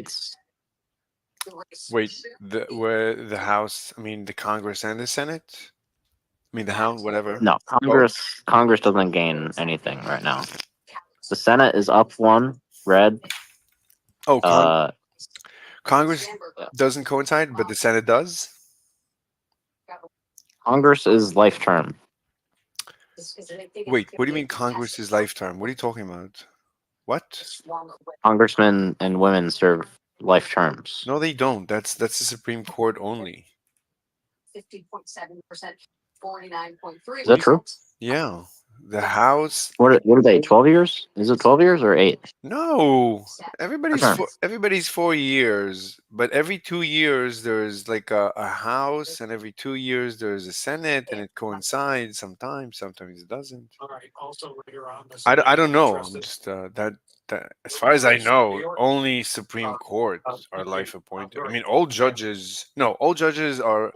seats. Wait, the House, I mean the Congress and the Senate? I mean the House, whatever. No, Oh, Congress doesn't gain anything right now. The Senate is up one, red. oh, Uh, Congress yeah. doesn't coincide, but the Senate does? Congress is life term. Wait, what do you mean Congress is lifetime? What are you talking about? What? Congressmen and women serve life terms. No, they don't. That's the Supreme Court only. Is What that do you, true? yeah. The House. What are they? 12 years? Is it 12 years or 8? No, Term. everybody's 4 years, but every 2 years there's like a House, and every 2 years there's a Senate, and it coincides sometimes. Sometimes it doesn't. I don't know. I'm just that as far as I know, only Supreme Court are life appointed. I mean, all judges. No, all judges are.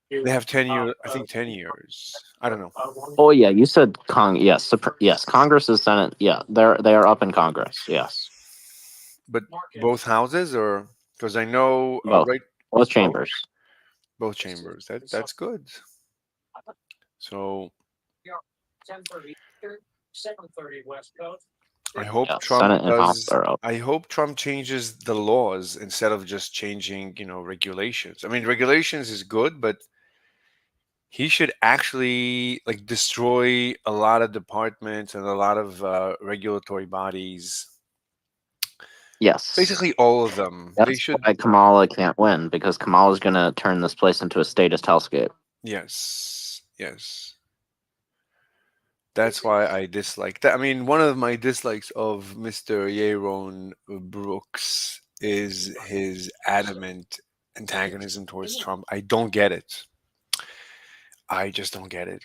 They have 10 years. I think 10 years. I don't know. Oh yeah, you said Yes, yes. Congress is Senate. Yeah, they are up in Congress. Yes, But both houses, or because I know both right. both Oh, chambers. both chambers. That's good. So I hope Yeah, Trump Senate and House does. are up. I hope Trump changes the laws instead of just changing, regulations. I mean, regulations is good, but he should actually like destroy a lot of departments and a lot of regulatory bodies. Yes, Basically, all of them. They that's should. why Kamala can't win because Kamala's gonna turn this place into a statist hellscape. Yes, yes. That's why I dislike that. I mean, one of my dislikes of Mr. Yaron Brooks is his adamant antagonism towards Trump. I don't get it. I just don't get it.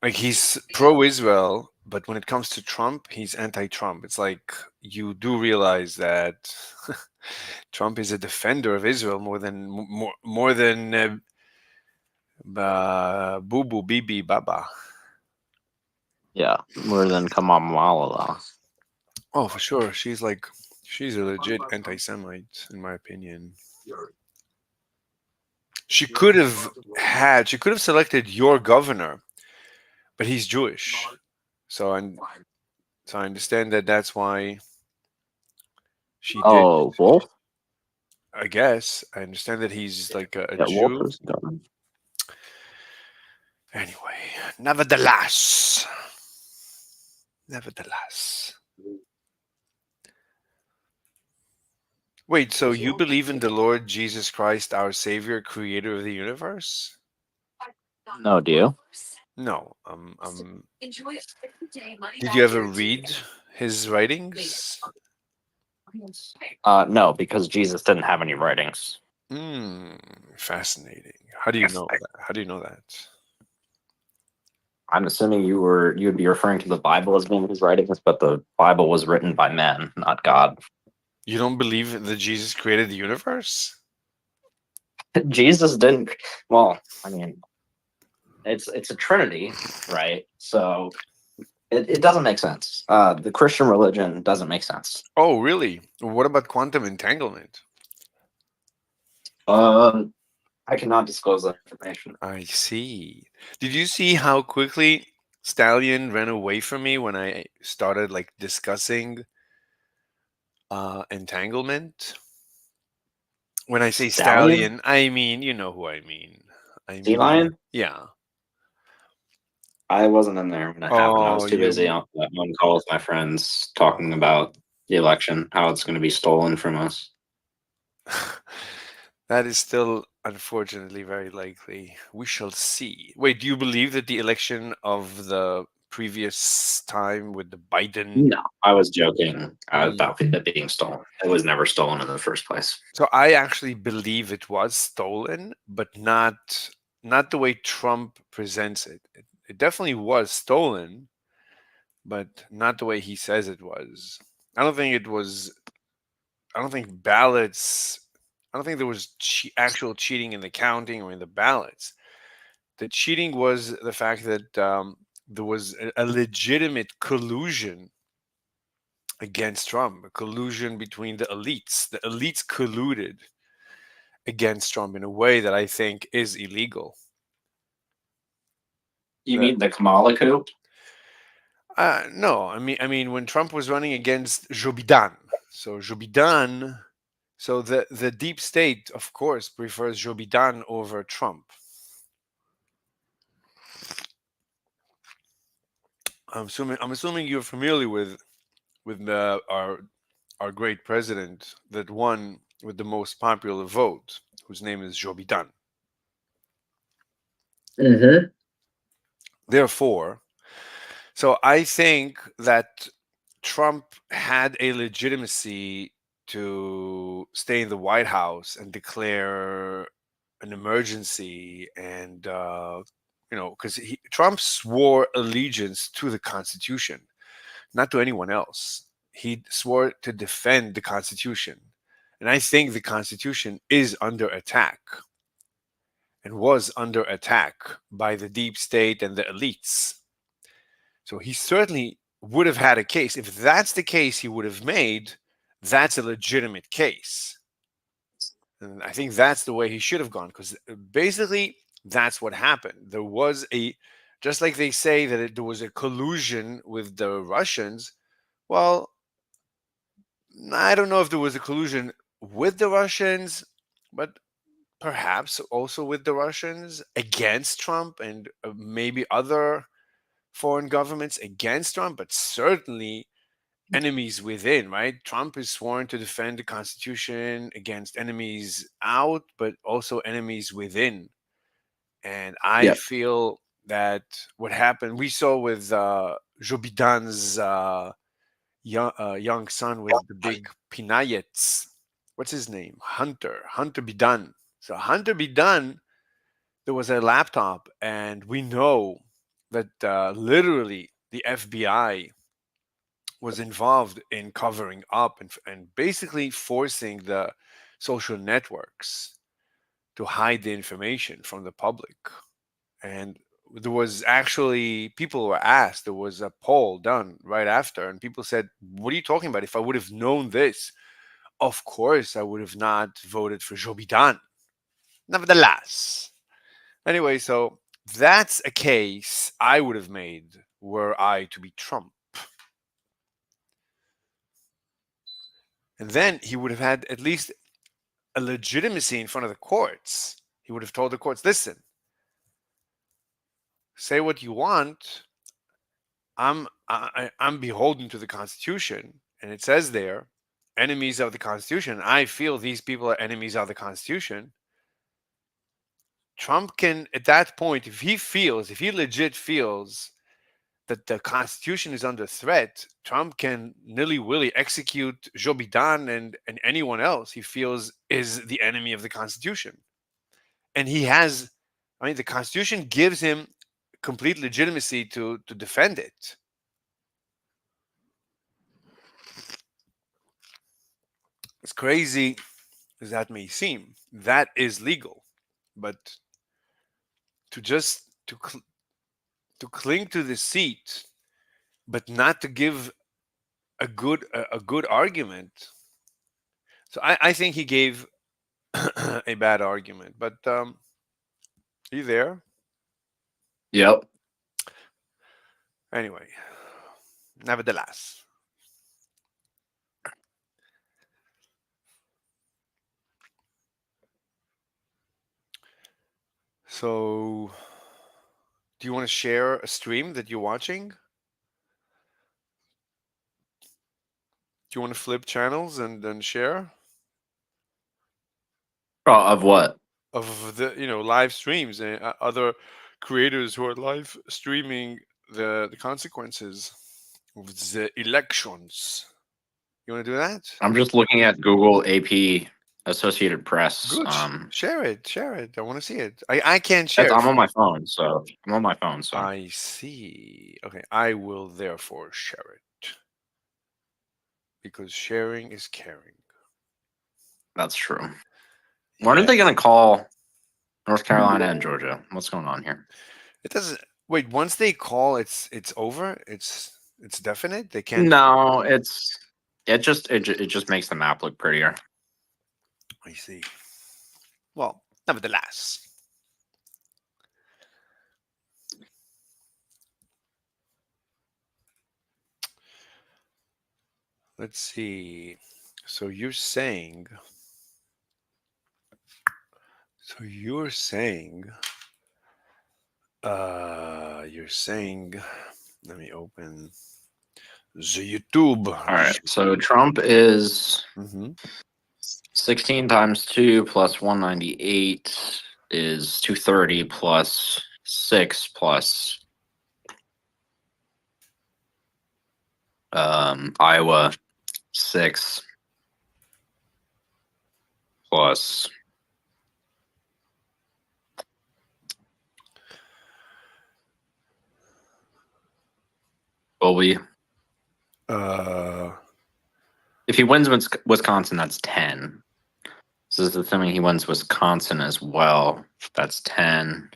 Like he's pro-Israel, but when it comes to Trump, he's anti-Trump. It's like you do realize that Trump is a defender of Israel more than Boo Boo Bibi Baba. Yeah, more than Kamala. Oh, for sure. She's a legit anti-Semite, in my opinion. She could have selected your governor, but he's Jewish. So I understand that that's why she did. Oh, Wolf. I guess I understand that he's like a Yeah, Wolf Jew. is governor. Anyway, nevertheless. Wait, so you believe in the Lord Jesus Christ, our Savior, Creator of the universe? No, do you? No. Did you ever read his writings? No, because Jesus didn't have any writings. Hmm, fascinating. How do you know that? How do you know that? I'm assuming you'd be referring to the Bible as being his writings, but the Bible was written by men, not God. You don't believe that Jesus created the universe? Jesus didn't. Well, I mean, it's a Trinity, right? So it doesn't make sense. The Christian religion doesn't make sense. Oh, really? What about quantum entanglement? Um, I cannot disclose that information. I see. Did you see how quickly Stallion ran away from me when I started like discussing entanglement? When I say Stallion, stallion, I mean, you know who I mean. I sea mean, lion. yeah. I wasn't in there when it happened. I was Oh, too busy you. on call with my friends talking about the election, how it's going to be stolen from us. That is still unfortunately very likely. We shall see. Wait, do you believe that the election of the previous time with the Biden? No, I was joking Mm. about it being stolen. It was never stolen in the first place. So I actually believe it was stolen, but not the way Trump presents it. It definitely was stolen, but not the way he says it was. I don't think it was. I don't think ballots. I don't think there was actual cheating in the counting or in the ballots. The cheating was the fact that there was a legitimate collusion against Trump, a collusion between the elites. The elites colluded against Trump in a way that I think is illegal. You The, mean the Kamala coup? no, I mean, when Trump was running against Joe Biden, so Joe Biden, so the deep state, of course, prefers Joe Biden over Trump. I'm assuming you're familiar with our great president that won with the most popular vote, whose name is Joe Biden. Mm-hmm. Therefore, so I think that Trump had a legitimacy to stay in the White House and declare an emergency, and because Trump swore allegiance to the Constitution, not to anyone else. He swore to defend the Constitution, and I think the Constitution is under attack and was under attack by the deep state and the elites. So he certainly would have had a case. If that's the case he would have made, that's a legitimate case. And I think that's the way he should have gone, because basically that's what happened. There was just like they say that there was a collusion with the Russians. Well, I don't know if there was a collusion with the Russians, but perhaps also with the Russians against Trump and maybe other foreign governments against Trump, but certainly enemies within, right? Trump is sworn to defend the Constitution against enemies out, but also enemies within. And I Yep. feel that what happened, we saw with Joe Biden's young son with the big pinayettes. What's his name? Hunter Biden. So Hunter Biden, there was a laptop, and we know that literally the FBI was involved in covering up and basically forcing the social networks to hide the information from the public. And there was actually, people were asked, there was a poll done right after, and people said, "What are you talking about? If I would have known this, of course I would have not voted for Joe Biden." Nevertheless, anyway, so that's a case I would have made were I to be Trump. And then he would have had at least a legitimacy in front of the courts. He would have told the courts, listen, say what you want. I'm beholden to the Constitution, and it says there, enemies of the Constitution. I feel these people are enemies of the Constitution. Trump can, at that point, if he legit feels that the Constitution is under threat, Trump can nilly willy execute Joe Biden and anyone else he feels is the enemy of the Constitution. And he has, I mean, the Constitution gives him complete legitimacy to defend it. As crazy as that may seem, that is legal. But to just to cling to the seat, but not to give a good argument. So I think he gave a bad argument. But are you there? Yep. Anyway, nevertheless. So, do you want to share a stream that you're watching? Do you want to flip channels and then share Oh, of what? of the live streams and other creators who are live streaming the consequences of the elections? You want to do that? I'm just looking at Google AP Associated Press. Good. Share it. Share it. I want to see it. I can't share. I'm on my phone, so I'm on my phone. So I see. Okay, I will therefore share it because sharing is caring. that's true. When are Yeah. they going to call North Carolina and Georgia? What's going on here? It doesn't. Wait. Once they call, it's over. It's definite. They can't. No, it's it just makes the map look prettier. I see. Well, nevertheless. Let's see. So you're saying. So you're saying. You're saying. Let me open the YouTube. All right. So Trump is Mm-hmm. 16 times 2 plus 198 is 230 plus 6 plus Iowa 6 plus Colby. Uh, If he wins Wisconsin, that's 10. So this is assuming he wins Wisconsin as well. That's 10.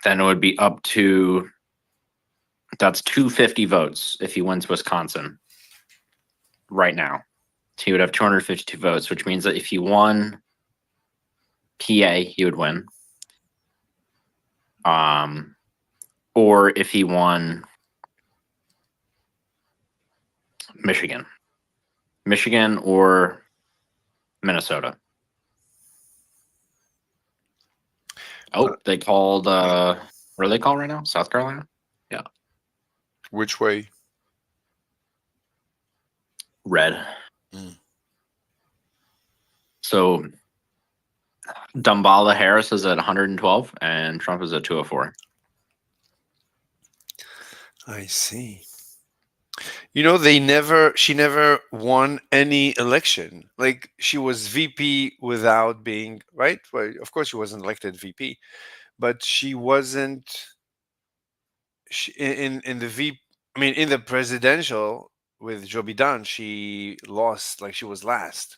Then it would be up to that's 250 votes if he wins Wisconsin right now. So he would have 252 votes, which means that if he won PA, he would win. Or if he won Michigan, or Minnesota. Oh, they called. What are they called right now? South Carolina. Yeah, which way? red. Mm. So Dumbala Harris is at 112, and Trump is at 204. I see. She never won any election. Like, she was VP without being, right? Well, of course she wasn't elected VP, but she wasn't in the V. I mean, in the presidential with Joe Biden, she lost. Like, she was last.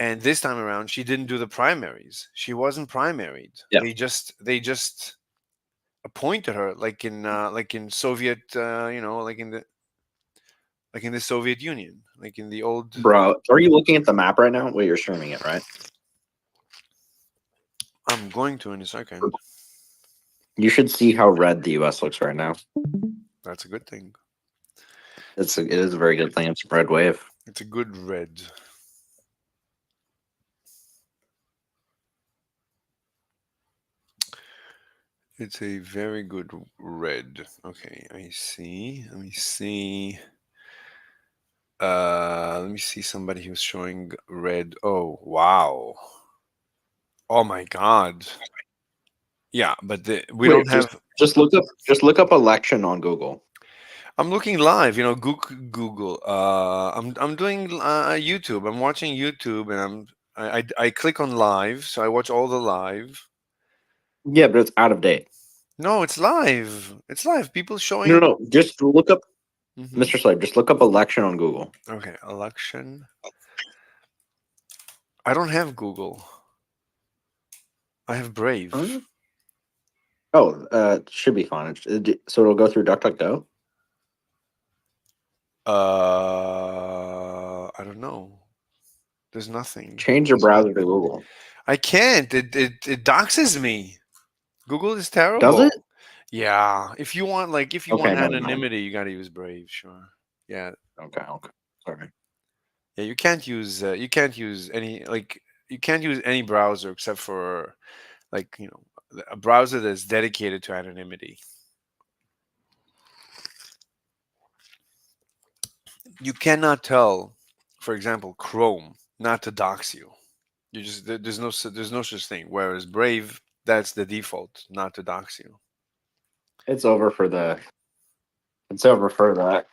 And this time around, she didn't do the primaries. She wasn't primaried. Yeah, They just appointed her, like in Soviet, like in the Soviet Union, like in the old. bro. Are you looking at the map right now? Well, you're streaming it, right? I'm going to in a second. You should see how red the U.S. looks right now. That's a good thing. It is a very good thing. It's a red wave. It's a good red. It's a very good red. Okay, I see. Let me see. Let me see somebody who's showing red. Oh, wow. Oh my God. Yeah, but we Wait, don't have. just look up election on Google. I'm looking live. Google. I'm doing YouTube. I'm watching YouTube, and I click on live, so I watch all the live. Yeah, but it's out of date. No, it's live. It's live. People No, showing. no, no. Just look up, Mhm. Mr. Slave. Just look up election on Google. Okay, election. I don't have Google. I have Brave. Huh? Oh, should be fine. So it'll go through DuckDuckGo. I don't know. There's nothing. Change your browser to Google. I can't. It doxes me. Google is Does terrible. it? Yeah. If you Okay, want never mind. anonymity, you got to use Brave. Sure. Yeah. Okay, okay. Sorry. Yeah. You can't use any like you can't use any browser except for like a browser that's dedicated to anonymity. You cannot tell, for example, Chrome not to dox you. There's no such thing. Whereas Brave, that's the default, not to dox you. It's over for the. It's over for the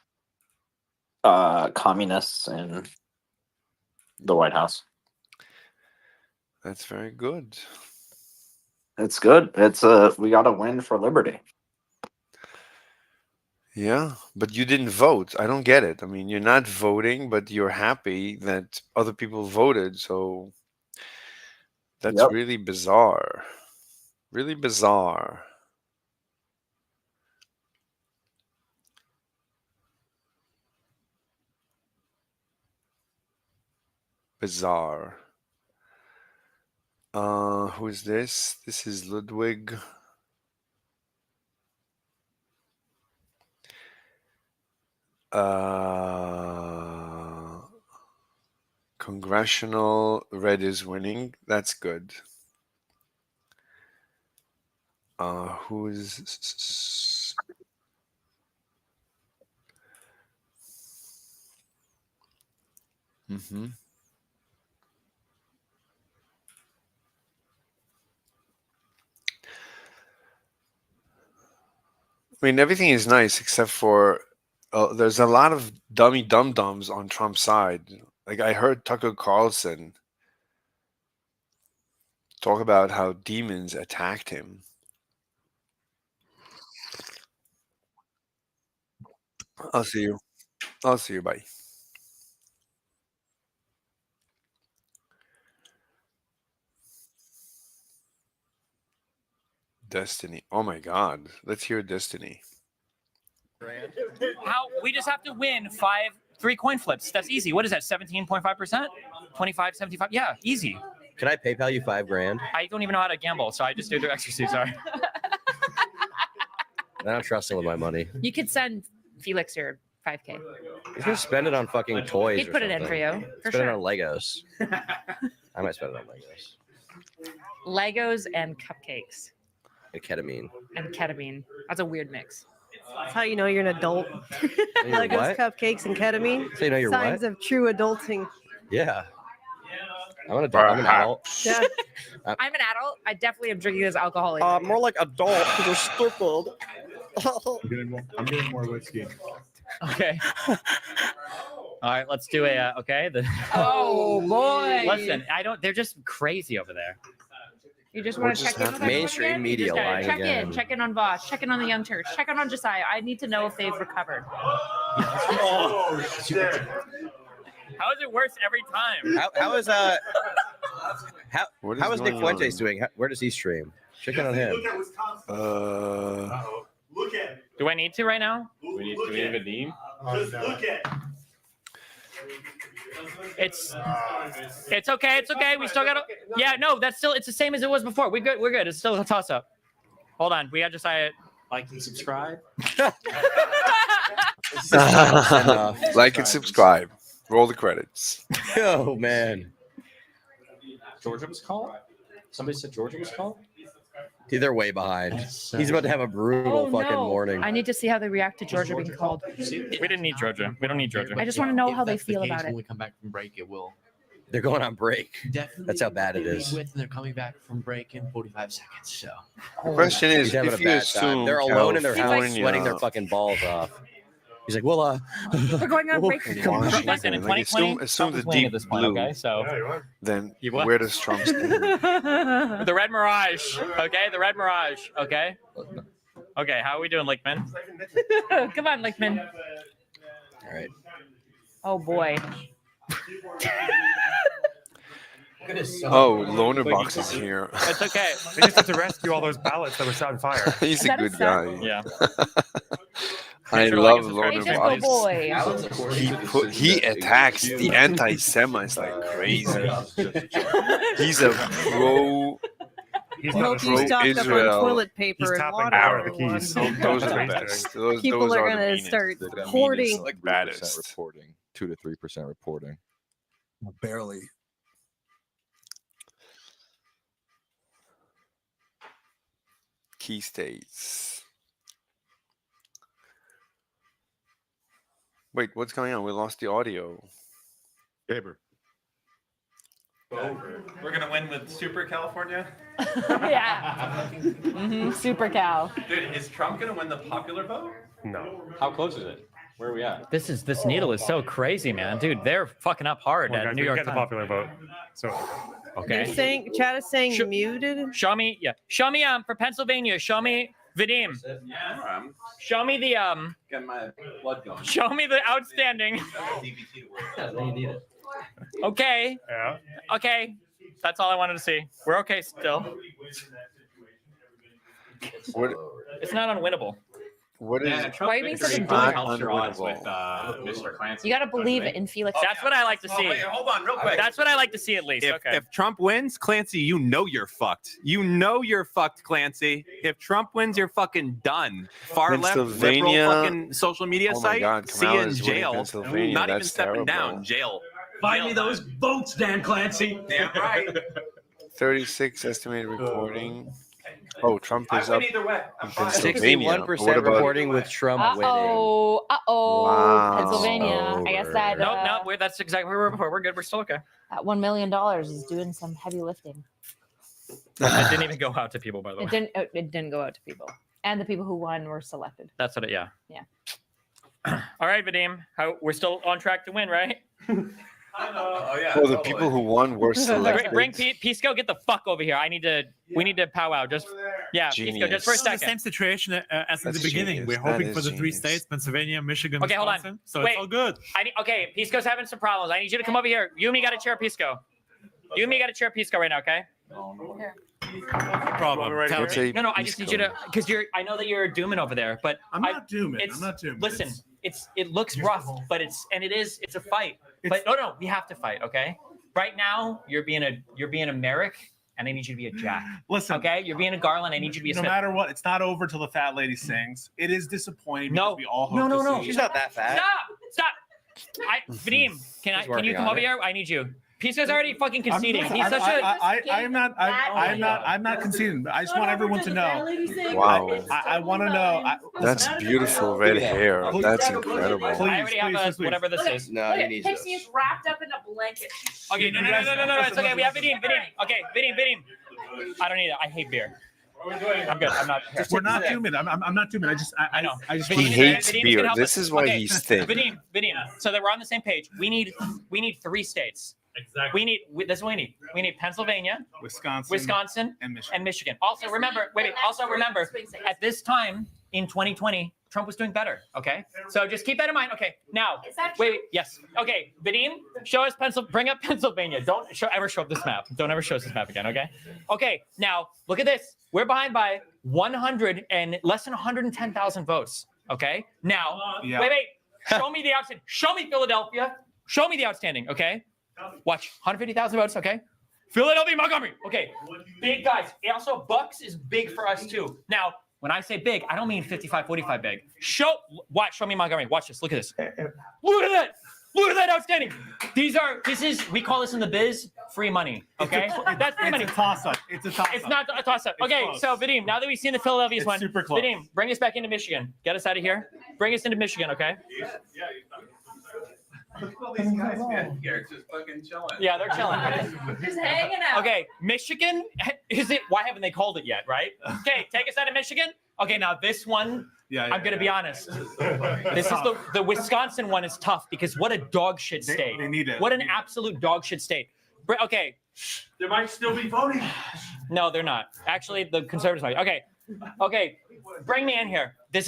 communists in the White House. That's very good. It's good. We got to win for liberty. Yeah, but you didn't vote. I don't get it. I mean, you're not voting, but you're happy that other people voted. So that's Yep. really bizarre. Really bizarre. bizarre. Who is this? This is Ludwig. Congressional red is winning. That's good. Who's I mean, everything is nice except for there's a lot of dummy dum-dums on Trump's side. Like I heard Tucker Carlson talk about how demons attacked him. I'll see you. I'll see you. Bye. Destiny. Oh my God. Let's hear Destiny. How we just have to win 3 coin flips. That's easy. What is that? 17.5%? 25, 75? Yeah, easy. Can I PayPal you $5,000? I don't even know how to gamble, so I just do the exercise. Sorry. I don't trust him with my money. You could send Felix your 5K. He's gonna spend it on fucking toys. He'd put it in for you, for Spend it sure. on Legos. I might spend it on Legos. Legos and cupcakes And ketamine. and ketamine. That's a weird mix. That's how you know you're an adult. You're Legos, what? cupcakes, and ketamine. So you know you're Signs what? of true adulting. Yeah. I'm an adult. I'm an adult. Yeah. I'm an adult. I definitely am drinking this alcohol. More like adult because you're stupid. I'm getting more whiskey. Okay. All right, let's do a okay. Oh boy! Listen, I don't. They're just crazy over there. You just want What to just check in with happened? everyone Mainstream again? media You just gotta lying check again. in. Check in on Voss. Check in on the Young Turks. Check in on Josiah. I need to know if they've recovered. Oh shit! How is it worse every time? How is What how is Nick going Fuentes on? doing? Where does he stream? Check in on him. Look at Wisconsin. Look at it. Do I need to right now? Do we have a name? Just look at it. It's okay. It's okay. We still got to. Yeah, no, that's still. It's the same as it was before. We're good. We're good. It's still a toss up. Hold on. We got to decide. Like and subscribe. Like and subscribe. Roll the credits. Oh man. Georgia was called. Somebody said Georgia was called. Dude, they're way behind. He's about to have a brutal fucking morning. I need to see how they react to Georgia being called. We didn't need Georgia. We don't need Georgia. I just want to know how they feel about it. When we come back from break, it will They're going on break. definitely. That's how bad it be is. With, and they're coming back from break in 45 seconds. So The question is, He's having a if you bad time. assume They're alone in their house, California- sweating their fucking balls off. He's like, well, We're going on break. Washington, Listen, in like, 2020, assume the Trump is winning deep at this point, blue. okay? So Then You what? where does Trump stand? the Red Mirage, okay? The Red Mirage, okay? Okay, how are we doing, Lakeman? Come on, Lickman. all right. Oh boy. Oh, Loner Box is here. It's okay. They just had to rescue all those ballots that were set on fire. He's a that a good sound? guy. Yeah. I Sure, love like it's a Loner great Hey, Box. just boy. He attacks the anti-Semites like crazy. He's a pro. He's I hope not you stocked up on Israel. toilet paper He's and tapping water. out of the everyone. keys. Those are the That's best. Those People are the gonna meanest. start They're gonna hoarding. mean Like 3% baddest. reporting, 2 to 3% reporting. Barely. Key states. Wait, what's going on? We lost the audio. Gaber. We're gonna win with Super California. Yeah. Super cow. Dude, is Trump gonna win the popular vote? No. How close is it? Where are we at? This needle is so crazy, man. Dude, they're fucking up hard Well, at guys, New we York get the Times. popular vote. So They're Okay. saying, Chad is saying Sure. muted. Show me for Pennsylvania. Show me Vadim. Show me the Got my blood going. Show me the outstanding. Okay. yeah. Okay. That's all I wanted to see. We're okay still. What? It's not unwinnable. What is Why are you being such a not dork? unwinnable? You gotta believe in Felix. That's what I like to see. Hold on, real quick. That's what I like to see at least. If, Okay. if Trump wins, Clancy, you know you're fucked. You know you're fucked, Clancy. If Trump wins, you're fucking done. Far left liberal Pennsylvania. fucking social media Oh my site. God, See you in Kamala's winning jail. Pennsylvania. Not even That's stepping terrible. down. Jail. Find me those votes, Dan Clancy. Damn right. 36 estimated reporting. Oh, Trump is up either way. in Pennsylvania. 61% What about- reporting with Trump winning. Wow. Pennsylvania. I guess that. No, that's exactly where we were before. We're good. We're still okay. That $1 million is doing some heavy lifting. It didn't even go out to people, by the way. It didn't go out to people, and the people who won were selected. That's what it. Yeah. Yeah. All right, Vadim. We're still on track to win, right? Oh yeah. Well, the people who won were selected. Bring Pisco. Get the fuck over here. We need to powwow. Just yeah, Pisco. Just for a Genius. the second. same situation as in That's the beginning. genius. We're That hoping is for the three genius. states: Pennsylvania, Michigan, Okay, hold on. Wisconsin. So Wait. it's all good. Okay, Pisco's having some problems. I need you to come over here. You and me got to chair Pisco. You and me got to chair Pisco right now, okay? No problem. Tell Let's me. say No, I just need you to, because I know that you're dooming over there, but I'm not dooming. it's- I'm not dooming. listen, It's- it looks rough, but it's a fight. But no, we have to fight, okay? Right now, you're being a Merrick, and I need you to be a Jack. Listen, Okay, you're being a Garland. I need you to be a no Smith. matter what, it's not over till the fat lady sings. It is disappointing. No. because we all hope No, to no. see She's not that fat. Stop! Vadim, can He's you working come on over it. here? I need you. Pisco's already fucking conceding. I'm, He's such a. I'm not conceding. I just want everyone to know. Wow. I want to know. That's beautiful red hair. That's incredible. I already have please. whatever this is. No, he needs this. Pixie is wrapped up in a blanket. Okay, no. It's okay. We have Vadim. Okay, Vadim. I don't need it. I hate beer. I'm good. I'm not. We're not dooming. I'm not dooming. I know. I just He Vadim is hates gonna beer. help This us. is why Okay, he's thin. Vadim. So that we're on the same page. We need 3 states. Exactly. This is what we need. We need Pennsylvania, Wisconsin, and Michigan. Michigan. Also remember, at this time in 2020, Trump was doing better. Okay, so just keep that in mind. Okay, now wait, yes. Okay, Vadim, show us bring up Pennsylvania. Don't ever show up this map. Don't ever show us this map again. Okay. Okay, now look at this. We're behind by 100 and less than 110,000 votes. Okay, now Yeah. wait. Show me the outstanding. Show me Philadelphia. Show me the outstanding. Okay. Watch 150,000 votes. Okay. Philadelphia, Montgomery. Okay. Big guys. Also, Bucks is big for us too. Now, when I say big, I don't mean 55-45 big. Show me Montgomery. Watch this. Look at this. Look at that. Look at that outstanding. We call this in the biz free money. Okay. That's free money. It's a toss-up. It's not a toss-up. Okay, close. so Vadim, now that we've seen the Philadelphia's It's one, super close. Vadim, bring us back into Michigan. Get us out of here. Bring us into Michigan, okay? All these guys here just fucking chilling. Yeah, they're chilling. Just hanging out. Okay, Michigan, why haven't they called it yet, right? Okay, take us out of Michigan. Okay, now this one, I'm going to be honest. This is the Wisconsin one is tough because what a dog shit state. They need it. What an absolute dog shit state. Okay, There might still be voting. no, they're not. Actually, the conservatives might. Okay, bring me in here. It's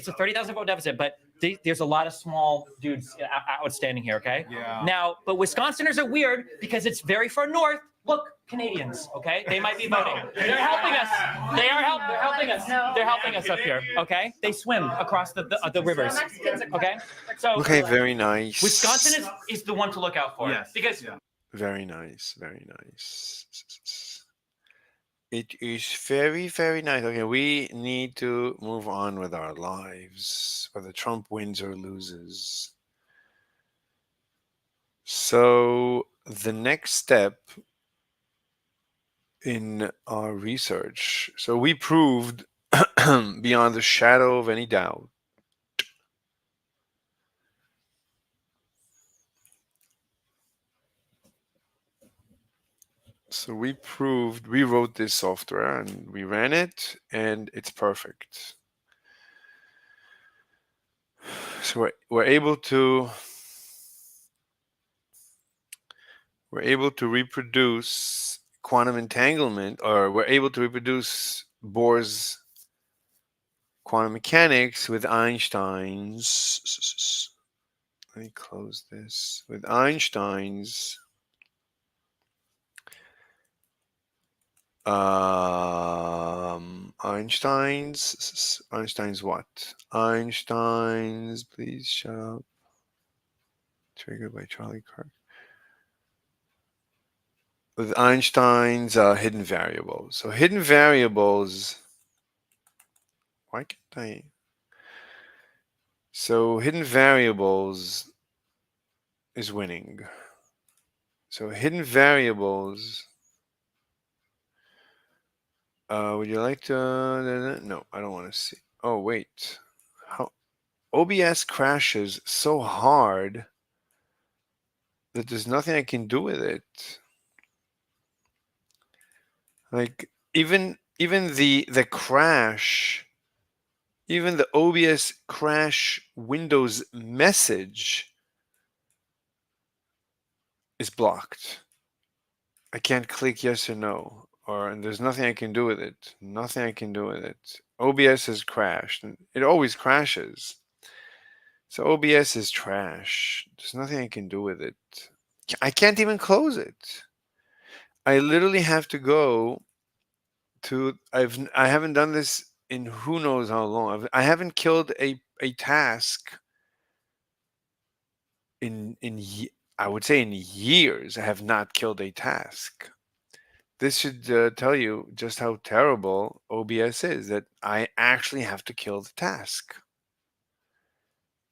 a 30,000 vote deficit, but there's a lot of small dudes outstanding here. Okay. Yeah. Now, but Wisconsiners are weird because it's very far north. Look, Canadians. Okay, they might be voting. They're helping us. They're helping us. They're helping us up here. Okay, they swim across the rivers. Okay, so Okay, very nice. Wisconsin is the one to look out for. Yes. Because Yeah. Very nice. Very nice. It is very, very nice. Okay, we need to move on with our lives, whether Trump wins or loses. So the next step in our research, so we proved beyond the shadow of any doubt So we wrote this software and we ran it and it's perfect. So we're able to reproduce quantum entanglement, or we're able to reproduce Bohr's quantum mechanics with Einstein's. Let me close this. With Einstein's Einstein's what? Einstein's, please shut up. Triggered by Charlie Kirk. With Einstein's hidden variables. So hidden variables. Why can't I? So hidden variables is winning. So hidden variables. Would you like to? No, I don't want to see. Oh wait, how OBS crashes so hard that there's nothing I can do with it. Like even the crash, even the OBS crash Windows message is blocked. I can't click yes or no, and there's nothing I can do with it. Nothing I can do with it. OBS has crashed, and it always crashes. So OBS is trash. There's nothing I can do with it. I can't even close it. I literally have to go to. I haven't done this in who knows how long. I haven't killed a task I would say in years. I have not killed a task. This should tell you just how terrible OBS is, that I actually have to kill the task.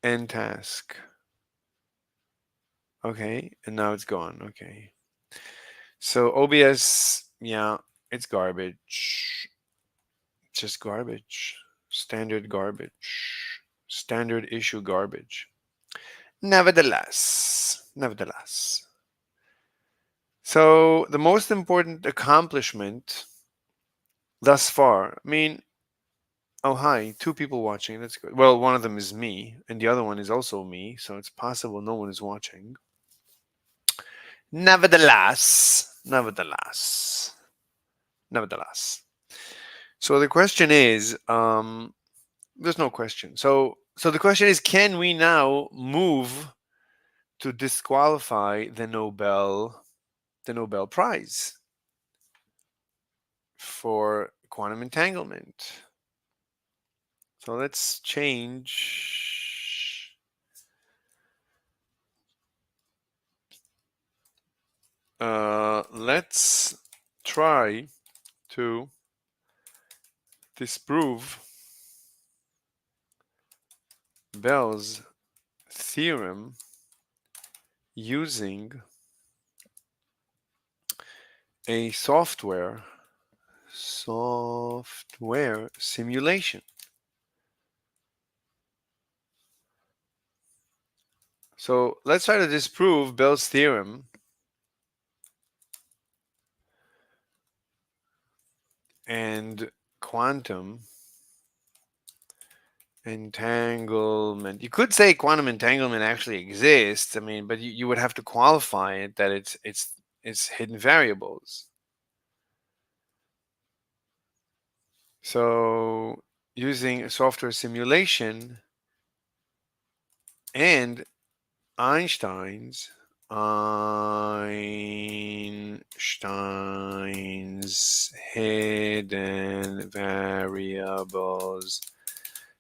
End task. Okay, and now it's gone. Okay. So OBS, yeah, it's garbage. Just garbage. Standard garbage. Standard issue garbage. Nevertheless. So the most important accomplishment thus far, I mean, oh, hi, 2 people watching. That's good. Well, one of them is me, and the other one is also me, so it's possible no one is watching. Nevertheless. So the question is, there's no question. So the question is, can we now move to disqualify the Nobel Prize for quantum entanglement? So let's change. Let's try to disprove Bell's theorem using a software simulation. So let's try to disprove Bell's theorem and quantum entanglement. You could say quantum entanglement actually exists. I mean, but you would have to qualify it that it's hidden variables. So using a software simulation and Einstein's hidden variables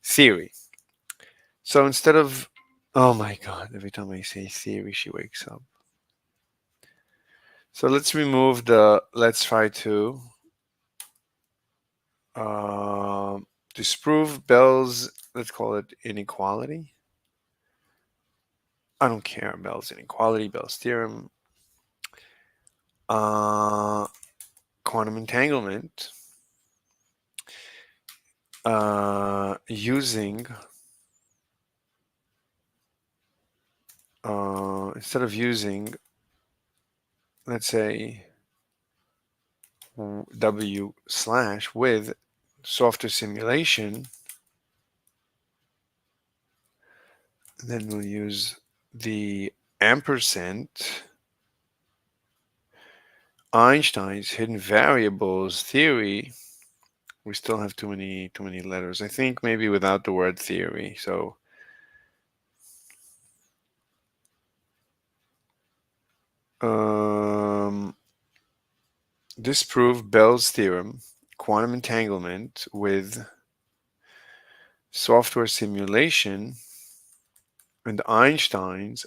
theory. So instead of, oh my God, every time I say theory, she wakes up. So let's remove let's try to disprove Bell's, let's call it inequality. I don't care, Bell's inequality, Bell's theorem. Quantum entanglement using instead of using, let's say, W/ with software simulation, then we'll use the ampersand Einstein's hidden variables theory. We still have too many letters. I think maybe without the word theory. So disprove Bell's theorem, quantum entanglement with software simulation, and Einstein's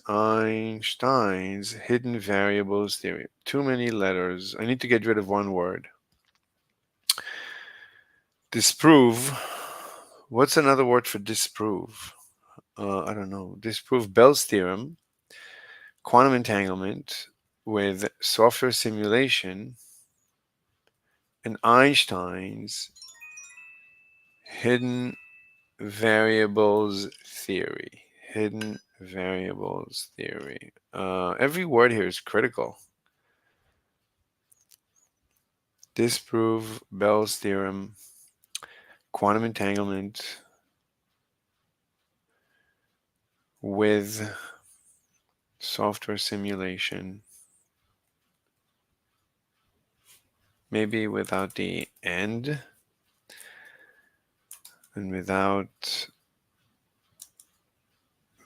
hidden variables theory. Too many letters. I need to get rid of one word. Disprove. What's another word for disprove? I don't know. Disprove Bell's theorem, quantum entanglement with software simulation, and Einstein's hidden variables theory. Hidden variables theory. Every word here is critical. Disprove Bell's theorem, quantum entanglement with software simulation. Maybe without the and without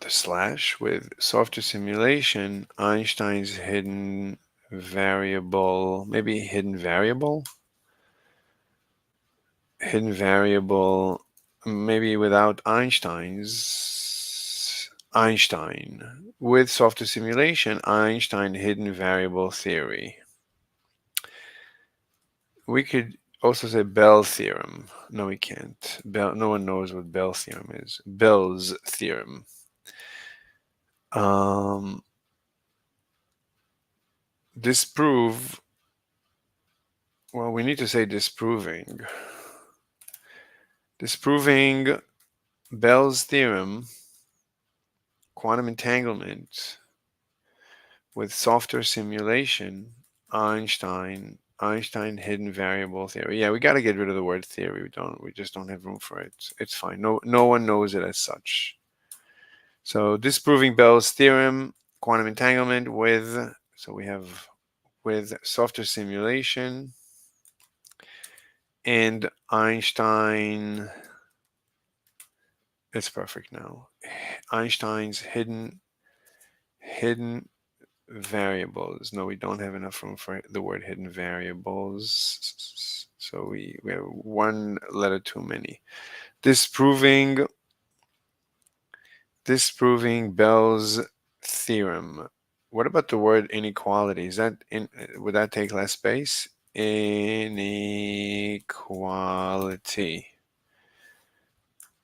the slash. With software simulation, Einstein's hidden variable, maybe hidden variable, maybe without Einstein. With software simulation, Einstein hidden variable theory. We could also say Bell theorem. No, we can't. No one knows what Bell theorem is. Bell's theorem. Disprove. Well, we need to say disproving. Disproving Bell's theorem, quantum entanglement with software simulation, Einstein hidden variable theory. Yeah, we got to get rid of the word theory. We just don't have room for it. It's fine. No one knows it as such. So disproving Bell's theorem, quantum entanglement with, so we have with software simulation and Einstein. It's perfect now. Einstein's hidden variables. No, we don't have enough room for the word hidden variables. So we have one letter too many. Disproving Bell's theorem. What about the word inequality? Is that would that take less space? Inequality.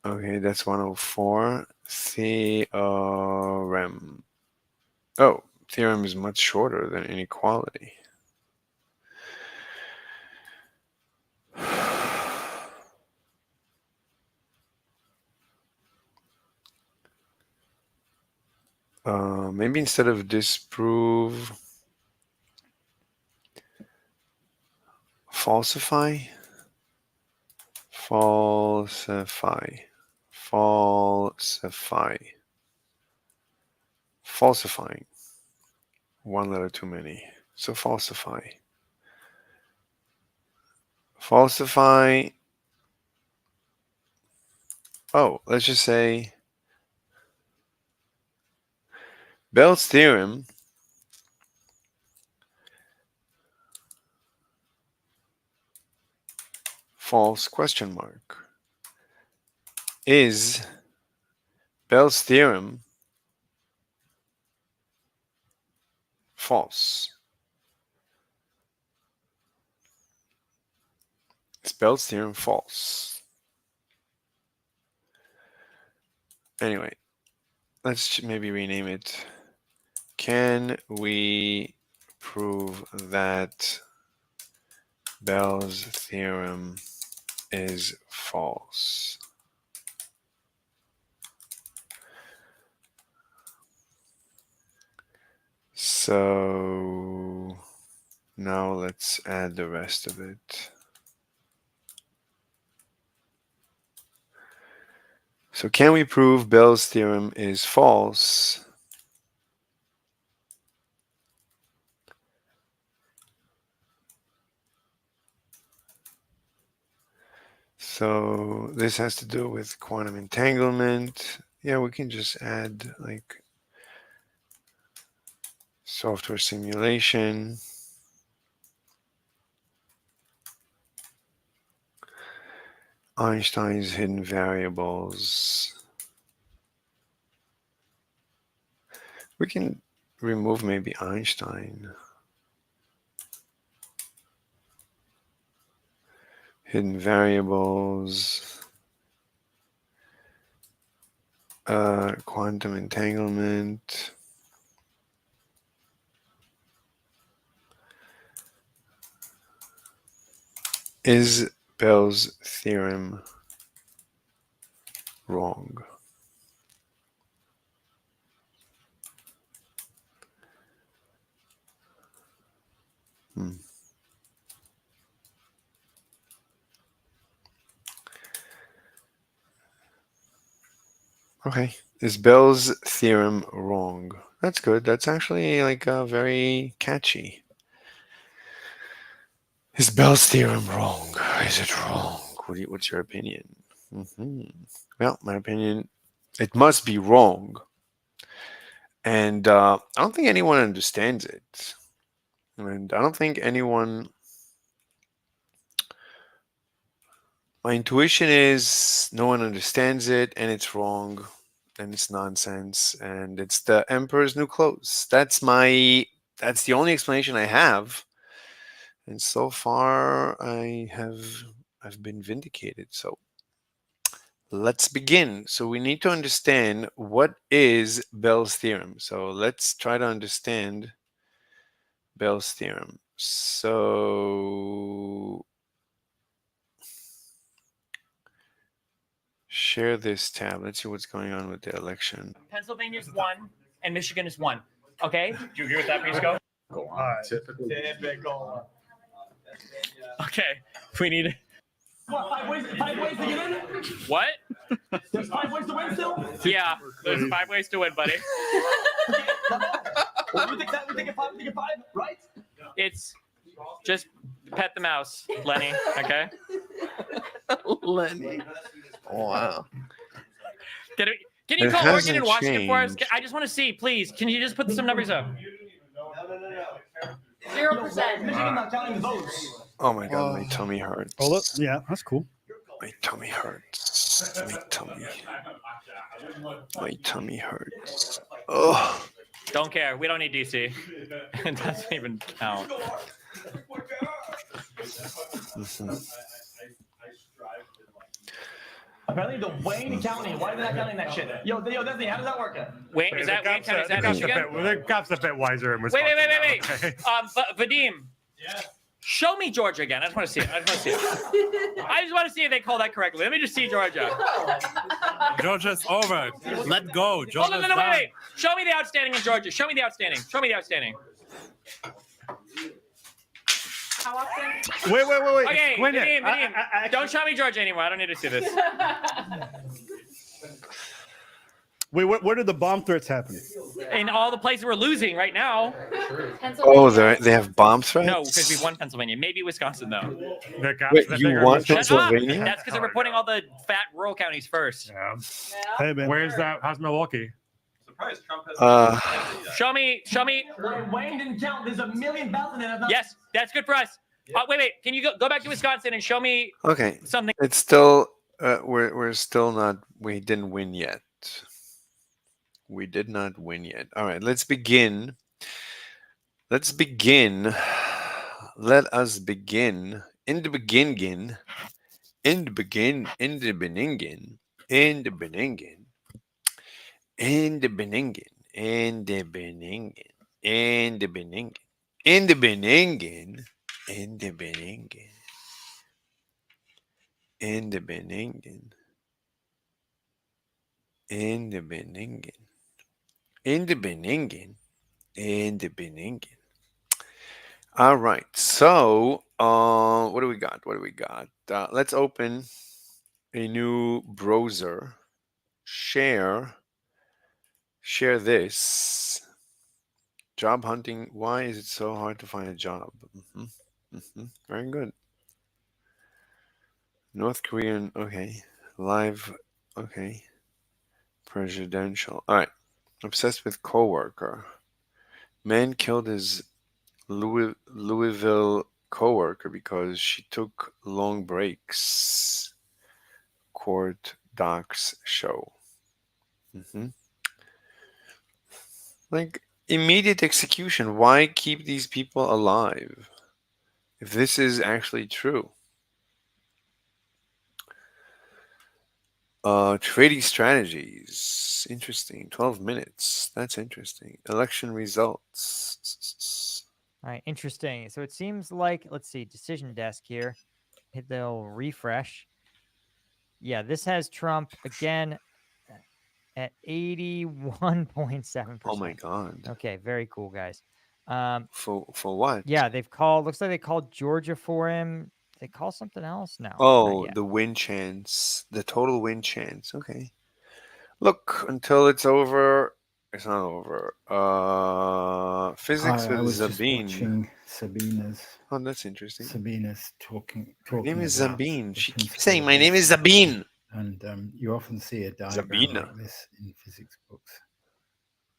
Okay, that's 104. Theorem. Oh, theorem is much shorter than inequality. Maybe instead of disprove, falsify. Falsifying. One letter too many. So falsify. Oh, let's just say Bell's theorem false question mark is Bell's theorem false. Is Bell's theorem false? Anyway, let's maybe rename it. Can we prove that Bell's theorem is false? So now let's add the rest of it. So can we prove Bell's theorem is false? So this has to do with quantum entanglement. Yeah, we can just add like software simulation. Einstein's hidden variables. We can remove maybe Einstein. Hidden variables. Quantum entanglement. Is Bell's theorem wrong? Okay. Is Bell's theorem wrong? That's good. That's actually like very catchy. Is Bell's theorem wrong? Is it wrong? What's your opinion? Well, my opinion, it must be wrong. And I don't think anyone understands it. And I don't think anyone. My intuition is no one understands it and it's wrong and it's nonsense and it's the emperor's new clothes. That's the only explanation I have. And so far I've been vindicated. So let's begin. So we need to understand what is Bell's theorem. So let's try to understand Bell's theorem. So share this tab. Let's see what's going on with the election. Pennsylvania's 1 and Michigan is 1. Okay? Do you agree with that, Prisco? All right. Typical. Okay. We need. What, 5 ways to get in? What? There's 5 ways to win still? Yeah, there's 5 ways to win, buddy. We think 5, right? It's just pet the mouse, Lenny. Okay? Lenny. Oh, wow. Can you It call Oregon hasn't and Washington for us? changed. I just want to see, please. Can you just put some numbers up? 0%. Michigan not counting the votes. Oh my god, my tummy hurts. Oh, look. Yeah, that's cool. My tummy hurts. My tummy hurts. Oh. Don't care. We don't need DC. It doesn't even count. Apparently the Wayne County. Why are they not counting that shit? Yo, Disney, how does that work? Wait, is that Wayne County? Is that Michigan? The cop's a bit wiser in Wait. Wisconsin. Vadim, show me Georgia again. I just want to see it. I just want to see if they call that correctly. Let me just see Georgia. Georgia's over. Let go. Oh, no, wait. Show me the outstanding in Georgia. Show me the outstanding. How often? Wait. Okay, Win it. Vadim, don't show me Georgia anymore. I don't need to see this. Wait, where did the bomb threats happen? In all the places we're losing right now. Oh, they have bomb threats? No, because we won Pennsylvania. Maybe Wisconsin, though. Wait, you won Shut up. Pennsylvania? That's because they're reporting all the fat rural counties first. Yeah. Hey, man. Where's that? How's Milwaukee? Show me. Wayne didn't count. There's a million ballots in it. Yes, that's good for us. Wait. Can you go back to Wisconsin and show me Okay. something? It's still we're still not. We didn't win yet. We did not win yet. All right, let's begin. Let us begin. In the beginning. All right. So, what do we got? Let's open a new browser. Share this. Job hunting. Why is it so hard to find a job? Very good. North Korean. Okay. Live. Okay. Presidential. All right. Obsessed with coworker. Man killed his Louisville coworker because she took long breaks. court docs show. Like immediate execution. Why keep these people alive if this is actually true? Trading strategies. Interesting. 12 minutes. That's interesting. Election results. All right, interesting. So it seems like, let's see, decision desk here. Hit the old refresh. Yeah, this has Trump again at 81.7%. Oh my god. Okay, very cool, guys. For what? Yeah, they've called, looks like they called Georgia for him. They call something else? No. not Oh, yet. the win chance. The total win chance. Okay. Look, until it's over, it's not over. Physics Hi, with I was just Sabine. watching Sabina's. Oh, that's interesting. Sabina's talking. Her name is about Sabine. the She keeps principle saying, of "My name is research. Sabine." And you often see a diagram Sabina. like this in physics books.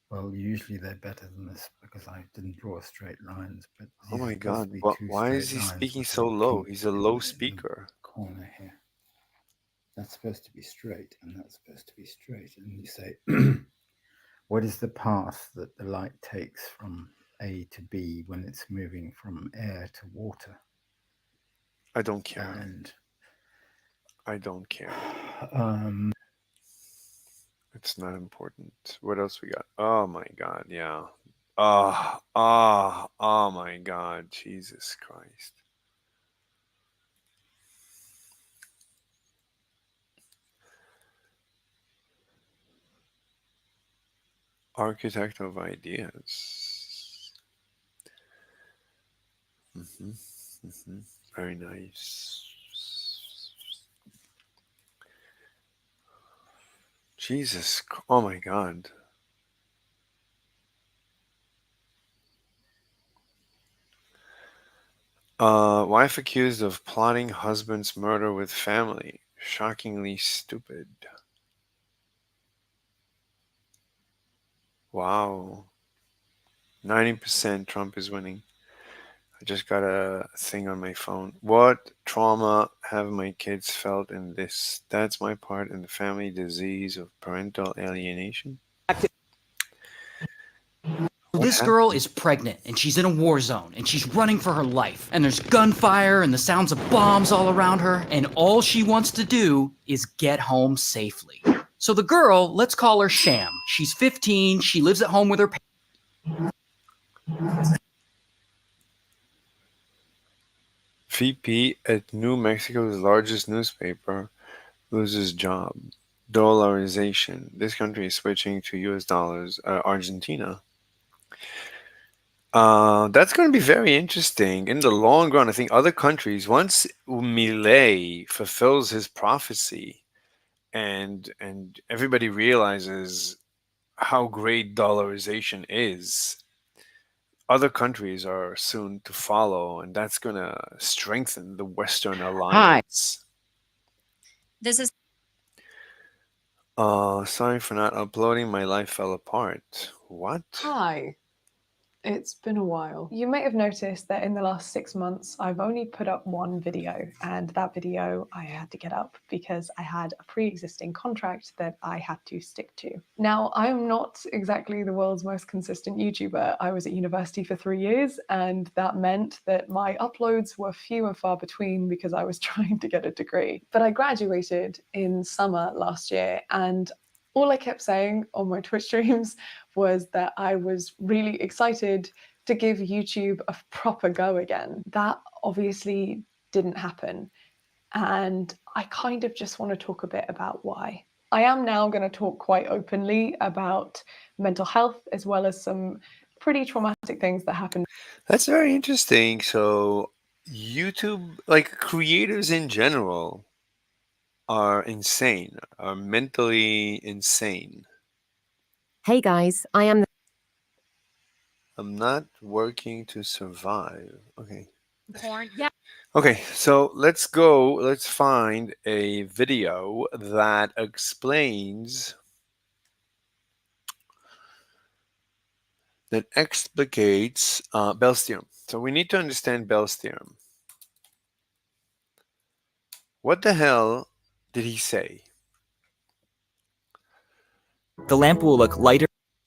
Well, usually they're better than this because I didn't draw straight lines. But Oh these my are supposed to god! be But two why is straight he lines speaking with so a low? kink He's a in low the speaker. corner here. That's supposed to be straight, and that's supposed to be straight. And you say, what is the path that the light takes from A to B when it's moving from air to water? I don't care. And I don't care. It's not important. What else we got? Oh my god! Yeah. Oh my god! Jesus Christ. Architect of ideas. Very nice. Jesus. Oh my god. Wife accused of plotting husband's murder with family. Shockingly stupid. Wow. 90% Trump is winning. I just got a thing on my phone. What trauma have my kids felt in this? That's my part in the family disease of parental alienation. This girl is pregnant and she's in a war zone and she's running for her life. And there's gunfire and the sounds of bombs all around her. And all she wants to do is get home safely. So the girl, let's call her Sham. She's 15. She lives at home with her parents. VP at New Mexico's largest newspaper loses job. Dollarization. This country is switching to US dollars. Argentina. That's going to be very interesting in the long run. I think other countries, once Millet fulfills his prophecy, and everybody realizes how great dollarization is, other countries are soon to follow, and that's going to strengthen the Western alliance. This is sorry for not uploading. My life fell apart. What? Hi. It's been a while. You may have noticed that in the last 6 months, I've only put up one video, and that video I had to get up because I had a pre-existing contract that I had to stick to. Now, I am not exactly the world's most consistent YouTuber. I was at university for 3 years, and that meant that my uploads were few and far between because I was trying to get a degree. But I graduated in summer last year, and all I kept saying on my Twitch streams was that I was really excited to give YouTube a proper go again. That obviously didn't happen. And I kind of just want to talk a bit about why. I am now going to talk quite openly about mental health as well as some pretty traumatic things that happened. That's very interesting. So YouTube, like creators in general, are insane, are mentally insane. Hey guys, I'm not working to survive. Okay. porn. Yeah. Okay, so let's find a video that explains, that explicates Bell's theorem. So we need to understand Bell's theorem. What the hell did he say? The lamp will look lighter.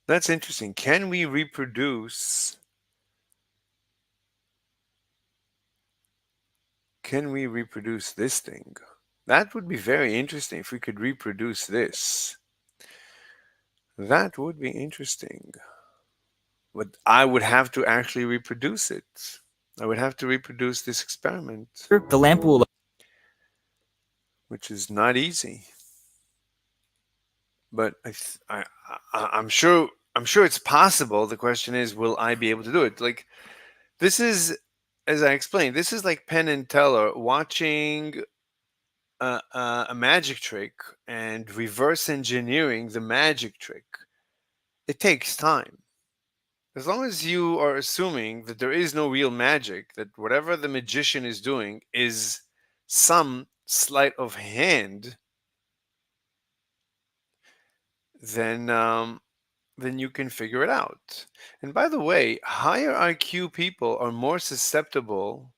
That's interesting. Can we reproduce? Can we reproduce this thing? That would be very interesting if we could reproduce this. That would be interesting. But I would have to actually reproduce it. I would have to reproduce this experiment. The lamp will look, which is not easy. But I'm sure it's possible. The question is, will I be able to do it? Like, this is, as I explained, this is like Penn and Teller watching a magic trick and reverse engineering the magic trick. It takes time. As long as you are assuming that there is no real magic, that whatever the magician is doing is some sleight of hand, then you can figure it out. And by the way, higher IQ people are more susceptible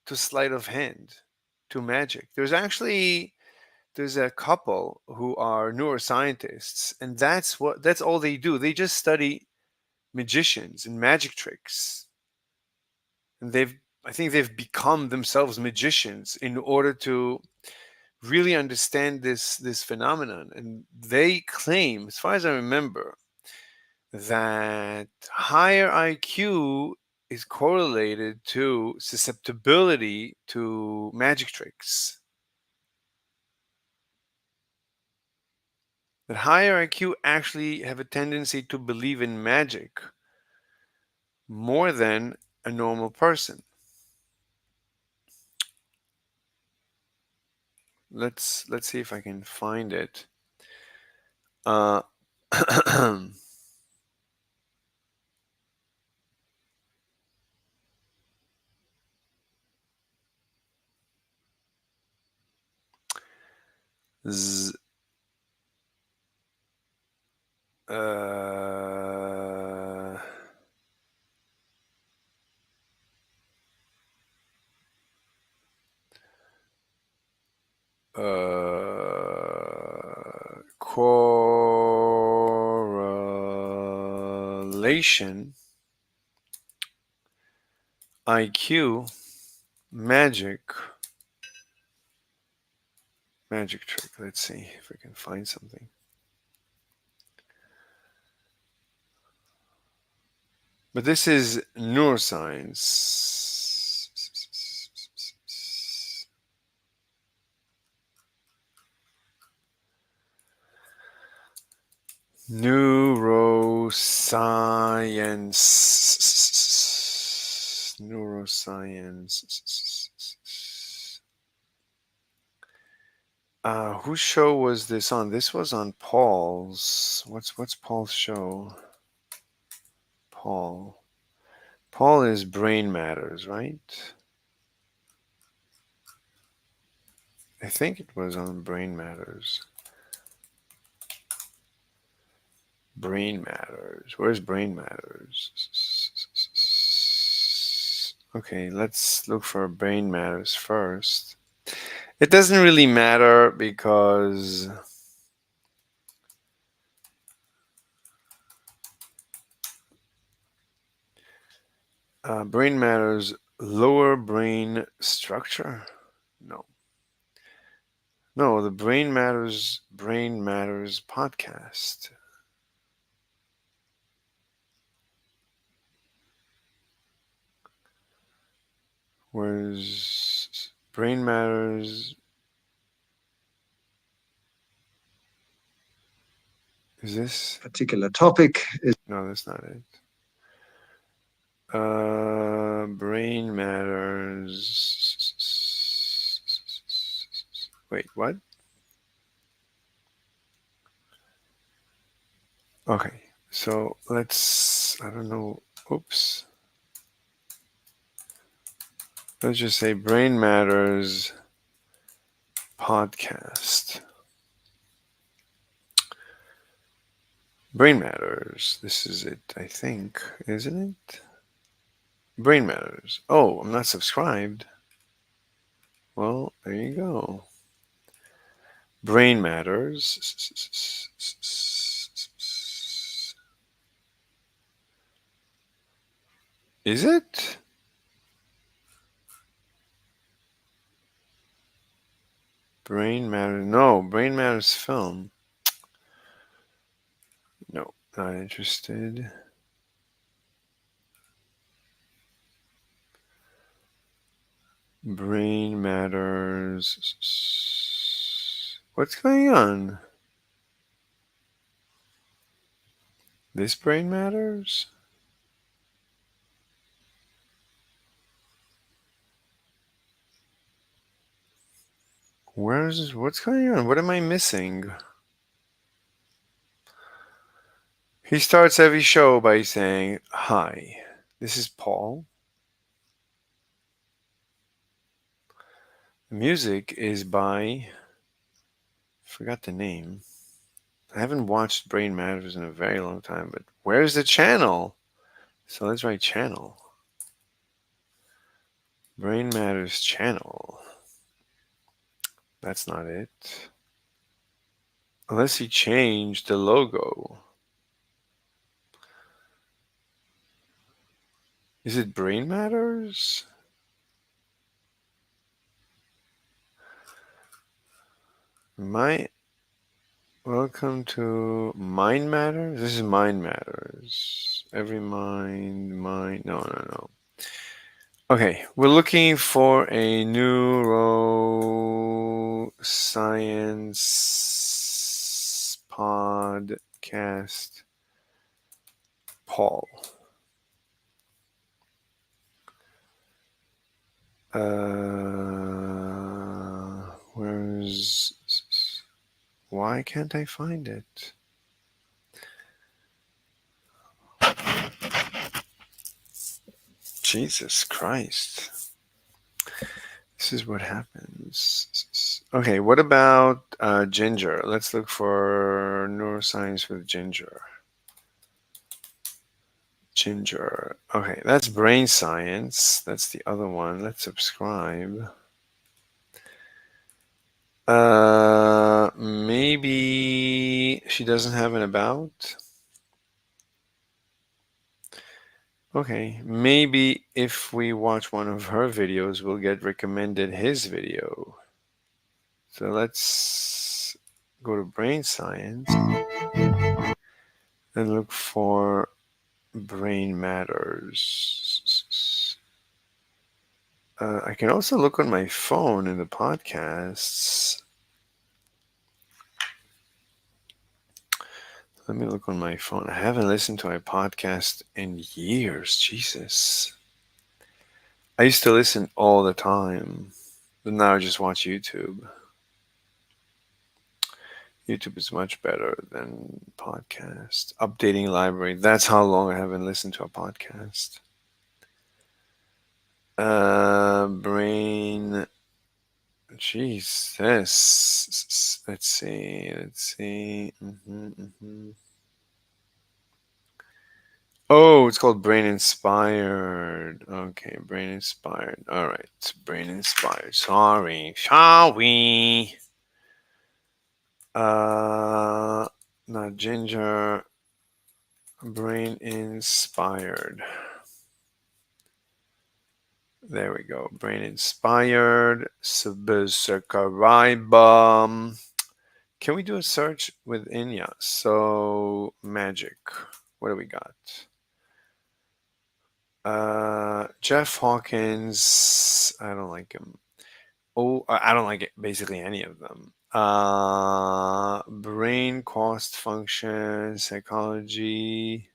to sleight of hand, to magic. There's a couple who are neuroscientists, and that's all they do. They just study magicians and magic tricks. And I think they've become themselves magicians in order to really understand this phenomenon. And they claim, as far as I remember, that higher IQ is correlated to susceptibility to magic tricks. That higher IQ actually have a tendency to believe in magic more than a normal person. Let's see if I can find it. Correlation IQ magic trick. Let's see if we can find something. But this is neuroscience. Neuroscience. Whose show was this on? This was on Paul's. What's Paul's show? Paul is Brain Matters, right? I think it was on Brain Matters. Brain Matters. Where's Brain Matters? Okay, let's look for Brain Matters first. It doesn't really matter because Brain Matters lower brain structure? No, the Brain Matters podcast. Where's Brain Matters? Is this particular topic? No, that's not it. Brain Matters. Wait, what? Okay, so let's, I don't know, oops. Let's just say Brain Matters podcast. Brain Matters. This is it, I think. Isn't it? Brain Matters. Oh, I'm not subscribed. Well, there you go. Brain matters. Is it? Brain matters. No, brain matters film. No, not interested. Brain matters. What's going on? This brain matters? Where is this? What's going on? What am I missing? He starts every show by saying, "Hi, this is Paul. The music is by..." Forgot the name. I haven't watched Brain Matters in a very long time, but where's the channel? So let's write channel. Brain Matters channel. That's not it. Unless he changed the logo. Is it Brain Matters? Welcome to Mind Matters? This is Mind Matters. Every mind. No. Okay, we're looking for a neuroscience podcast. Paul. Why can't I find it? Jesus Christ. This is what happens. Okay, what about ginger? Let's look for neuroscience with ginger. Ginger. Okay, that's brain science. That's the other one. Let's subscribe. Maybe she doesn't have an about. Okay, maybe if we watch one of her videos, we'll get recommended his video. So let's go to brain science and look for brain matters. I can also look on my phone in the podcasts. Let me look on my phone. I haven't listened to my podcast in years. Jesus. I used to listen all the time, but now I just watch YouTube. YouTube is much better than podcast. Updating library. That's how long I haven't listened to a podcast. Brain. Jesus. Let's see. Oh, it's called Brain Inspired. Okay, Brain Inspired. All right, Brain Inspired. Sorry. Shall we? Not ginger. Brain Inspired. There we go. Brain Inspired. Subscribe. Can we do a search with Inya? So magic. What do we got? Jeff Hawkins. I don't like him. Oh, I don't like basically any of them. Brain cost function, psychology.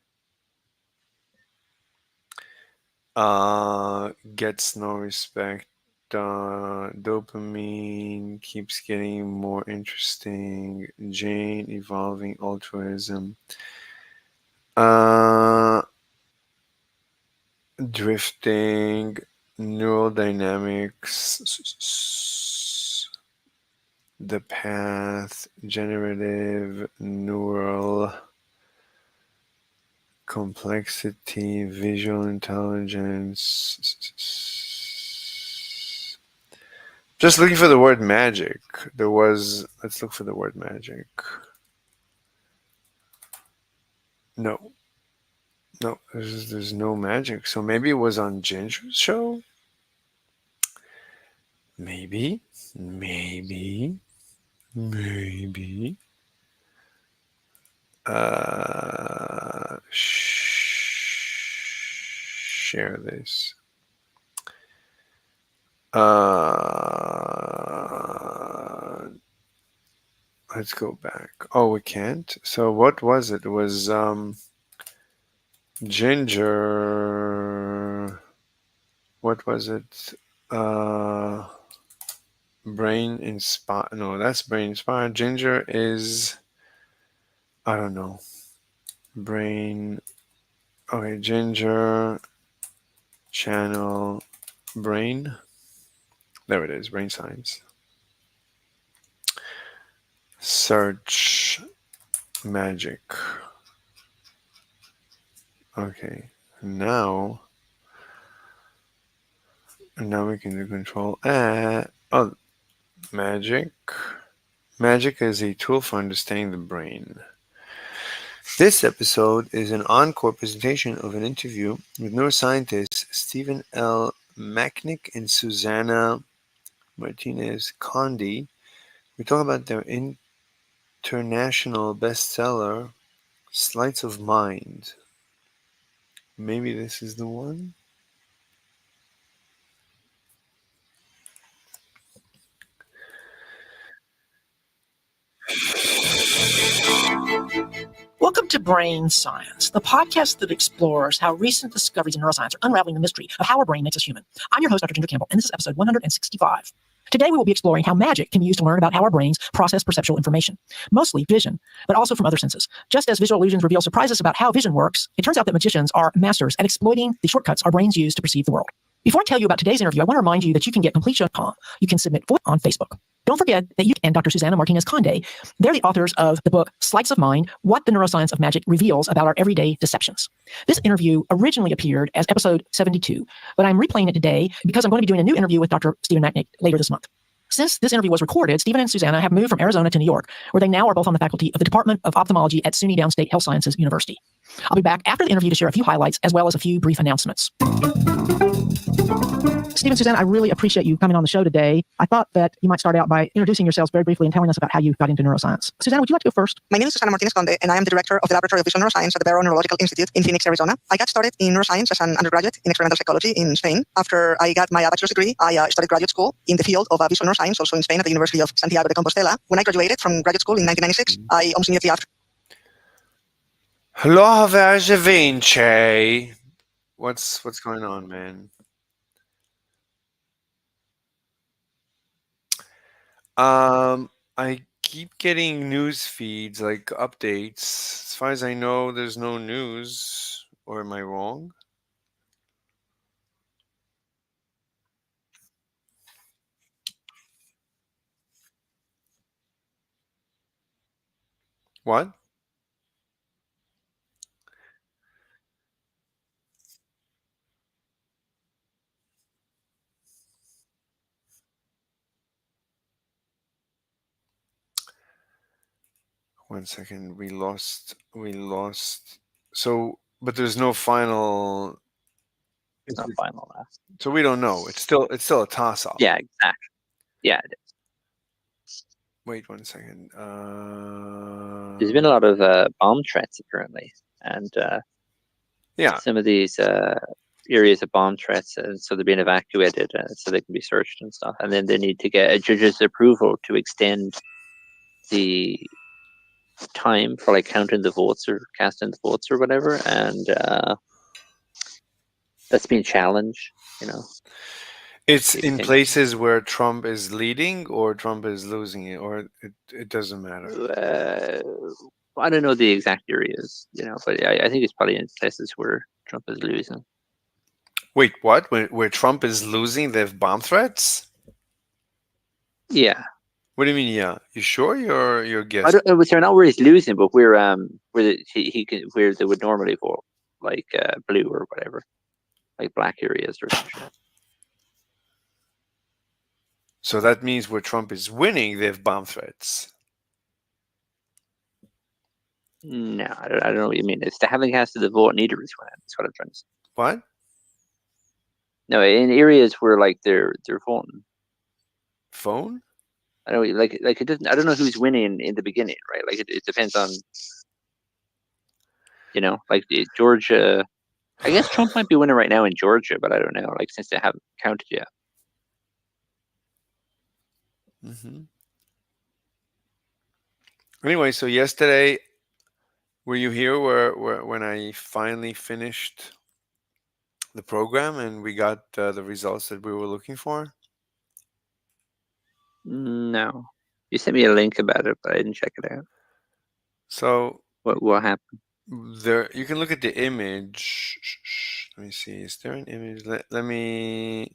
Gets no respect. Dopamine keeps getting more interesting. Jane, evolving altruism. Drifting, neural dynamics, the path, generative, neural, complexity, visual intelligence, Just looking for the word magic. Let's look for the word magic. No. No, there's no magic. So maybe it was on Ginger's show? Maybe. Share this. Let's go back. Oh, we can't. So what was it? It was Ginger. What was it? Brain inspired. No, that's brain inspired. Ginger is, I don't know. Brain. Okay, Ginger channel brain. There it is. Brain science. Search magic. Okay, now we can do control. Oh, magic. Magic is a tool for understanding the brain. This episode is an encore presentation of an interview with neuroscientists Stephen L. Macknick and Susanna Martinez Condi. We talk about their international bestseller, Sleights of Mind. Maybe this is the one? Welcome to Brain Science, the podcast that explores how recent discoveries in neuroscience are unraveling the mystery of how our brain makes us human. I'm your host, Dr. Ginger Campbell, and this is episode 165. Today, we will be exploring how magic can be used to learn about how our brains process perceptual information, mostly vision, but also from other senses. Just as visual illusions reveal surprises about how vision works, it turns out that magicians are masters at exploiting the shortcuts our brains use to perceive the world. Before I tell you about today's interview, I want to remind you that you can get complete show.com. You can submit for on Facebook. Don't forget that you and Dr. Susanna Martinez Conde, they're the authors of the book Sleights of Mind, What the Neuroscience of Magic Reveals About Our Everyday Deceptions. This interview originally appeared as episode 72, but I'm replaying it today because I'm going to be doing a new interview with Dr. Stephen Macknick later this month. Since this interview was recorded, Stephen and Susanna have moved from Arizona to New York, where they now are both on the faculty of the Department of Ophthalmology at SUNY Downstate Health Sciences University. I'll be back after the interview to share a few highlights as well as a few brief announcements. Stephen, Susanna, I really appreciate you coming on the show today. I thought that you might start out by introducing yourselves very briefly and telling us about how you got into neuroscience. Susanna, would you like to go first? My name is Susanna Martinez Conde, and I am the director of the Laboratory of Visual Neuroscience at the Barrow Neurological Institute in Phoenix, Arizona. I got started in neuroscience as an undergraduate in experimental psychology in Spain. After I got my bachelor's degree, I started graduate school in the field of visual neuroscience, also in Spain at the University of Santiago de Compostela. When I graduated from graduate school in 1996, I almost immediately after. Hello, Vinci. What's going on, man? I keep getting news feeds, like updates. As far as I know, there's no news. Or am I wrong? What? One second. We lost. So, but there's no final. It's not final. So we don't know. It's still a toss-up. Yeah, exactly. Yeah, it is. Wait 1 second. There's been a lot of bomb threats apparently, and yeah, some of these areas of bomb threats, so they're being evacuated so they can be searched and stuff, and then they need to get a judge's approval to extend the time for like counting the votes or casting the votes or whatever, and that's being challenged. It's in places where Trump is leading or Trump is losing it, or it doesn't matter. I don't know the exact areas, but I think it's probably in places where Trump is losing. Wait, what? Where Trump is losing, they have bomb threats? Yeah. What do you mean? Yeah, you sure? You're guessing? I don't. Sorry, not where he's losing, but where he can, where they would normally vote, like blue or whatever, like black areas or something. So that means where Trump is winning, they have bomb threats. No, I don't know what you mean. It's the having cast of the vote neither is winning. That's what I'm trying to say. What? No, in areas where like they're voting. Phone? I don't like it doesn't. I don't know who's winning in the beginning, right? Like it depends on, like Georgia. I guess Trump might be winning right now in Georgia, but I don't know. Like since they haven't counted yet. Mm-hmm. Anyway, so yesterday, were you here when I finally finished the program and we got the results that we were looking for? No, you sent me a link about it, but I didn't check it out. So what happened? There, you can look at the image. Let me see. Is there an image? Let me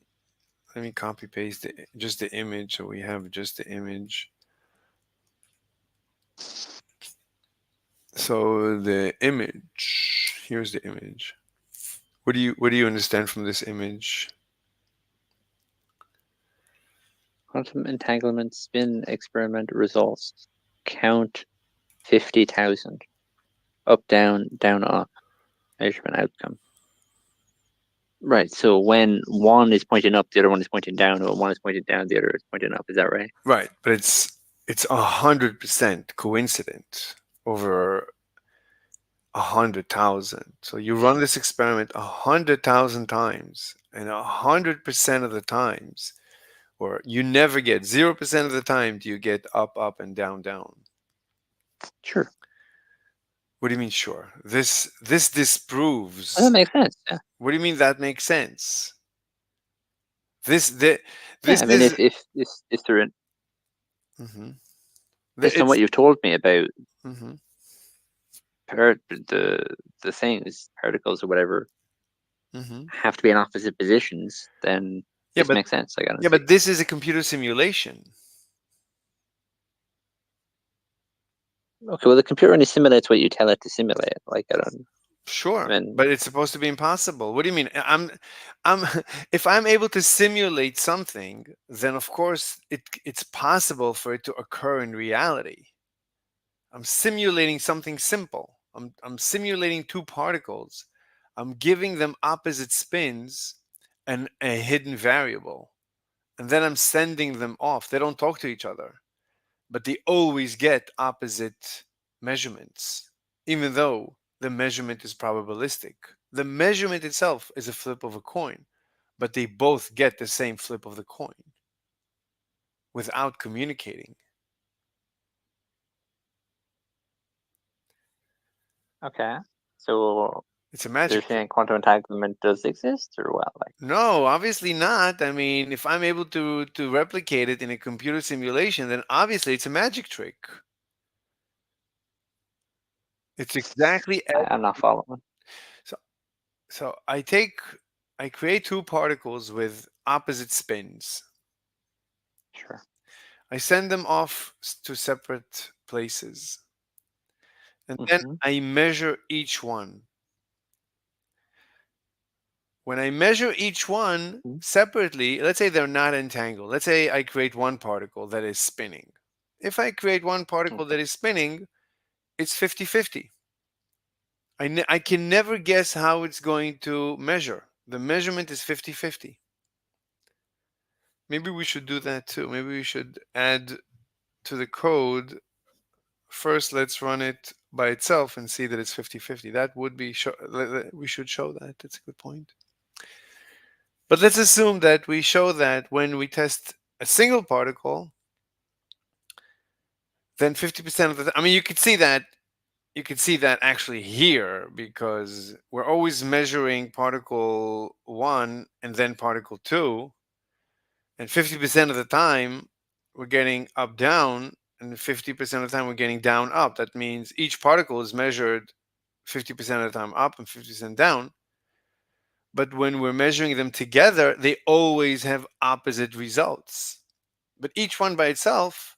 copy paste just the image, so we have just the image. So the image. Here's the image. What do you understand from this image? Quantum entanglement spin experiment results. Count 50,000. Up, down, down, up. Measurement outcome. Right. So when one is pointing up, the other one is pointing down, or one is pointing down, the other is pointing up. Is that right? Right, but it's 100% coincident over 100,000. So you run this experiment 100,000 times, and 100% of the times, or you never get 0% of the time do you get up, up, and down, down. Sure. What do you mean, sure? This disproves. Well, that makes sense. Yeah. What do you mean that makes sense? This I mean, is. if they're in. Mm-hmm. Based on what you've told me about mm-hmm. the things, particles or whatever, mm-hmm. have to be in opposite positions, then this makes sense. I got it. Yeah, but this is a computer simulation. Okay, well, the computer only simulates what you tell it to simulate. Like, I don't. Sure, but it's supposed to be impossible. What do you mean? If I'm able to simulate something, then of course it's possible for it to occur in reality. I'm simulating something simple. I'm simulating two particles. I'm giving them opposite spins and a hidden variable, and then I'm sending them off. They don't talk to each other, but they always get opposite measurements, even though the measurement is probabilistic. The measurement itself is a flip of a coin, but they both get the same flip of the coin without communicating. Okay, so it's a magic. You're saying quantum entanglement does exist, or what? Like, no, obviously not. I mean, if I'm able to replicate it in a computer simulation, then obviously it's a magic trick. It's exactly. I'm not following. So I create two particles with opposite spins. Sure. I send them off to separate places. And then I measure each one. When I measure each one separately, let's say they're not entangled. Let's say I create one particle that is spinning. If I create one particle that is spinning, it's 50-50. I can never guess how it's going to measure. The measurement is 50-50. Maybe we should do that too. Maybe we should add to the code. First, let's run it by itself and see that it's 50-50. That would be, we should show that. That's a good point. But let's assume that we show that when we test a single particle, then 50% of the, I mean, you could see that actually here, because we're always measuring particle 1 and then particle 2. And 50% of the time, we're getting up, down, and 50% of the time, we're getting down, up. That means each particle is measured 50% of the time up and 50% down. But when we're measuring them together, they always have opposite results. But each one by itself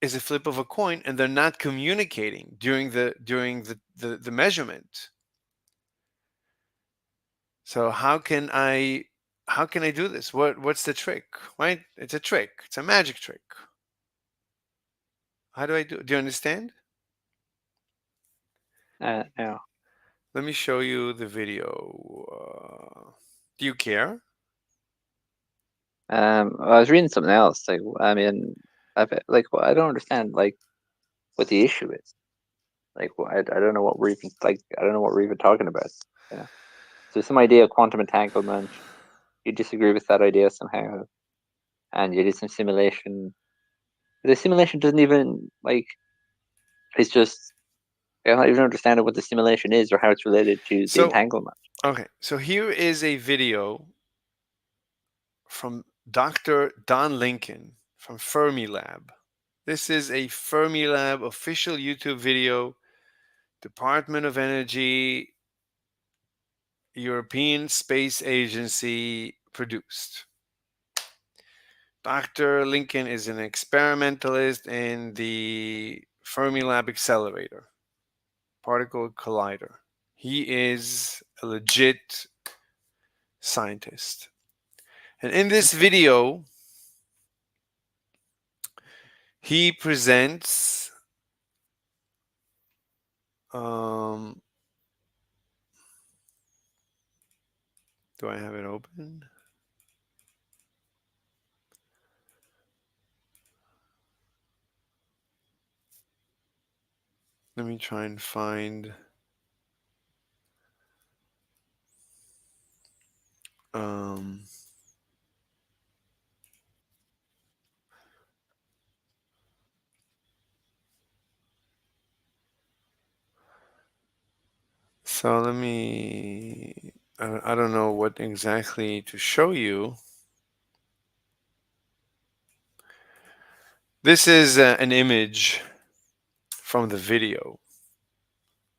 is a flip of a coin, and they're not communicating during the measurement. So how can I how can I do this? What's the trick? Right? It's a trick. It's a magic trick. How do I do? Do you understand? No. Let me show you the video. Do you care? I was reading something else. Like, I mean, well, I don't understand like what the issue is. Like, I don't know what we're even I don't know what we're even talking about. Yeah. So some idea of quantum entanglement. You disagree with that idea somehow, and you did some simulation. The simulation doesn't even like. It's just I don't even understand what the simulation is or how it's related to the entanglement. Okay, so here is a video from Dr. Don Lincoln from Fermilab. This is a Fermilab official YouTube video, Department of Energy, European Space Agency produced. Dr. Lincoln is an experimentalist in the Fermilab accelerator, particle collider. He is a legit scientist. And in this video, he presents do I have it open? Let me try and find so let me I don't know what exactly to show you. This is an image from the video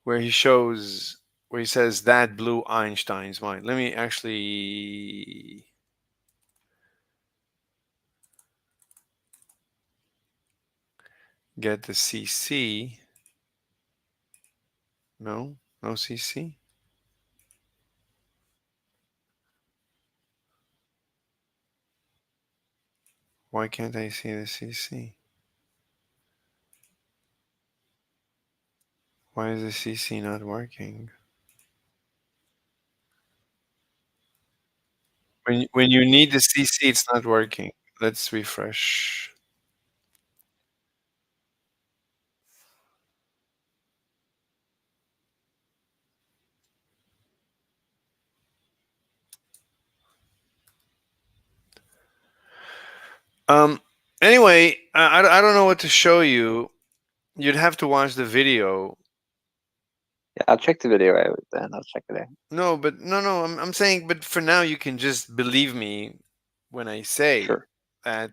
where he says that blew Einstein's mind. Let me actually get the CC. No CC. Why can't I see the CC? Why is the CC not working? When you need the CC, it's not working. Let's refresh. Anyway, I don't know what to show you. You'd have to watch the video. Yeah, I'll check the video out then. I'll check it out. No, but no. I'm saying, but for now, you can just believe me when I say that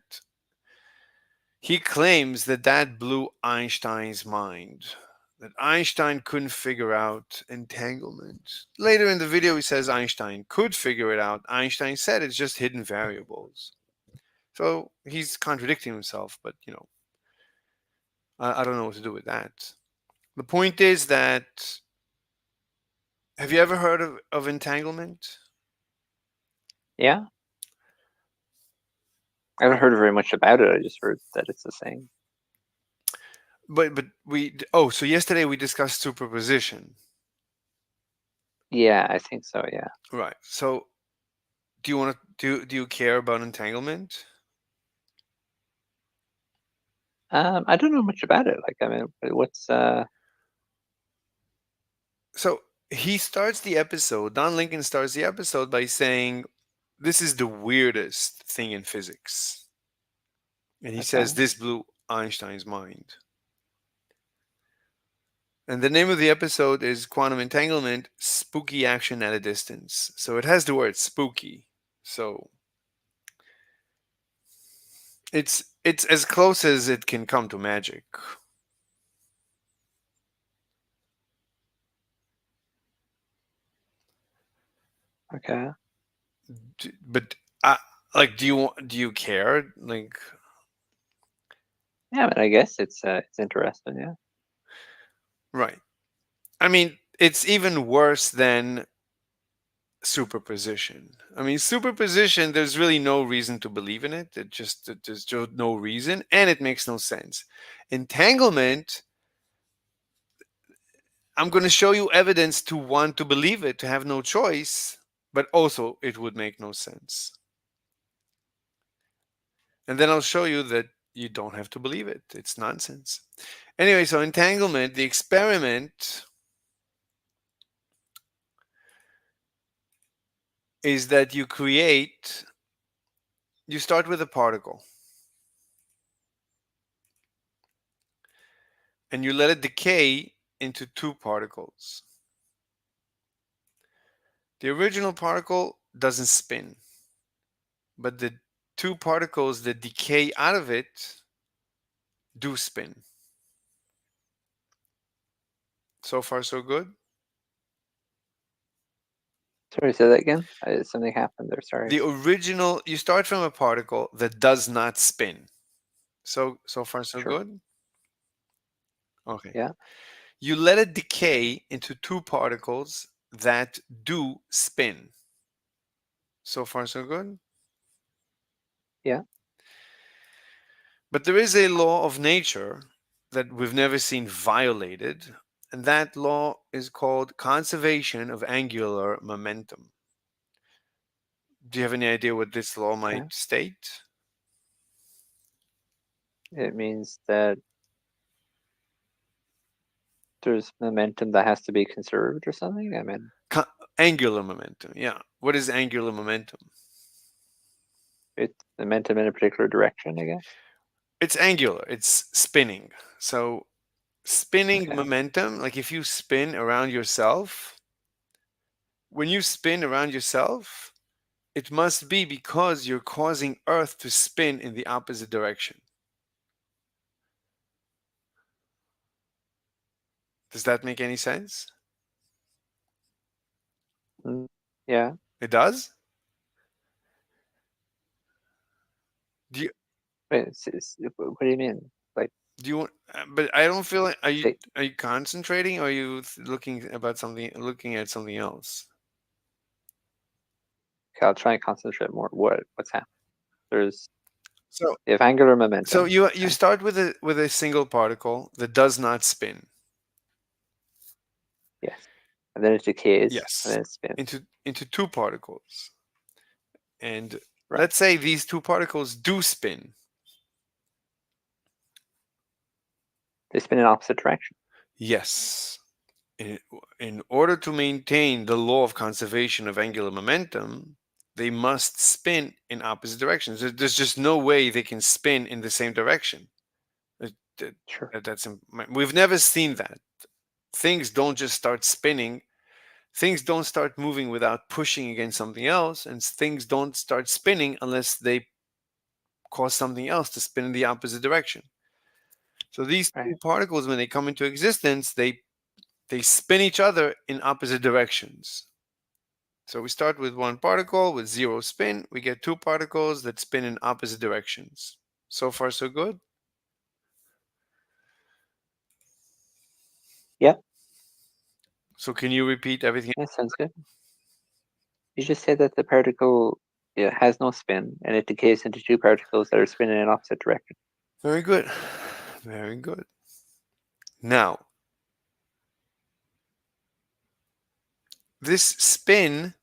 he claims that blew Einstein's mind. That Einstein couldn't figure out entanglement. Later in the video, he says Einstein could figure it out. Einstein said it's just hidden variables. So he's contradicting himself, but I don't know what to do with that. The point is that, have you ever heard of entanglement? Yeah. I haven't heard very much about it. I just heard that it's the same. But so yesterday we discussed superposition. Yeah, I think so. Yeah. Right. So, do you want to do you care about entanglement? I don't know much about it. Like, I mean, what's So he starts the episode. Don Lincoln starts the episode by saying, "This is the weirdest thing in physics," and he says this blew Einstein's mind. And the name of the episode is Quantum Entanglement, Spooky Action at a Distance. So it has the word spooky. So it's as close as it can come to magic. Okay. But like, do you care? Like, yeah, but I guess it's interesting. Yeah. Right. I mean, it's even worse than superposition. I mean, superposition, there's really no reason to believe in it. There's just no reason, and it makes no sense. Entanglement, I'm going to show you evidence to want to believe it, to have no choice, but also it would make no sense. And then I'll show you that you don't have to believe it. It's nonsense. Anyway, so entanglement, the experiment is that you start with a particle and you let it decay into two particles. The original particle doesn't spin, but the two particles that decay out of it do spin. So far, so good? Sorry, say that again. Something happened there. Sorry. The original, you start from a particle that does not spin. So far, so good? Okay. Yeah. You let it decay into two particles that do spin. So far, so good? Yeah. But there is a law of nature that we've never seen violated, and that law is called conservation of angular momentum. Do you have any idea what this law might state? It means that there's momentum that has to be conserved or something. I mean, angular momentum. Yeah. What is angular momentum? It's momentum in a particular direction, I guess. It's angular. It's spinning. So spinning momentum, like if you spin around yourself, when you spin around yourself, it must be because you're causing Earth to spin in the opposite direction. Does that make any sense? Yeah. It does? Do you? Wait, what do you mean? Like, do you want? But I don't feel like. Are you concentrating, or are you looking at something else? Okay, I'll try and concentrate more. What's happening? There's So if angular momentum. So you start with a single particle that does not spin. Yes. And then it decays. Yes. And then it spins. Into two particles. And let's say these two particles do spin. They spin in opposite direction. Yes. In order to maintain the law of conservation of angular momentum, they must spin in opposite directions. There's just no way they can spin in the same direction. Sure. We've never seen that. Things don't just start spinning. Things don't start moving without pushing against something else, and things don't start spinning unless they cause something else to spin in the opposite direction. So these two particles, when they come into existence, they spin each other in opposite directions. So we start with one particle with zero spin. We get two particles that spin in opposite directions. So far, so good? Yeah. So can you repeat everything? That sounds good. You just said that the particle has no spin, and it decays into two particles that are spinning in opposite direction. Very good. Very good. Now, this spin,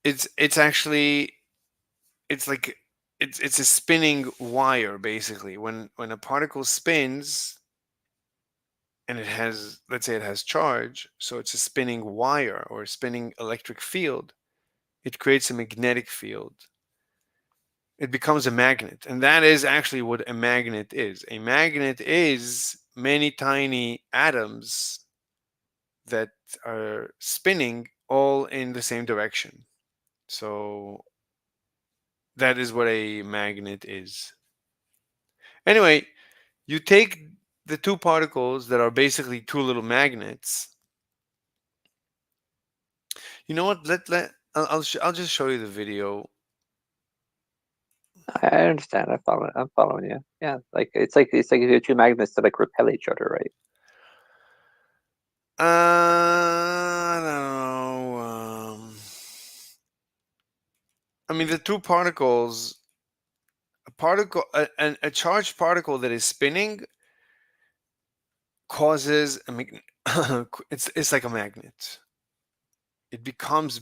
it's a spinning wire, basically. When a particle spins and it has, let's say it has charge, so it's a spinning wire or a spinning electric field, it creates a magnetic field. It becomes a magnet. And that is actually what a magnet is. A magnet is many tiny atoms that are spinning all in the same direction. So that is what a magnet is. Anyway, you take the two particles that are basically two little magnets. You know what? I'll just show you the video. I understand. I'm following you. Yeah, it's like if you have two magnets that repel each other, right? I don't know. I mean, the two particles, a charged particle that is spinning causes it's like a magnet. It becomes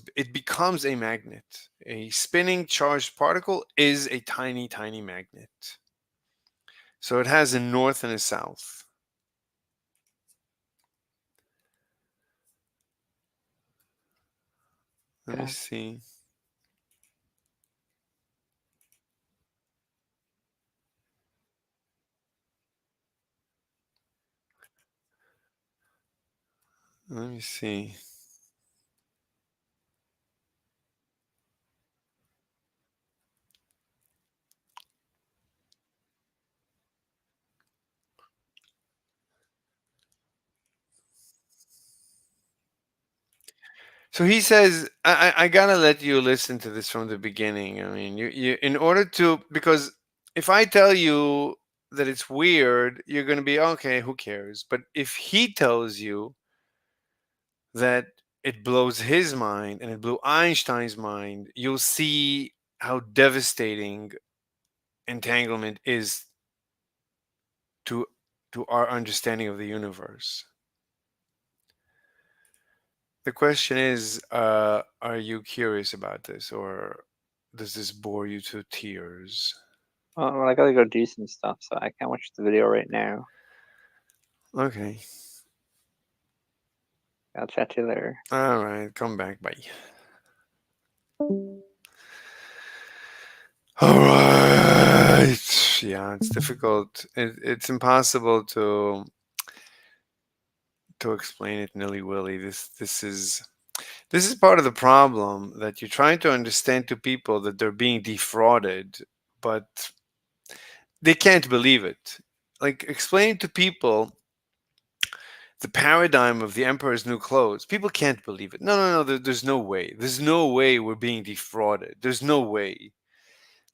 a magnet. A spinning charged particle is a tiny magnet. So it has a north and a south. Let me see. Let me see. So he says, I gotta let you listen to this from the beginning. I mean, you in order to, because if I tell you that it's weird, you're gonna be okay. Who cares? But if he tells you that it blows his mind and it blew Einstein's mind, you'll see how devastating entanglement is to our understanding of the universe. The question is, are you curious about this, or does this bore you to tears? Well, I gotta go do some stuff, so I can't watch the video right now. Okay. I'll chat to you later. All right, come back. Bye. All right. Yeah, it's difficult. It's impossible to explain it nilly-willy. This is part of the problem, that you're trying to understand to people that they're being defrauded, but they can't believe it. Like, explain to people the paradigm of the emperor's new clothes. People can't believe it. No. There's no way. There's no way we're being defrauded. There's no way.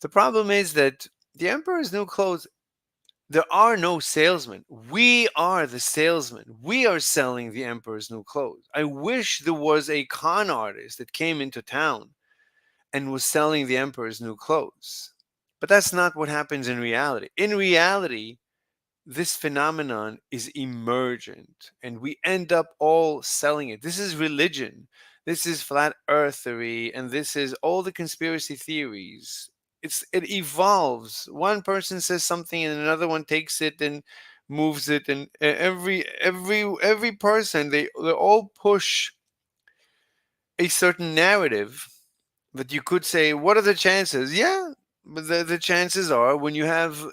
The problem is that the emperor's new clothes, there are no salesmen. We are the salesmen. We are selling the emperor's new clothes. I wish there was a con artist that came into town and was selling the emperor's new clothes. But that's not what happens in reality. In reality, this phenomenon is emergent and we end up all selling it. This is religion. This is flat earthery, and this is all the conspiracy theories. It evolves. One person says something and another one takes it and moves it, and every person, they all push a certain narrative that you could say, what are the chances? Yeah, but the chances are, when you have,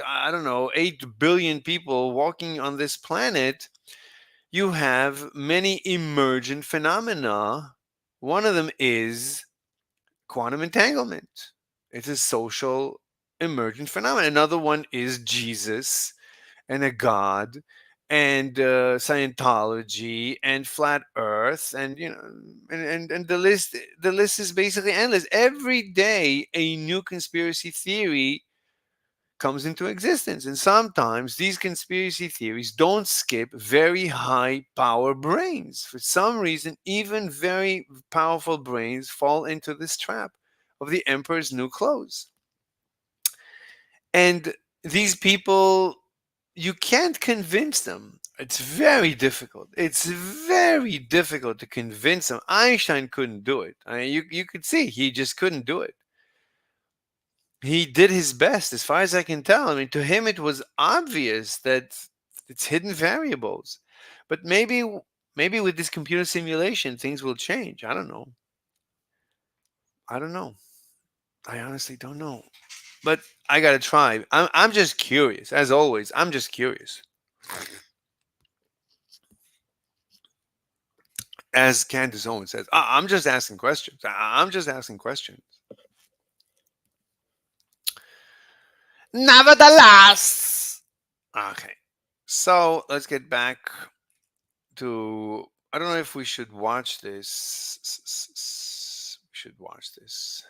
I don't know, 8 billion people walking on this planet, you have many emergent phenomena. One of them is quantum entanglement. It's a social emergent phenomenon. Another one is Jesus and a God and Scientology and flat Earth, and and the list is basically endless. Every day a new conspiracy theory comes into existence. And sometimes these conspiracy theories don't skip very high power brains. For some reason, even very powerful brains fall into this trap of the emperor's new clothes. And these people, you can't convince them. It's very difficult. It's very difficult to convince them. Einstein couldn't do it. I mean, you could see he just couldn't do it. He did his best, as far as I can tell. I mean, to him, it was obvious that it's hidden variables. But maybe with this computer simulation, things will change. I don't know. I don't know. I honestly don't know. But I gotta try. I'm just curious, as always. I'm just curious. As Candace Owens says, I'm just asking questions. I'm just asking questions. Nevertheless. Okay. So let's get back to, I don't know if we should watch this. We should watch this.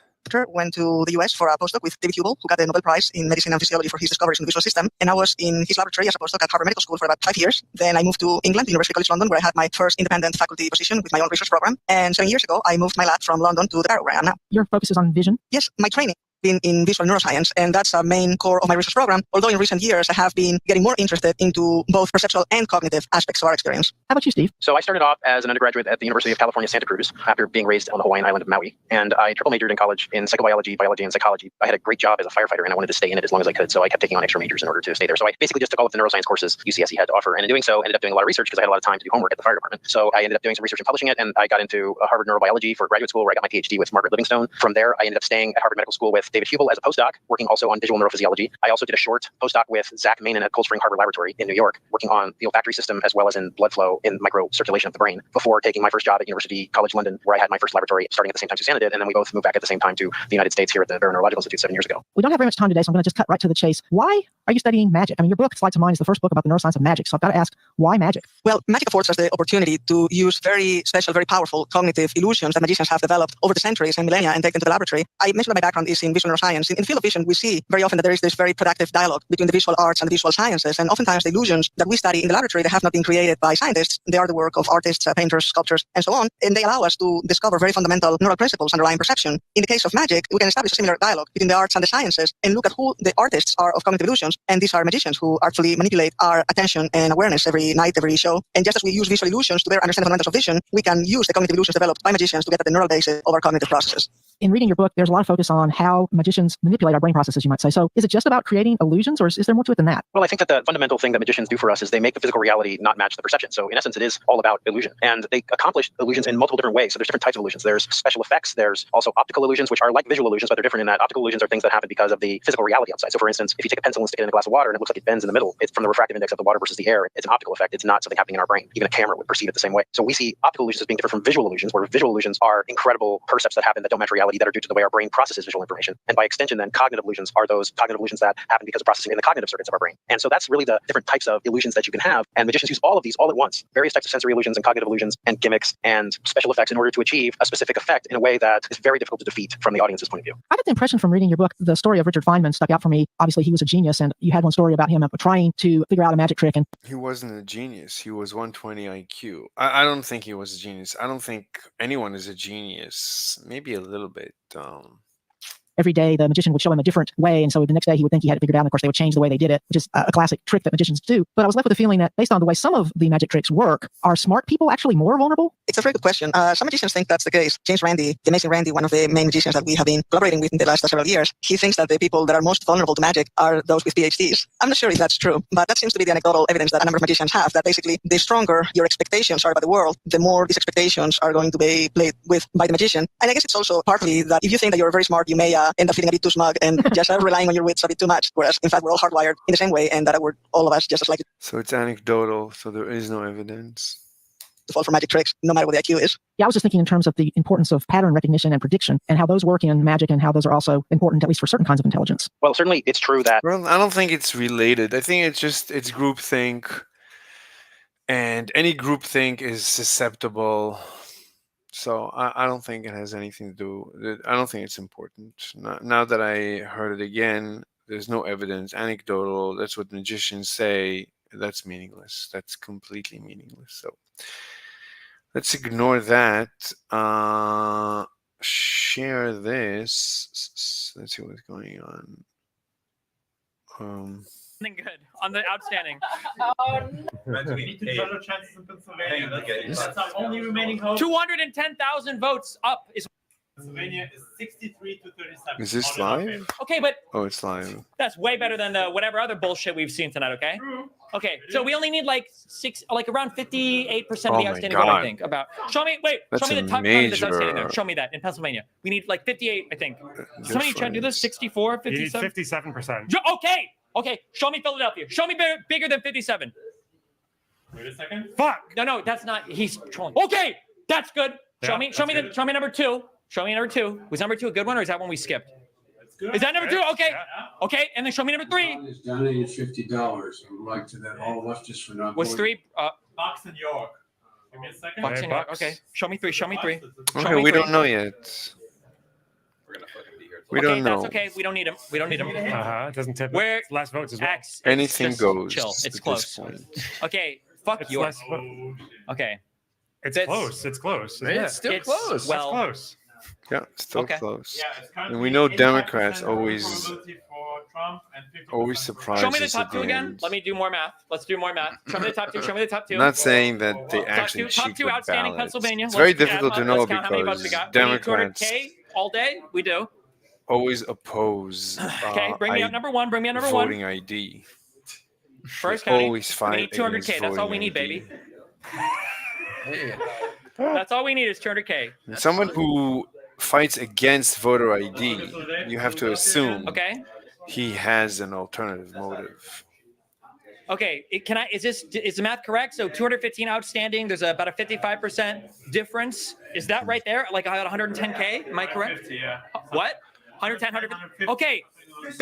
went to the US for a postdoc with David Hubel, who got the Nobel Prize in Medicine and Physiology for his discoveries in the visual system. And I was in his laboratory as a postdoc at Harvard Medical School for about 5 years. Then I moved to England, University College London, where I had my first independent faculty position with my own research program. And 7 years ago, I moved my lab from London to the Barrow, where I am now. Your focus is on vision? Yes, my training been in visual neuroscience, and that's a main core of my research program. Although in recent years, I have been getting more interested into both perceptual and cognitive aspects of our experience. How about you, Steve? So I started off as an undergraduate at the University of California, Santa Cruz, after being raised on the Hawaiian island of Maui. And I triple majored in college in psychobiology, biology, and psychology. I had a great job as a firefighter, and I wanted to stay in it as long as I could. So I kept taking on extra majors in order to stay there. So I basically just took all of the neuroscience courses UCSC had to offer. And in doing so, ended up doing a lot of research because I had a lot of time to do homework at the fire department. So I ended up doing some research and publishing it. And I got into Harvard neurobiology for graduate school, where I got my PhD with Margaret Livingstone. From there, I ended up staying at Harvard Medical School with David Hubel as a postdoc, working also on visual neurophysiology. I also did a short postdoc with Zach Mainin at Cold Spring Harbor Laboratory in New York, working on the olfactory system as well as in blood flow in microcirculation of the brain, before taking my first job at University College London, where I had my first laboratory starting at the same time Susanna did, and then we both moved back at the same time to the United States here at the Barrow Neurological Institute 7 years ago. We don't have very much time today, so I'm going to just cut right to the chase. Why are you studying magic? I mean, your book, Sleight of Mind, is the first book about the neuroscience of magic, so I've got to ask, why magic? Well, magic affords us the opportunity to use very special, very powerful cognitive illusions that magicians have developed over the centuries and millennia and take them to the laboratory. I mentioned that my background is in visual neuroscience. In the field of vision, we see very often that there is this very productive dialogue between the visual arts and the visual sciences, and oftentimes the illusions that we study in the laboratory, they have not been created by scientists. They are the work of artists, painters, sculptors, and so on, and they allow us to discover very fundamental neural principles underlying perception. In the case of magic, we can establish a similar dialogue between the arts and the sciences and look at who the artists are of cognitive illusions, and these are magicians who actually manipulate our attention and awareness every night, every show. And just as we use visual illusions to better understand the fundamentals of vision, we can use the cognitive illusions developed by magicians to get at the neural basis of our cognitive processes. In reading your book, there's a lot of focus on how magicians manipulate our brain processes, you might say. So is it just about creating illusions, or is there more to it than that? Well, I think that the fundamental thing that magicians do for us is they make the physical reality not match the perception. So in essence, it is all about illusion. And they accomplish illusions in multiple different ways. So there's different types of illusions. There's special effects. There's also optical illusions, which are like visual illusions, but they're different in that optical illusions are things that happen because of the physical reality outside. So for instance, if you take a pencil and stick it in a glass of water and it looks like it bends in the middle, it's from the refractive index of the water versus the air. It's an optical effect. It's not something happening in our brain. Even a camera would perceive it the same way. So we see optical illusions as being different from visual illusions, where visual illusions are incredible percepts that happen that don't match reality, that are due to the way our brain processes visual information. And by extension, then cognitive illusions are those cognitive illusions that happen because of processing in the cognitive circuits of our brain. And so that's really the different types of illusions that you can have. And magicians use all of these all at once, various types of sensory illusions and cognitive illusions and gimmicks and special effects in order to achieve a specific effect in a way that is very difficult to defeat from the audience's point of view. I got the impression from reading your book, the story of Richard Feynman stuck out for me. Obviously, he was a genius, and you had one story about him trying to figure out a magic trick. And he wasn't a genius. He was 120 IQ. I don't think he was a genius. I don't think anyone is a genius. Maybe a little bit. Every day, the magician would show him a different way, and so the next day he would think he had it figured out, and of course they would change the way they did it, which is a classic trick that magicians do. But I was left with the feeling that based on the way some of the magic tricks work, are smart people actually more vulnerable? It's a very good question. Some magicians think that's the case. James Randi, the amazing Randi, one of the main magicians that we have been collaborating with in the last several years, he thinks that the people that are most vulnerable to magic are those with PhDs. I'm not sure if that's true, but that seems to be the anecdotal evidence that a number of magicians have, that basically the stronger your expectations are about the world, the more these expectations are going to be played with by the magician. And I guess it's also partly that if you think that you're very smart, you may end up feeling a bit too smart and just relying on your wits a bit too much, whereas in fact we're all hardwired in the same way, and that we're all of us just as likely So it's anecdotal, so there is no evidence to fall for magic tricks, no matter what the IQ is. Yeah, I was just thinking in terms of the importance of pattern recognition and prediction, and how those work in magic, and how those are also important, at least for certain kinds of intelligence. Well, certainly it's true that... Well, I don't think it's related. I think it's groupthink, and any groupthink is susceptible. So I don't think it has anything to do. I don't think it's important. Now that I heard it again, there's no evidence. Anecdotal. That's what magicians say. That's meaningless. That's completely meaningless. So let's ignore that. Share this. Let's see what's going on. Something good on the outstanding. We need to judge our chances in Pennsylvania. That's our only remaining hope. 210,000 votes up is. Pennsylvania is 63 to 37. Is this live? Okay, but Oh, it's live. that's way better than whatever other bullshit we've seen tonight. Okay. Okay, so we only need like around 58% of the Oh my outstanding vote, I God. think. Show me That's the a top count that's outstanding there. major- Show me that in Pennsylvania. We need like 58, I think. Somebody try to do difference. this. 64, You need 57. 57%. Okay. Show me Philadelphia. Show me bigger than 57. Wait a second. Fuck. No, that's not. He's trolling. Okay, that's good. Show me number two. Show me number two. Was number two a good one, or is that one we skipped? Good. Is that number two? Okay. Okay, and then show me number three. Is donated $50. I would like to that all of us just for not. What's voting. three? Bucks in York. Give me a second. Bucks in York. Okay. Show me three. Show me three. Show Okay, me we three. don't know yet. We Okay, don't that's know. okay. We don't need him. We don't need him. It doesn't tip. Where It's last votes as well. X, it's Anything just goes Chill. It's at this close. point. Okay, fuck It's you. less Okay. It's close. It's close. Isn't It's it? still close. Well, Close. Yeah, still Okay. close. Yeah, it's And we know 85% Democrats probability always for Trump and 50% always for surprise show me the us top at two the again. end. Let me do more math. Let's do more math. Show me the top two. Show me the top two. Not saying that they actually top cheat two with outstanding ballots. Pennsylvania. It's very Let's add difficult them to up. know Let's count how many votes we because got. We need Democrats 200K all day. We do. always oppose Okay, bring me up number one. Bring me up number one. voting ID. First They county. always We fight need 200K. against That's all we voting need, ID. baby. That's all we need is 200K. And someone who fights against voter ID, you have to assume he has an alternative motive. Okay, is the math correct? So 215 outstanding. There's about a 55% difference. Is that right there? Like I got 110K. Am I correct? Yeah. What? 110, 150. Okay.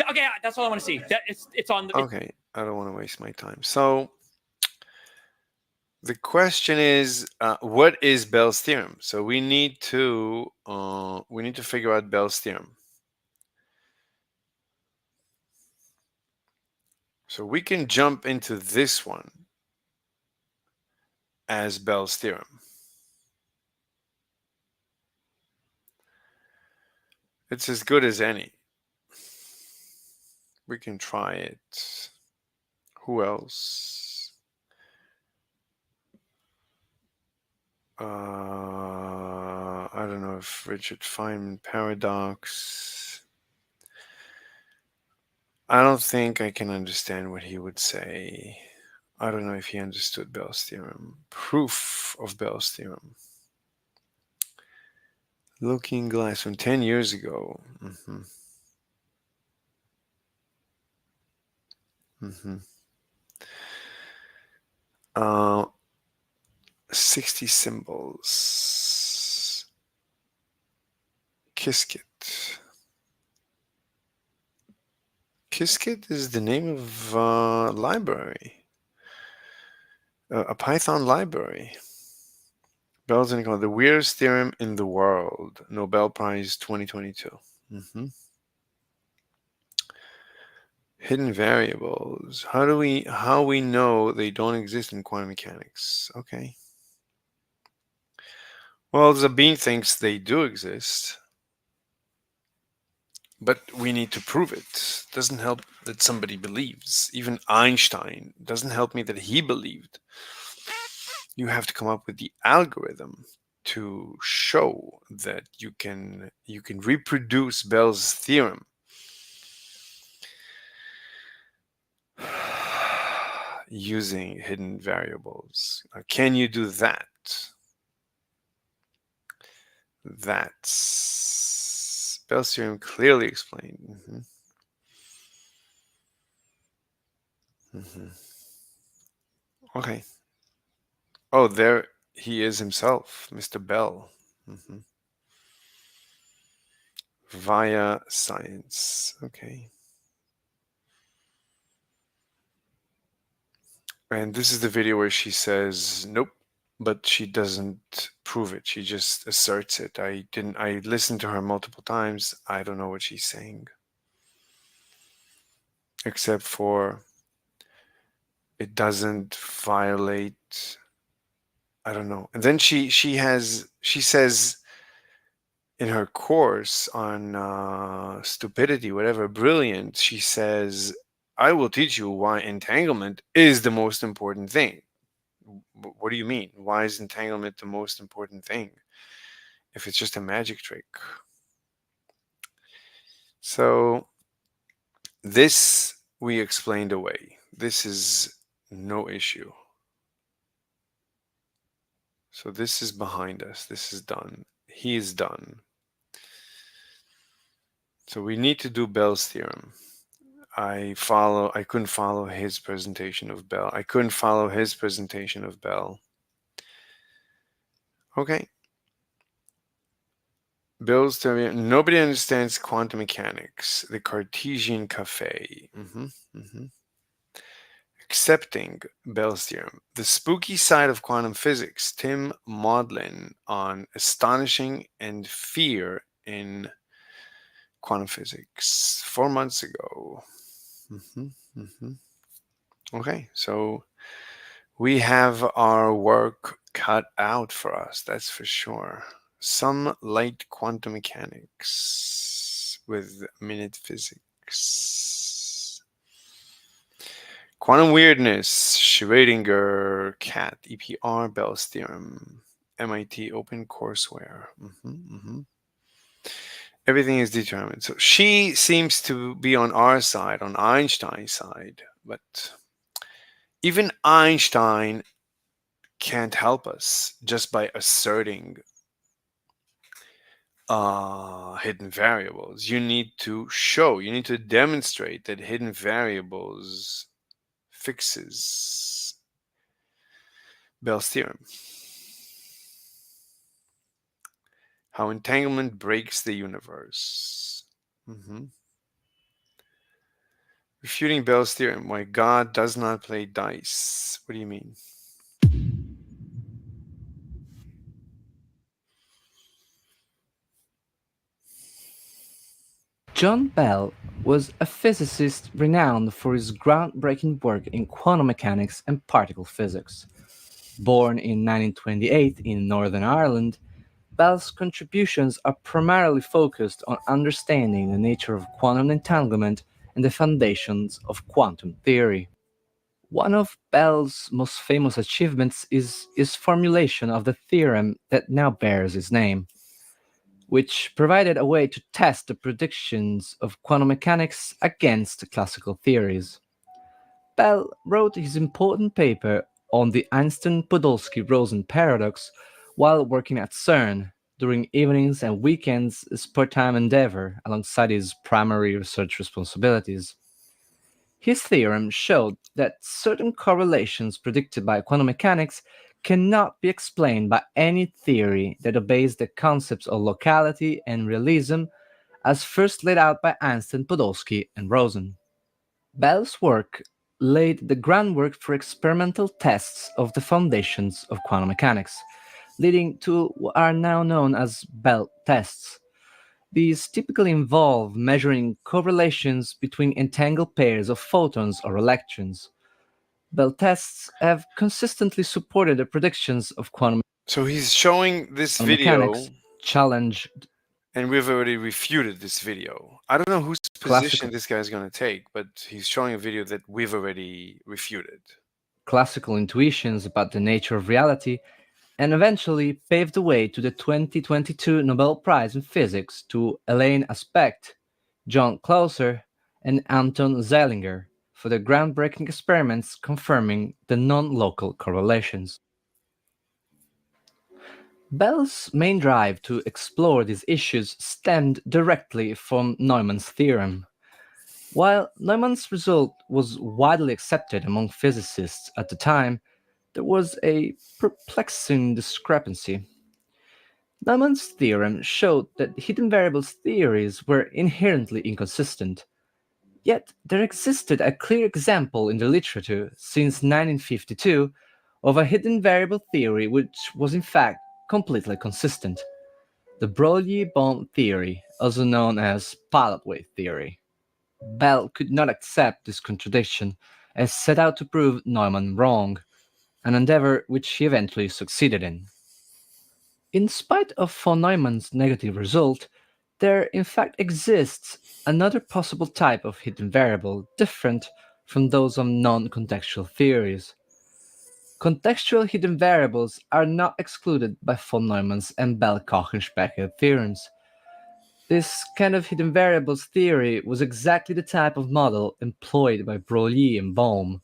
Okay, that's all I want to see. That it's on. Okay, I don't want to waste my time. So the question is, what is Bell's theorem? So we need to figure out Bell's theorem. So we can jump into this one as Bell's theorem. It's as good as any. We can try it. Who else? I don't know if Richard Feynman paradox. I don't think I can understand what he would say. I don't know if he understood Bell's theorem. Proof of Bell's theorem. Looking Glass from 10 years ago. 60 symbols. Qiskit. Qiskit is the name of a library, a Python library. Bell's inequality, the weirdest theorem in the world. Nobel Prize 2022. Hidden variables. How we know they don't exist in quantum mechanics? Okay. Well, Sabine thinks they do exist, but we need to prove it. Doesn't help that somebody believes. Even Einstein doesn't help me that he believed. You have to come up with the algorithm to show that you can reproduce Bell's theorem using hidden variables. Can you do that? That's Bell's theorem clearly explained. Okay. Oh, there he is himself, Mr. Bell. Via science. Okay. And this is the video where she says, nope, but she doesn't prove it. She just asserts it. I listened to her multiple times. I don't know what she's saying. Except for it doesn't violate, I don't know. And then she says in her course on stupidity, whatever, brilliant, she says, I will teach you why entanglement is the most important thing. What do you mean? Why is entanglement the most important thing if it's just a magic trick? So this we explained away. This is no issue. So this is behind us. This is done. He is done. So we need to do Bell's theorem. I couldn't follow his presentation of Bell. Okay. Bell's theorem. Nobody understands quantum mechanics. The Cartesian cafe. Accepting Bell's theorem. The spooky side of quantum physics. Tim Maudlin on astonishing and fear in quantum physics 4 months ago. Okay, so we have our work cut out for us, that's for sure. Some light quantum mechanics with minute physics. Quantum weirdness, Schrödinger, cat, EPR, Bell's theorem, MIT OpenCourseWare. Everything is determined. So she seems to be on our side, on Einstein's side, but even Einstein can't help us just by asserting hidden variables. You need to show, you need to demonstrate that hidden variables fixes Bell's theorem. How entanglement breaks the universe. Refuting Bell's theorem, why God does not play dice. What do you mean? John Bell was a physicist renowned for his groundbreaking work in quantum mechanics and particle physics. Born in 1928 in Northern Ireland, Bell's contributions are primarily focused on understanding the nature of quantum entanglement and the foundations of quantum theory. One of Bell's most famous achievements is his formulation of the theorem that now bears his name, which provided a way to test the predictions of quantum mechanics against classical theories. Bell wrote his important paper on the Einstein-Podolsky-Rosen paradox while working at CERN during evenings and weekends as part-time endeavor alongside his primary research responsibilities. His theorem showed that certain correlations predicted by quantum mechanics cannot be explained by any theory that obeys the concepts of locality and realism as first laid out by Einstein, Podolsky, and Rosen. Bell's work laid the groundwork for experimental tests of the foundations of quantum mechanics, leading to what are now known as Bell tests. These typically involve measuring correlations between entangled pairs of photons or electrons. Bell tests have consistently supported the predictions of quantum So he's showing this video, mechanics, challenged, and we've already refuted this video. I don't know whose position this guy's going to take, but he's showing a video that we've already refuted. Classical intuitions about the nature of reality, and eventually paved the way to the 2022 Nobel Prize in Physics to Elaine Aspect, John Clauser, and Anton Zeilinger for their groundbreaking experiments confirming the non-local correlations. Bell's main drive to explore these issues stemmed directly from Neumann's theorem. While Neumann's result was widely accepted among physicists at the time, there was a perplexing discrepancy. Neumann's theorem showed that hidden variables theories were inherently inconsistent. Yet there existed a clear example in the literature since 1952 of a hidden variable theory which was in fact completely consistent: the Broglie-Bohm theory, also known as pilot wave theory. Bell could not accept this contradiction and set out to prove Neumann wrong, an endeavor which he eventually succeeded in. In spite of von Neumann's negative result, there in fact exists another possible type of hidden variable different from those of non-contextual theories. Contextual hidden variables are not excluded by von Neumann's and Bell-Kochen-Specher theorems. This kind of hidden variables theory was exactly the type of model employed by Broglie and Bohm,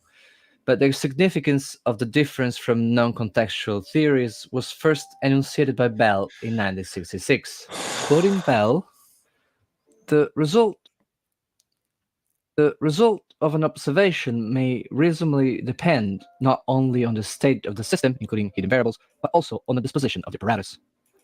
but the significance of the difference from non-contextual theories was first enunciated by Bell in 1966. Quoting Bell, the result of an observation may reasonably depend not only on the state of the system, including hidden variables, but also on the disposition of the apparatus.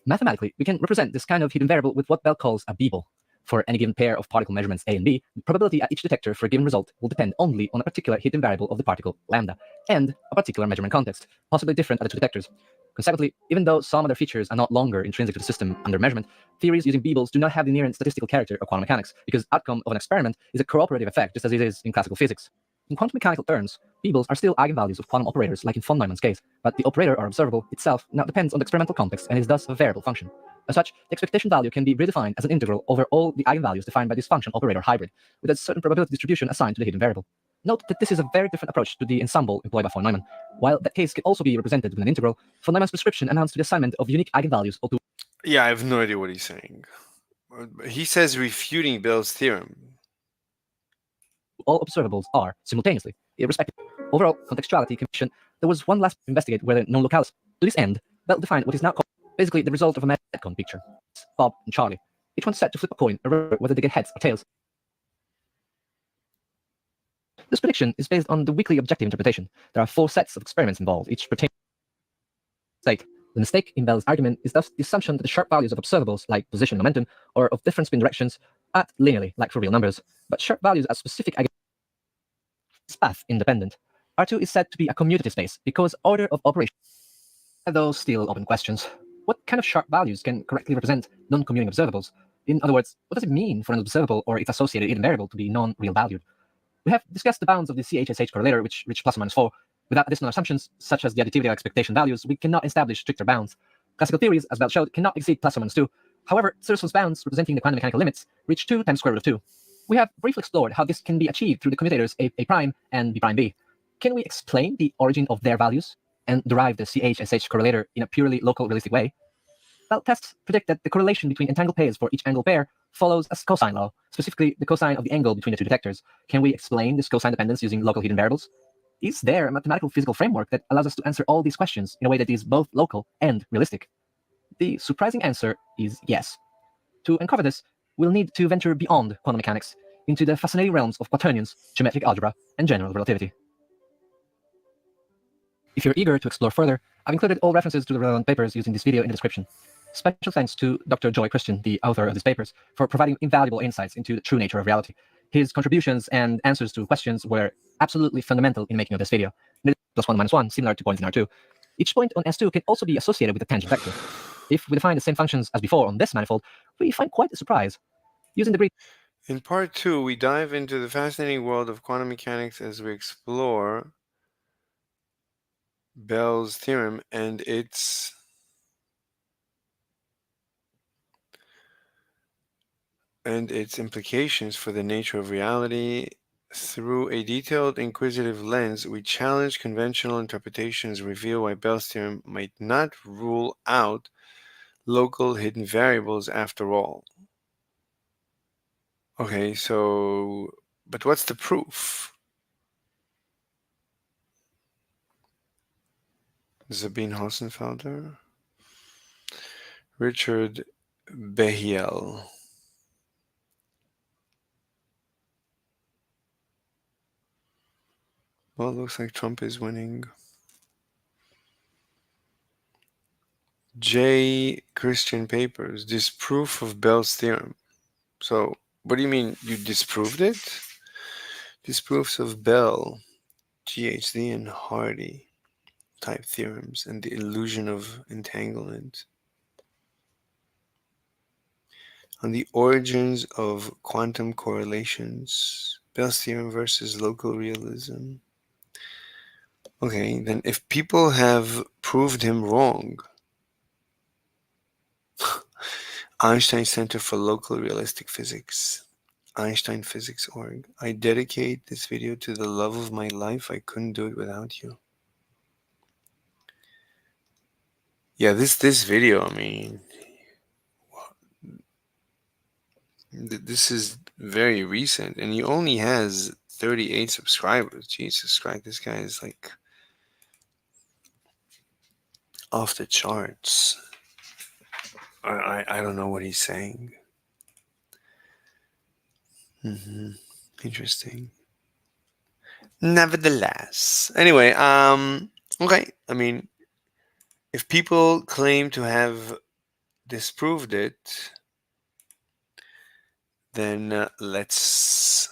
Mathematically, we can represent this kind of hidden variable with what Bell calls a b-ball. For any given pair of particle measurements A and B, the probability at each detector for a given result will depend only on a particular hidden variable of the particle lambda and a particular measurement context, possibly different at the two detectors. Consequently, even though some other features are not longer intrinsic to the system under measurement, theories using Beebles do not have the inherent statistical character of quantum mechanics, because outcome of an experiment is a cooperative effect, just as it is in classical physics. In quantum mechanical terms, Beebles are still eigenvalues of quantum operators, like in von Neumann's case, but the operator or observable itself now depends on the experimental context and is thus a variable function. As such, the expectation value can be redefined as an integral over all the eigenvalues defined by this function operator hybrid, with a certain probability distribution assigned to the hidden variable. Note that this is a very different approach to the ensemble employed by von Neumann. While that case can also be represented with an integral, von Neumann's prescription amounts to the assignment of unique eigenvalues or to Yeah, I have no idea what he's saying. He says refuting Bell's theorem. all observables are simultaneously, irrespective. Overall contextuality condition, there was one last to investigate whether known locales. To this end, Bell defined what is now called basically the result of a Metcon picture. Bob and Charlie, each one set to flip a coin, whether they get heads or tails. This prediction is based on the weakly objective interpretation. There are 4 sets of experiments involved, each pertaining to state. The mistake in Bell's argument is thus the assumption that the sharp values of observables, like position and momentum, or of different spin directions, act linearly, like for real numbers. But sharp values are specific path independent. R2 is said to be a commutative space because order of operation are those still open questions. What kind of sharp values can correctly represent non-commuting observables? In other words, what does it mean for an observable or its associated hidden variable to be non-real valued? We have discussed the bounds of the CHSH correlator, which reach plus or minus 4. Without additional assumptions, such as the additivity of expectation values, we cannot establish stricter bounds. Classical theories, as Bell showed, cannot exceed plus or minus 2. However, Searle's bounds, representing the quantum mechanical limits, reach 2 times square root of 2. We have briefly explored how this can be achieved through the commutators A prime and B prime B. Can we explain the origin of their values and derive the CHSH correlator in a purely local realistic way? Well, tests predict that the correlation between entangled pairs for each angled pair follows a cosine law, specifically the cosine of the angle between the two detectors. Can we explain this cosine dependence using local hidden variables? Is there a mathematical physical framework that allows us to answer all these questions in a way that is both local and realistic? The surprising answer is yes. To uncover this, we'll need to venture beyond quantum mechanics into the fascinating realms of quaternions, geometric algebra, and general relativity. If you're eager to explore further, I've included all references to the relevant papers using this video in the description. Special thanks to Dr. Joy Christian, the author of these papers, for providing invaluable insights into the true nature of reality. His contributions and answers to questions were absolutely fundamental in making of this video. Plus 1 minus 1, similar to points in R2. Each point on S2 can also be associated with a tangent vector. If we define the same functions as before on this manifold, we find quite a surprise. Using the brief. In part 2, we dive into the fascinating world of quantum mechanics as we explore Bell's theorem and its implications for the nature of reality. Through a detailed, inquisitive lens, we challenge conventional interpretations, reveal why Bell's theorem might not rule out local hidden variables after all. Okay, so, but what's the proof? Sabine Hossenfelder, Richard Behiel. Well, it looks like Trump is winning. J. Christian Papers, disproof of Bell's theorem. So, what do you mean you disproved it? Disproofs of Bell, GHD, and Hardy type theorems and the illusion of entanglement. On the origins of quantum correlations, Bell's theorem versus local realism. Okay, then if people have proved him wrong, Einstein Center for Local Realistic Physics, EinsteinPhysics.org. I dedicate this video to the love of my life. I couldn't do it without you. Yeah, this video, I mean, this is very recent, and he only has 38 subscribers. Jesus Christ, this guy is like off the charts. I don't know what he's saying. Interesting. Nevertheless, anyway, okay. I mean, if people claim to have disproved it, then let's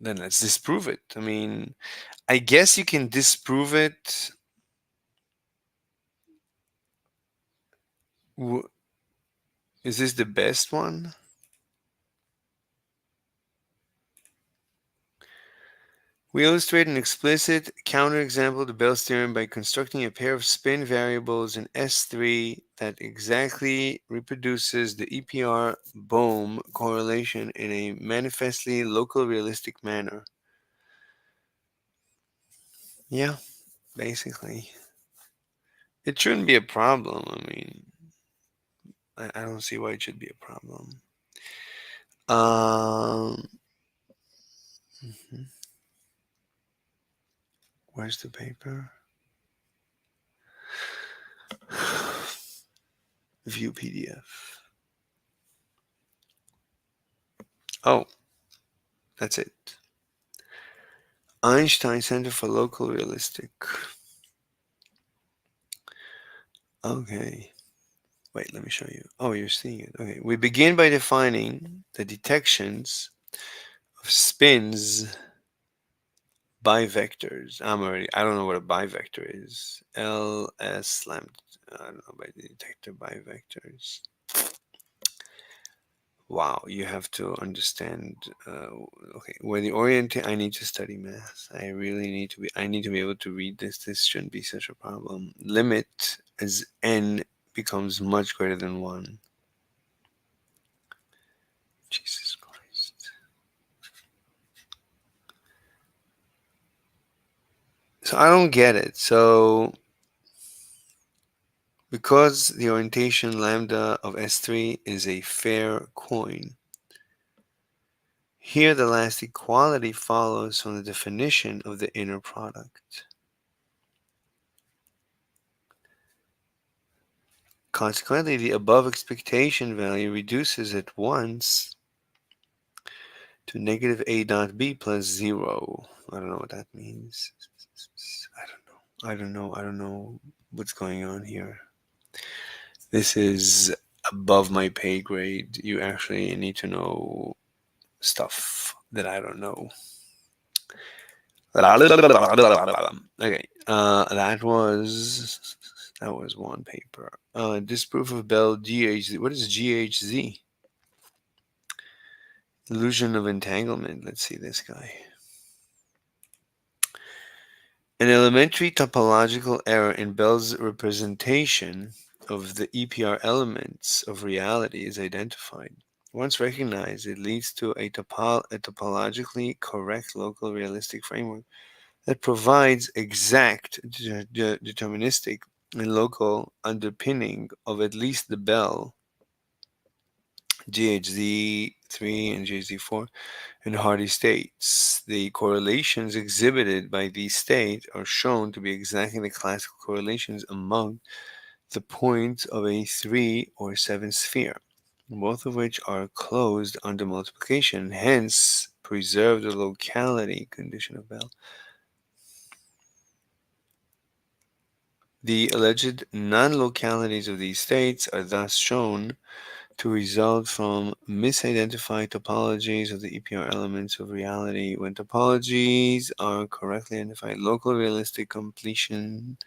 disprove it. I mean, I guess you can disprove it Is this the best one? We illustrate an explicit counterexample to Bell's theorem by constructing a pair of spin variables in S3 that exactly reproduces the EPR-Bohm correlation in a manifestly local realistic manner. Yeah, basically. It shouldn't be a problem. I mean, I don't see why it should be a problem. Where's the paper? View PDF. Oh, that's it. Einstein Center for Local Realistic. Okay. Wait, let me show you. Oh, you're seeing it. Okay. We begin by defining the detections of spins by vectors. I don't know what a bivector is. LS lambda. I don't know, by the detector bivectors. Wow, you have to understand. Okay, where the I need to study math. I really need to be. I need to be able to read this. This shouldn't be such a problem. Limit as n becomes much greater than 1. Jesus Christ. So I don't get it. So because the orientation lambda of S3 is a fair coin, here the last equality follows from the definition of the inner product. Consequently, the above expectation value reduces at once to negative a dot b plus 0. I don't know what that means. I don't know what's going on here. This is above my pay grade. You actually need to know stuff that I don't know. Okay, that was one paper. Disproof of Bell GHZ. What is GHZ? Illusion of entanglement. Let's see this guy. An elementary topological error in Bell's representation of the EPR elements of reality is identified. Once recognized, it leads to a topologically correct local realistic framework that provides exact deterministic and local underpinning of at least the Bell, GHZ3 and GHZ4, and Hardy states. The correlations exhibited by these states are shown to be exactly the classical correlations among the points of a 3 or 7 sphere, both of which are closed under multiplication, hence preserve the locality condition of Bell. The alleged non-localities of these states are thus shown to result from misidentified topologies of the EPR elements of reality. When topologies are correctly identified, local realistic completion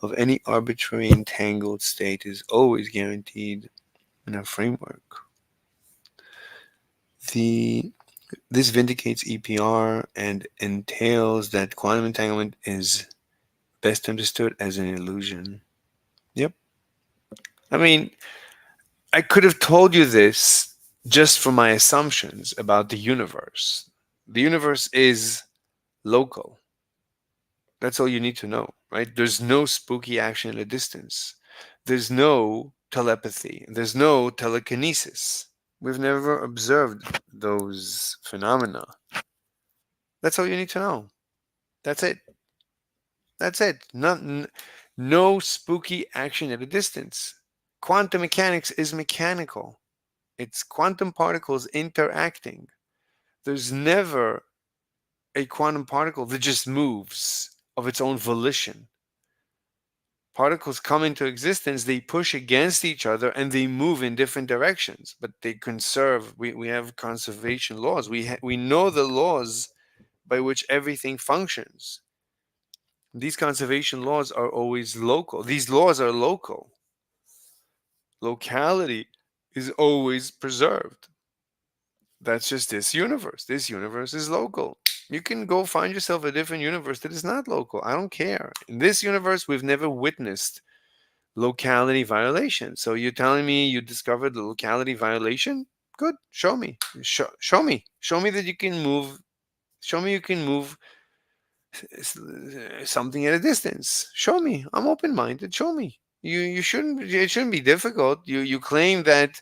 of any arbitrary entangled state is always guaranteed in a framework. This vindicates EPR and entails that quantum entanglement is best understood as an illusion. Yep. I mean, I could have told you this just from my assumptions about the universe. The universe is local. That's all you need to know, right? There's no spooky action at a distance. There's no telepathy. There's no telekinesis. We've never observed those phenomena. That's all you need to know. That's it. That's it. No spooky action at a distance. Quantum mechanics is mechanical. It's quantum particles interacting. There's never a quantum particle that just moves of its own volition. Particles come into existence, they push against each other, and they move in different directions, but they conserve. We have conservation laws. We know the laws by which everything functions. These conservation laws are always local. These laws are local. locality is always preserved. That's just this universe. This universe is local. You can go find yourself a different universe that is not local. I don't care. In this universe, we've never witnessed locality violation. So you're telling me you discovered the locality violation? Good. Show me. Show me. Show me that you can move. Show me you can move something at a distance. Show me. I'm open-minded. Show me. You shouldn't. It shouldn't be difficult. You claim that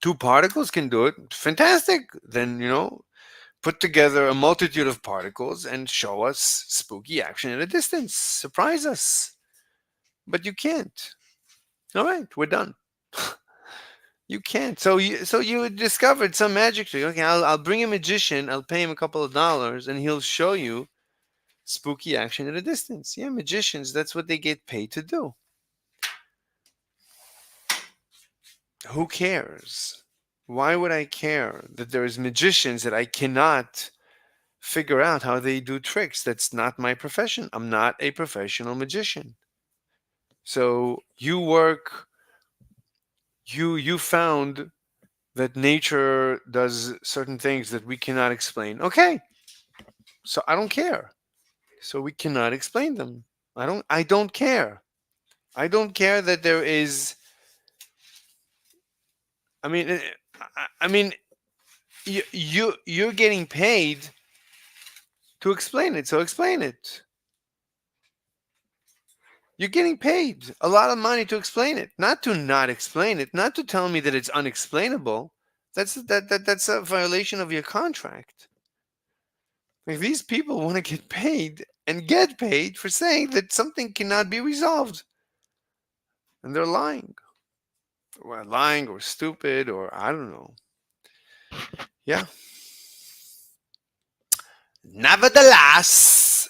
two particles can do it. Fantastic. Then put together a multitude of particles and show us spooky action at a distance. Surprise us. But you can't. All right, we're done. You can't. So you discovered some magic trick. Okay, I'll bring a magician. I'll pay him a couple of dollars, and he'll show you spooky action at a distance. Yeah, magicians. That's what they get paid to do. Who cares? Why would I care that there's magicians that I cannot figure out how they do tricks? That's not my profession. I'm not a professional magician. So you found that nature does certain things that we cannot explain. Okay. So I don't care. So we cannot explain them. I don't care. I don't care that there is I mean you're getting paid to explain it. So explain it. You're getting paid a lot of money to explain it, not to not explain it, not to tell me that it's unexplainable. That's a violation of your contract. Like, these people want to get paid and get paid for saying that something cannot be resolved, and they're lying, or stupid, or I don't know. Yeah. Nevertheless,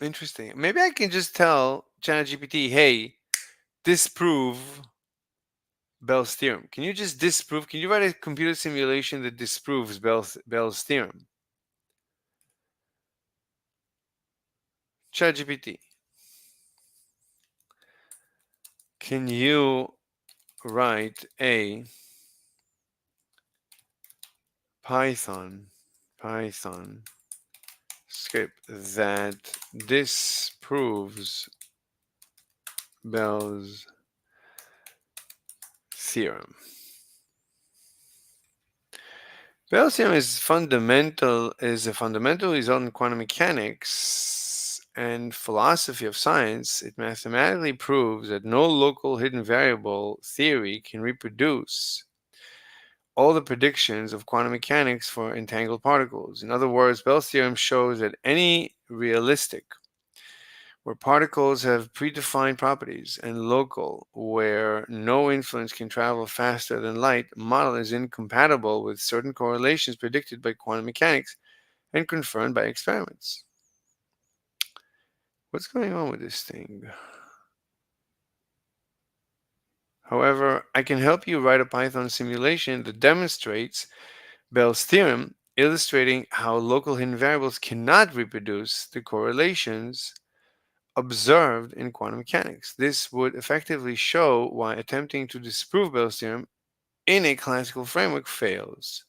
interesting. Maybe I can just tell ChatGPT, hey, disprove Bell's theorem. Can you just disprove? Can you write a computer simulation that disproves Bell's theorem? ChatGPT, can you write a Python script that disproves Bell's theorem? Bell's theorem is a fundamental result in quantum mechanics and philosophy of science. It mathematically proves that no local hidden variable theory can reproduce all the predictions of quantum mechanics for entangled particles. In other words, Bell's theorem shows that any realistic, where particles have predefined properties, and local, where no influence can travel faster than light, model is incompatible with certain correlations predicted by quantum mechanics and confirmed by experiments. What's going on with this thing? However, I can help you write a Python simulation that demonstrates Bell's theorem, illustrating how local hidden variables cannot reproduce the correlations observed in quantum mechanics. This would effectively show why attempting to disprove Bell's theorem in a classical framework fails.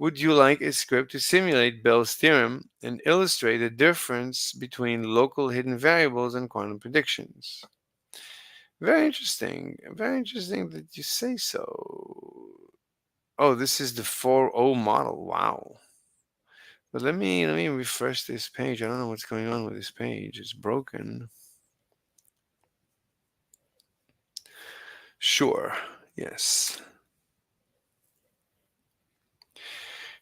Would you like a script to simulate Bell's theorem and illustrate the difference between local hidden variables and quantum predictions? Very interesting. Very interesting that you say so. Oh, this is the 4.0 model. Wow. But let me refresh this page. I don't know what's going on with this page. It's broken. Sure. Yes.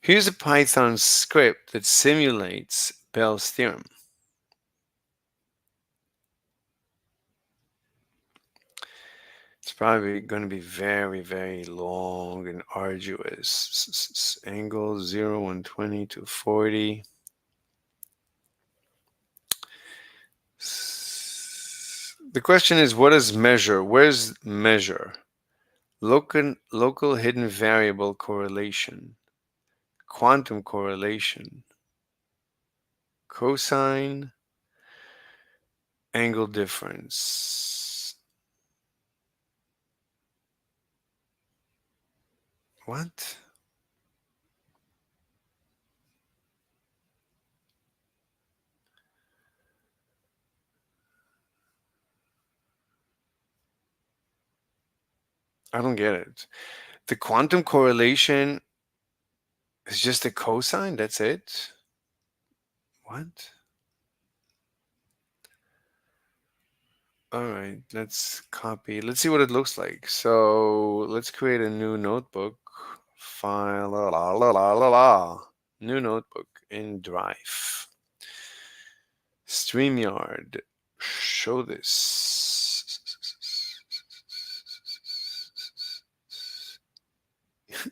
Here's a Python script that simulates Bell's theorem. It's probably going to be very, very long and arduous. Angle 0, 120 to 40. The question is, what is measure? Where's measure? Local hidden variable correlation. Quantum correlation. Cosine. Angle difference. What? I don't get it. The quantum correlation is just a cosine? That's it? What? All right, let's copy. Let's see what it looks like. So let's create a new notebook. File, la, la, la, la, la, la. New notebook in Drive. StreamYard. Show this.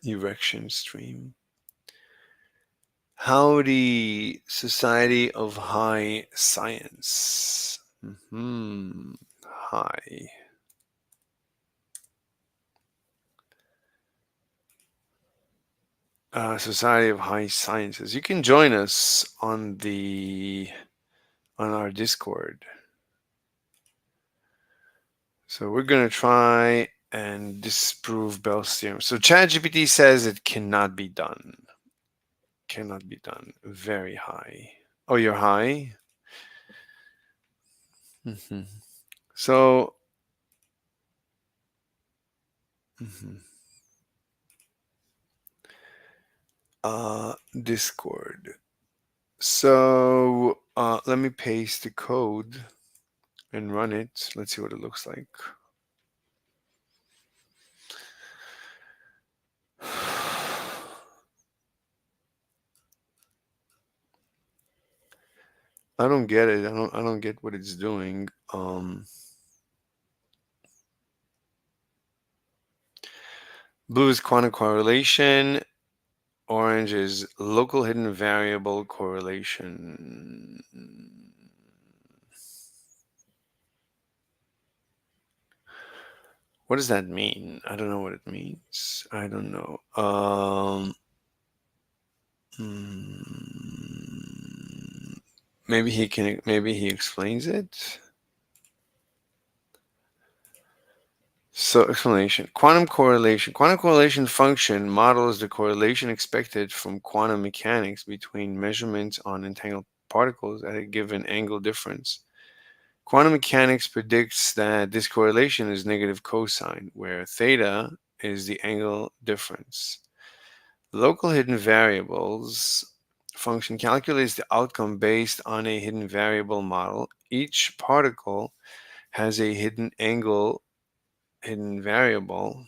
Erection stream. Howdy, Society of High Science. Hi. Society of High Sciences. You can join us on our Discord. So we're gonna try and disprove Bell's theorem. So ChatGPT says it cannot be done. Cannot be done. Very high. Oh, you're high? So Discord. So let me paste the code and run it. Let's see what it looks like. I don't get it. I don't get what it's doing. Blue is quantum correlation. Orange is local hidden variable correlation. What does that mean? I don't know what it means. I don't know. Maybe he explains it. So explanation. Quantum correlation. Quantum correlation function models the correlation expected from quantum mechanics between measurements on entangled particles at a given angle difference. Quantum mechanics predicts that this correlation is negative cosine, where theta is the angle difference. Local hidden variables function calculates the outcome based on a hidden variable model. Each particle has a hidden variable,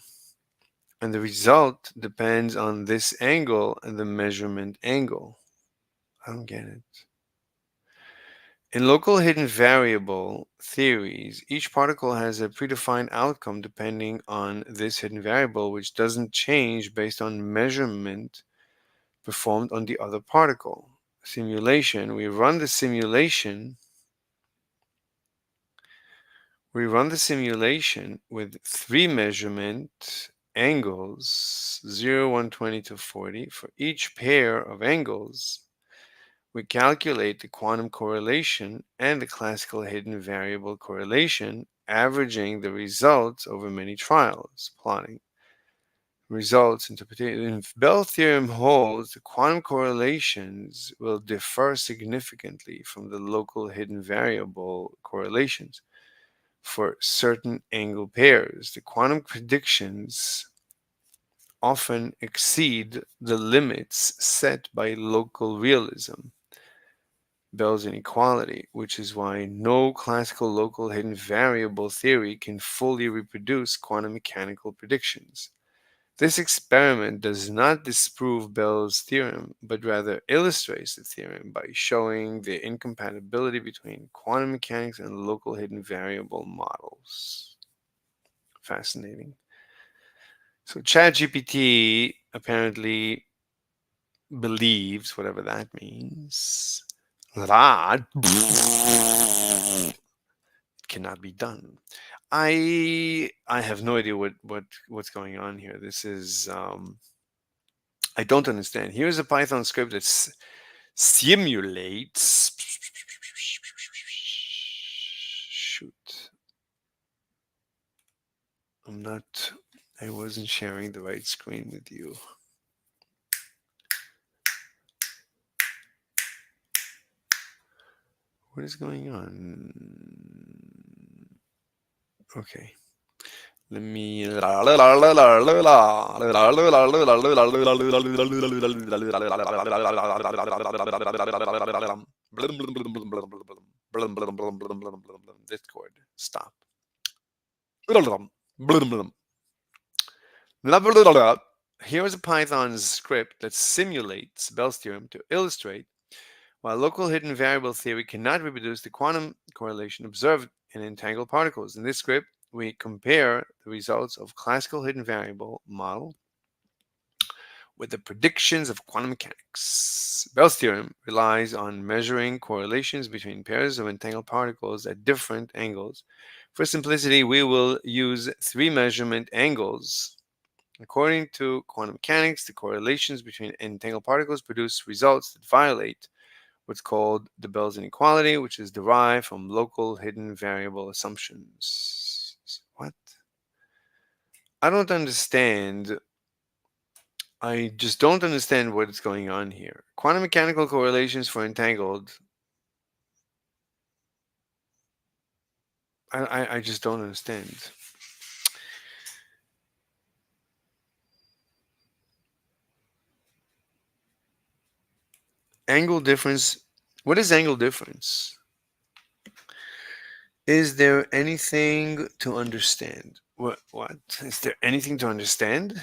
and the result depends on this angle and the measurement angle. I don't get it. In local hidden variable theories, each particle has a predefined outcome depending on this hidden variable, which doesn't change based on measurement performed on the other particle. Simulation. We run the simulation with 3 measurement angles, 0, 120 to 40. For each pair of angles, we calculate the quantum correlation and the classical hidden variable correlation, averaging the results over many trials, plotting results, interpretation. If Bell theorem holds, the quantum correlations will differ significantly from the local hidden variable correlations for certain angle pairs. The quantum predictions often exceed the limits set by local realism, Bell's inequality, which is why no classical local hidden variable theory can fully reproduce quantum mechanical predictions. This experiment does not disprove Bell's theorem, but rather illustrates the theorem by showing the incompatibility between quantum mechanics and local hidden variable models. Fascinating. So ChatGPT apparently believes, whatever that means, that it cannot be done. I have no idea what's going on here. This is I don't understand. Here's a Python script that simulates. Shoot. I'm not I wasn't sharing the right screen with you. What is going on? Okay. Let me. Discord. Stop. Here's a Python script that simulates Bell's theorem to illustrate why local hidden variable theory cannot reproduce the quantum correlation observed in entangled particles. In this script, we compare the results of classical hidden variable model with the predictions of quantum mechanics. Bell's theorem relies on measuring correlations between pairs of entangled particles at different angles. For simplicity, we will use 3 measurement angles. According to quantum mechanics, the correlations between entangled particles produce results that violate what's called the Bell's inequality, which is derived from local hidden variable assumptions. What? I don't understand. I just don't understand what is going on here. Quantum mechanical correlations for entangled. I just don't understand. Angle difference. What is angle difference? Is there anything to understand? What? Is there anything to understand?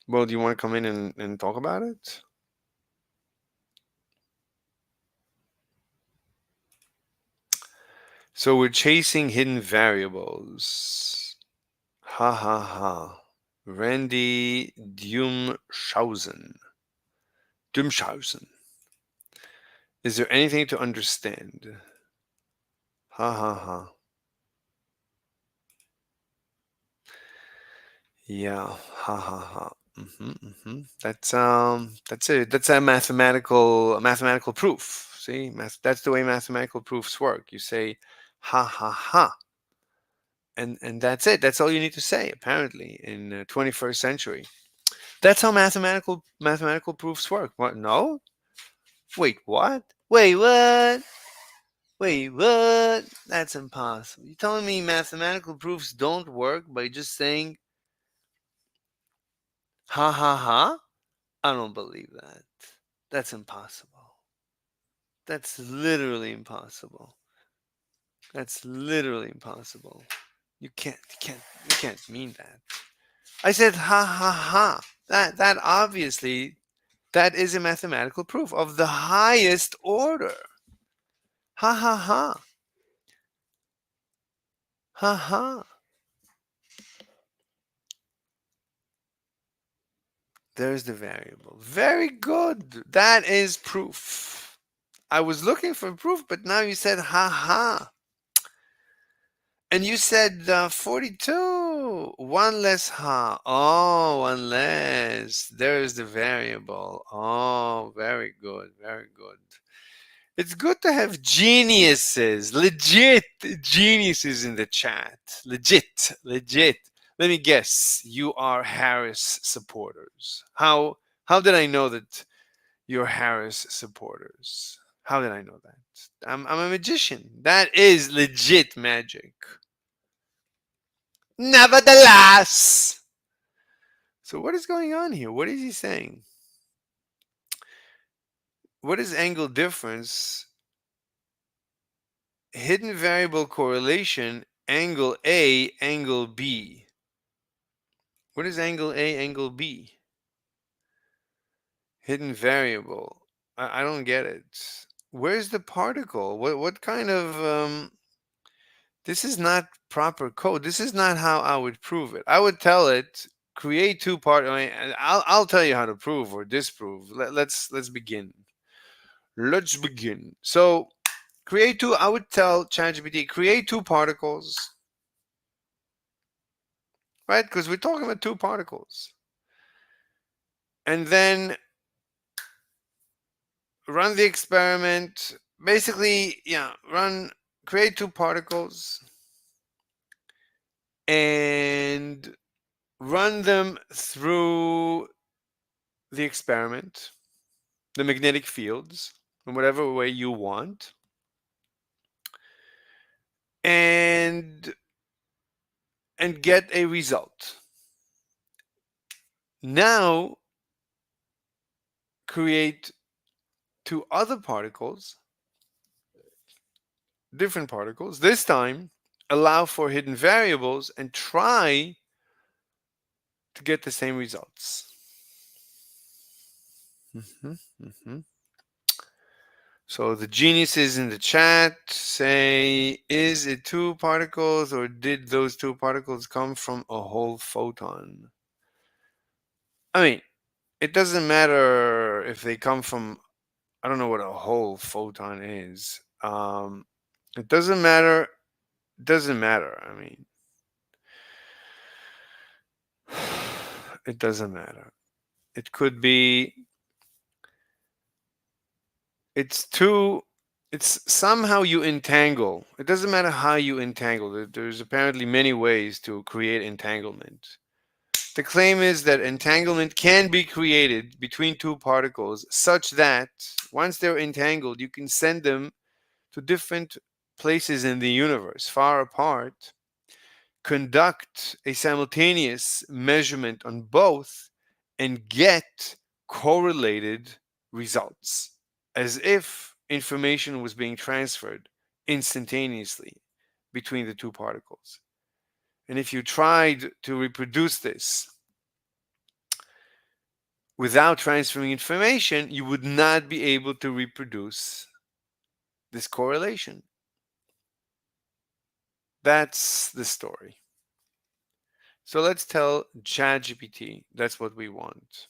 Well, do you want to come in and talk about it? So we're chasing hidden variables. Ha ha ha. Randy Dumschausen. Is there anything to understand? Ha ha ha. Yeah. Ha ha ha. That's a mathematical proof. See, that's the way mathematical proofs work. You say, ha ha ha, and that's it. That's all you need to say. Apparently, in the 21st century, that's how mathematical proofs work. What? No. Wait, what? Wait, what? Wait, what? That's impossible. You're telling me mathematical proofs don't work by just saying, ha ha ha? I don't believe that. That's impossible. That's literally impossible. That's literally impossible. You can't mean that. I said ha ha ha. That obviously that is a mathematical proof of the highest order. Ha ha ha. Ha ha. There's the variable. Very good. That is proof. I was looking for proof, but now you said ha ha. And you said 42. One less ha. Oh, one less. There's the variable. Oh, very good. Very good. It's good to have geniuses, legit geniuses in the chat. Legit. Let me guess. You are Harris supporters. How did I know that you're Harris supporters? How did I know that? I'm a magician. That is legit magic. Nevertheless. So what is going on here? What is he saying? What is angle difference? Hidden variable correlation, angle A, angle B. What is angle A, angle B? Hidden variable. I don't get it. Where's the particle? What kind of this is not proper code. This is not how I would prove it. I would tell it create two part. I mean, I'll tell you how to prove or disprove. Let's begin. Let's begin. So create two. I would tell ChatGPT create two particles, right? Because we're talking about two particles, and then run the experiment. Basically, yeah, create two particles, and run them through the experiment, the magnetic fields, in whatever way you want, and get a result. Now create two other particles, different particles. This time allow for hidden variables and try to get the same results. So the geniuses in the chat say, is it two particles or did those two particles come from a whole photon? I mean, it doesn't matter if they come from, I don't know what a whole photon is. It doesn't matter. It doesn't matter. I mean, it doesn't matter. It could be, it's somehow you entangle. It doesn't matter how you entangle. There's apparently many ways to create entanglement. The claim is that entanglement can be created between two particles such that once they're entangled, you can send them to different places in the universe, far apart, conduct a simultaneous measurement on both, and get correlated results, as if information was being transferred instantaneously between the two particles. And if you tried to reproduce this without transferring information, you would not be able to reproduce this correlation. That's the story. So let's tell ChatGPT that's what we want.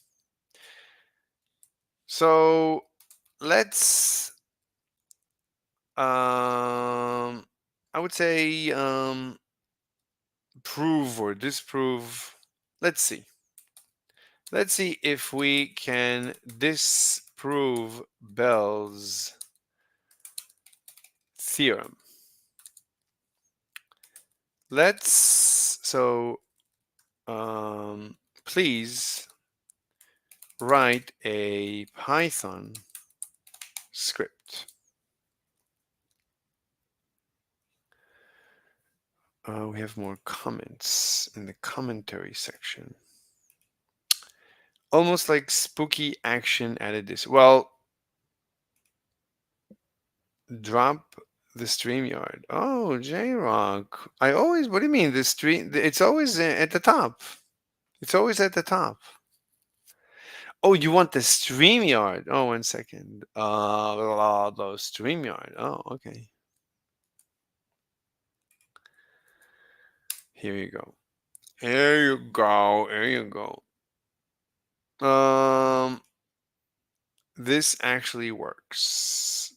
So let's, I would say, prove or disprove. Let's see. Let's see if we can disprove Bell's theorem. Please write a Python script. We have more comments in the commentary section. Almost like spooky action added this. Well, drop the StreamYard. Oh, J-Rock. What do you mean the stream? It's always at the top. It's always at the top. Oh, you want the StreamYard? Oh, 1 second. The StreamYard. Oh, okay. Here you go. There you go. There you go. This actually works.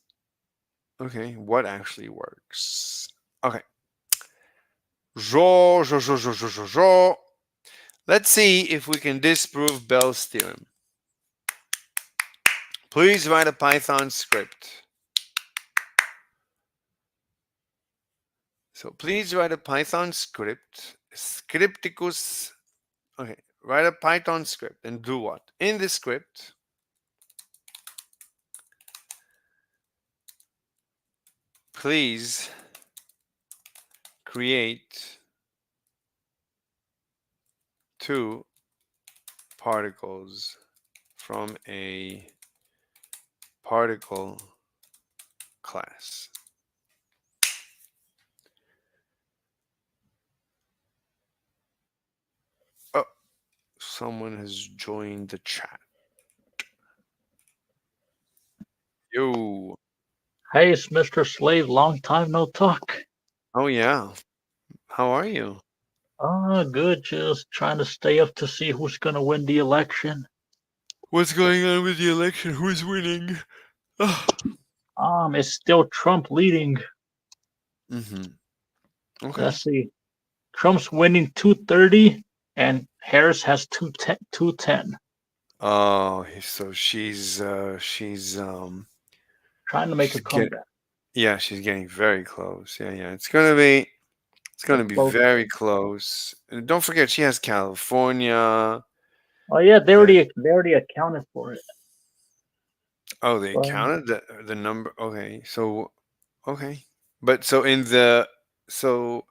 Okay, what actually works? Okay. Let's see if we can disprove Bell's theorem. Please write a Python script. So please write a Python script. Scripticus. Okay, write a Python script and do what? In the script, please create two particles from a particle class. Oh, someone has joined the chat. Yo. Hey, it's Mr. Slave. Long time no talk. Oh, yeah. How are you? Good. Just trying to stay up to see who's going to win the election. What's going on with the election? Who's winning? It's still Trump leading. Okay. Let's see. Trump's winning 230 and Harris has 210. Oh, so she's trying to make a comeback. Yeah, she's getting very close. Yeah. It's gonna be It's going to be Close. very close. And don't forget, she has California. Oh yeah, they already accounted for it. Oh, they But, counted the number. Okay, so okay, but so in the so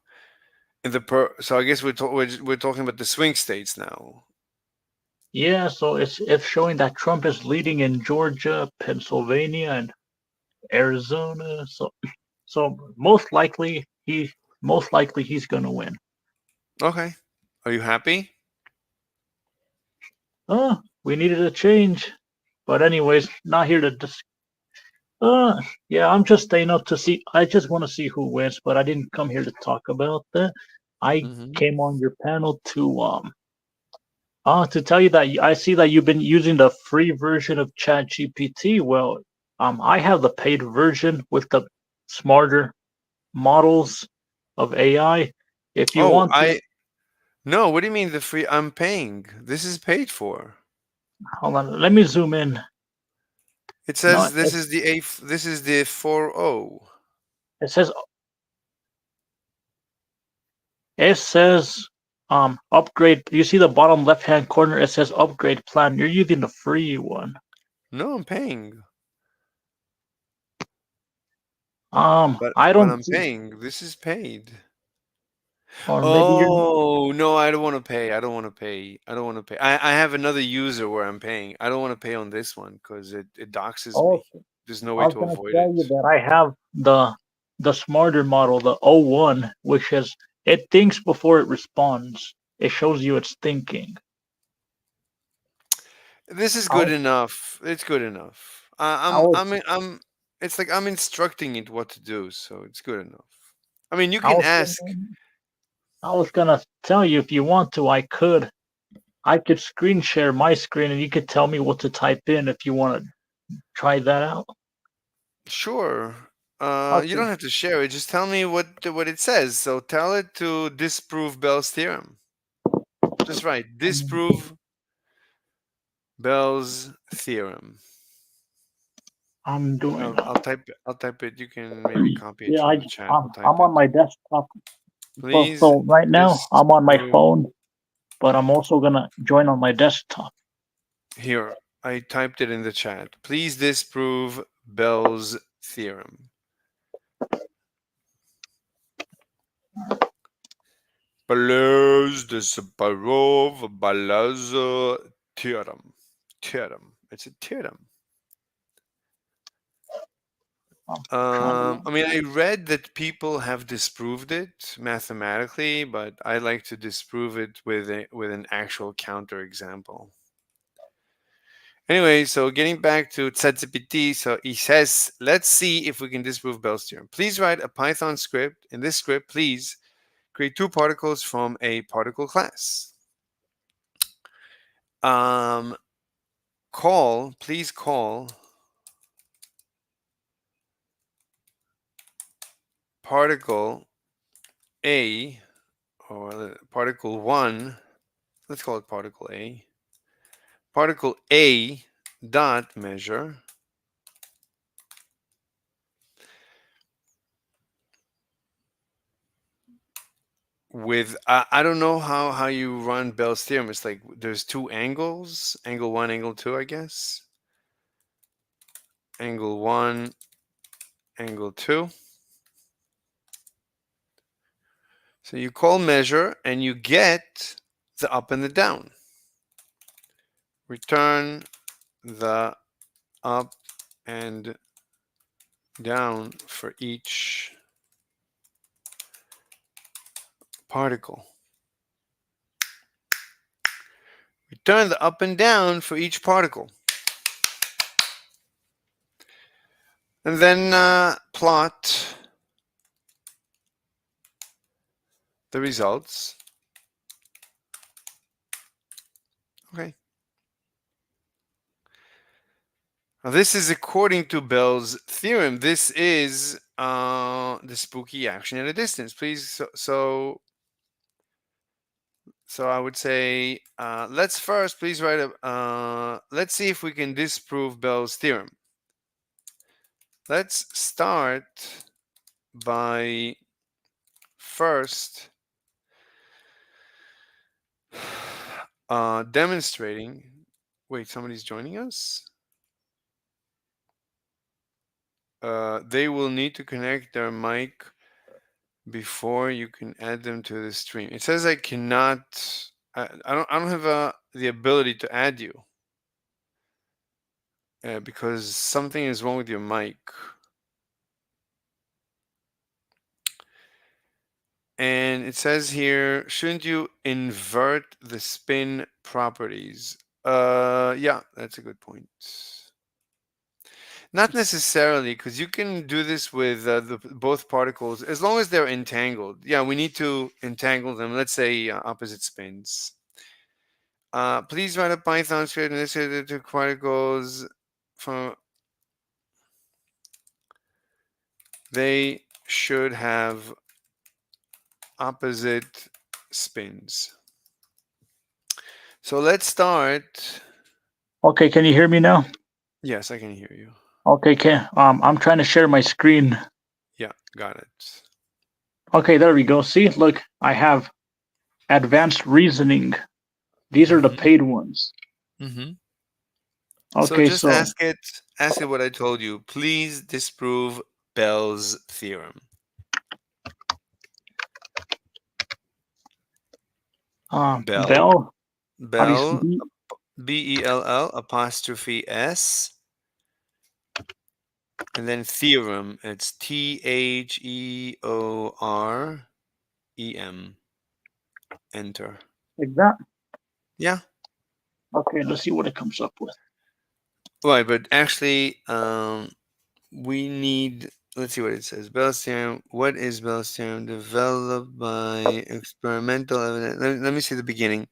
so I guess we're talking about the swing states now. yeah, so it's showing that Trump is leading in Georgia, Pennsylvania, and Arizona. So most likely he's gonna win. Okay, are you happy? We needed a change. But anyways, not here to yeah, I'm just staying up to see. I just want to see who wins, but I didn't come here to talk about that. I came on your panel to tell you that I see that you've been using the free version of ChatGPT. Well, I have the paid version with the smarter models of AI. If you Oh, want to, no. What do you mean the free? I'm paying. This is paid for. hold on, let me zoom in. It No, says this is the A. This is the 4.0. it says It says upgrade. You see the bottom left hand corner, it says upgrade plan. You're using the free one. No, I'm paying. I But don't I'm see, paying. This is paid. or maybe you're Oh no, I don't want to pay. I don't want to pay. I don't want to pay. I have another user where I'm paying. I don't want to pay on this one because it doxes oh me. There's no I way was to gonna avoid tell it. you that I have the smarter model, the O1, which is it thinks before it responds. It shows you it's thinking. This is I good was, enough. It's good enough. I was I'm. It's like I'm instructing it what to do, so it's good enough. I mean, you I can was ask. gonna, I was gonna tell you if you want to, I could screen share my screen and you could tell me what to type in if you want to try that out. Sure. You Okay. don't have to share it. Just tell me what it says. So tell it to disprove Bell's theorem. Just write disprove Bell's theorem. I'm doing. I'll type it. You can maybe copy it Yeah, from the chat. I'll type I'm it. on my desktop. Please So right now I'm on my disprove. phone, but I'm also gonna join on my desktop. Here, I typed it in the chat. Please disprove Bell's theorem. Please disprove Bell's theorem. Theorem. It's a theorem. I mean, I read that people have disproved it mathematically, but I like to disprove it with an actual counter example. Anyway, so getting back to ChatGPT, so he says, let's see if we can disprove Bell's theorem. Please write a Python script. In this script, please create two particles from a particle class. Please call particle A, or particle 1, let's call it particle A. Particle A dot measure with I don't know how you run Bell's theorem. It's like there's two angles, angle 1, angle 2, I guess. Angle 1, angle 2. So you call measure and you get the up and the down. Return the up and down for each particle. Return the up and down for each particle. And then plot the results. Okay. Now this is according to Bell's theorem. This is the spooky action at a distance. Please, so I would say let's first please write a. Let's see if we can disprove Bell's theorem. Let's start by first demonstrating. Wait, somebody's joining us? They will need to connect their mic before you can add them to the stream. It says I cannot. I don't have the ability to add you because something is wrong with your mic. And it says here, shouldn't you invert the spin properties? Yeah, that's a good point. Not necessarily, because you can do this with both particles as long as they're entangled. Yeah, we need to entangle them. Let's say opposite spins. Please write a Python script and this is the particles from. They should have opposite spins. So let's start. Okay, can you hear me now? Yes, I can hear you. Okay, I'm trying to share my screen. Yeah, got it. Okay, there we go. See, look, I have advanced reasoning. These are the paid ones. Mm-hmm. Okay, so just ask it what I told you. Please disprove Bell's theorem. Bell. Bell, Bell apostrophe S, and then theorem. It's Theorem. Enter. Like that? Yeah. Okay, let's see what it comes up with. Right, but actually, we need. Let's see what it says. Bell's theorem. What is Bell's theorem? Developed by experimental evidence. Let me see the beginning.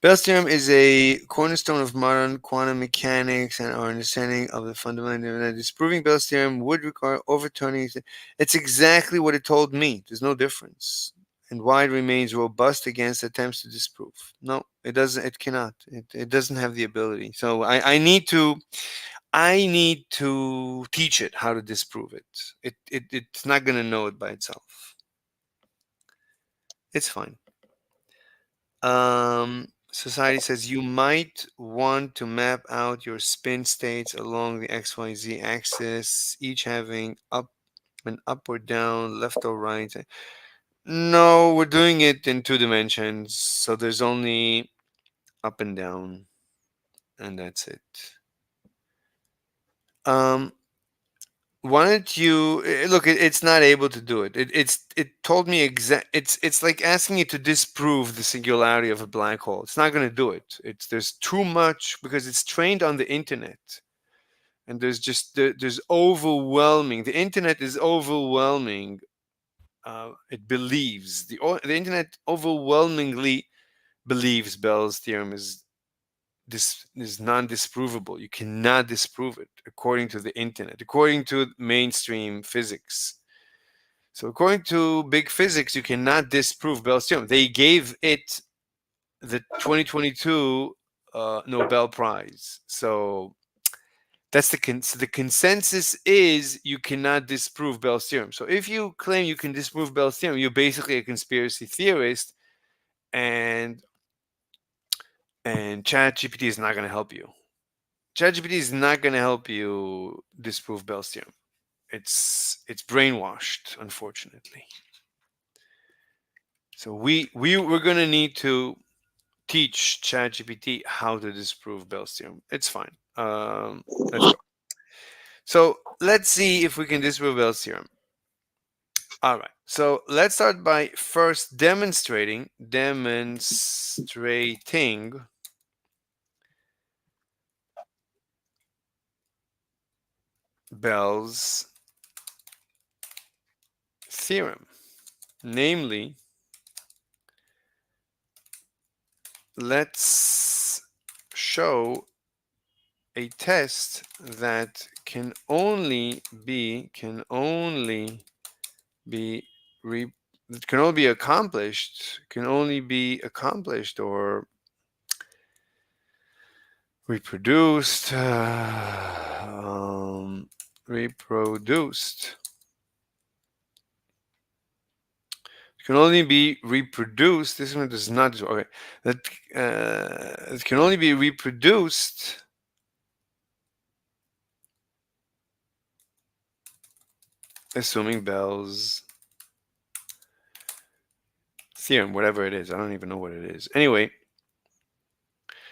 Bell's theorem is a cornerstone of modern quantum mechanics and our understanding of the fundamental. Disproving Bell's theorem would require overturning. It's exactly what it told me. There's no difference. And why it remains robust against attempts to disprove. No, it doesn't. It cannot. It doesn't have the ability. So I need to teach it how to disprove it. It's not going to know it by itself. It's fine. Society says you might want to map out your spin states along the XYZ axis, each having an up or down, left or right. No, we're doing it in 2 dimensions, so there's only up and down, and that's it. Why don't you look? It's not able to do it. It told me exact. It's like asking it to disprove the singularity of a black hole. It's not going to do it. There's too much because it's trained on the internet, and there's overwhelming. The internet is overwhelming. It believes the internet overwhelmingly believes Bell's theorem is non-disprovable. You cannot disprove it according to the internet, according to mainstream physics. So according to big physics, you cannot disprove Bell's theorem. They gave it the 2022 Nobel Prize. So that's the consensus is you cannot disprove Bell's theorem. So if you claim you can disprove Bell's theorem, you're basically a conspiracy theorist, and ChatGPT is not going to help you. ChatGPT is not going to help you disprove Bell's theorem. It's brainwashed, unfortunately. So we're going to need to teach ChatGPT how to disprove Bell's theorem. It's fine. Let's go. So let's see if we can disprove Bell's theorem. All right. So let's start by first demonstrating Bell's theorem. Namely, let's show a test that can only be accomplished or reproduced can only be reproduced. This one does not. Okay, that it can only be reproduced assuming Bell's theorem, whatever it is. I don't even know what it is. Anyway,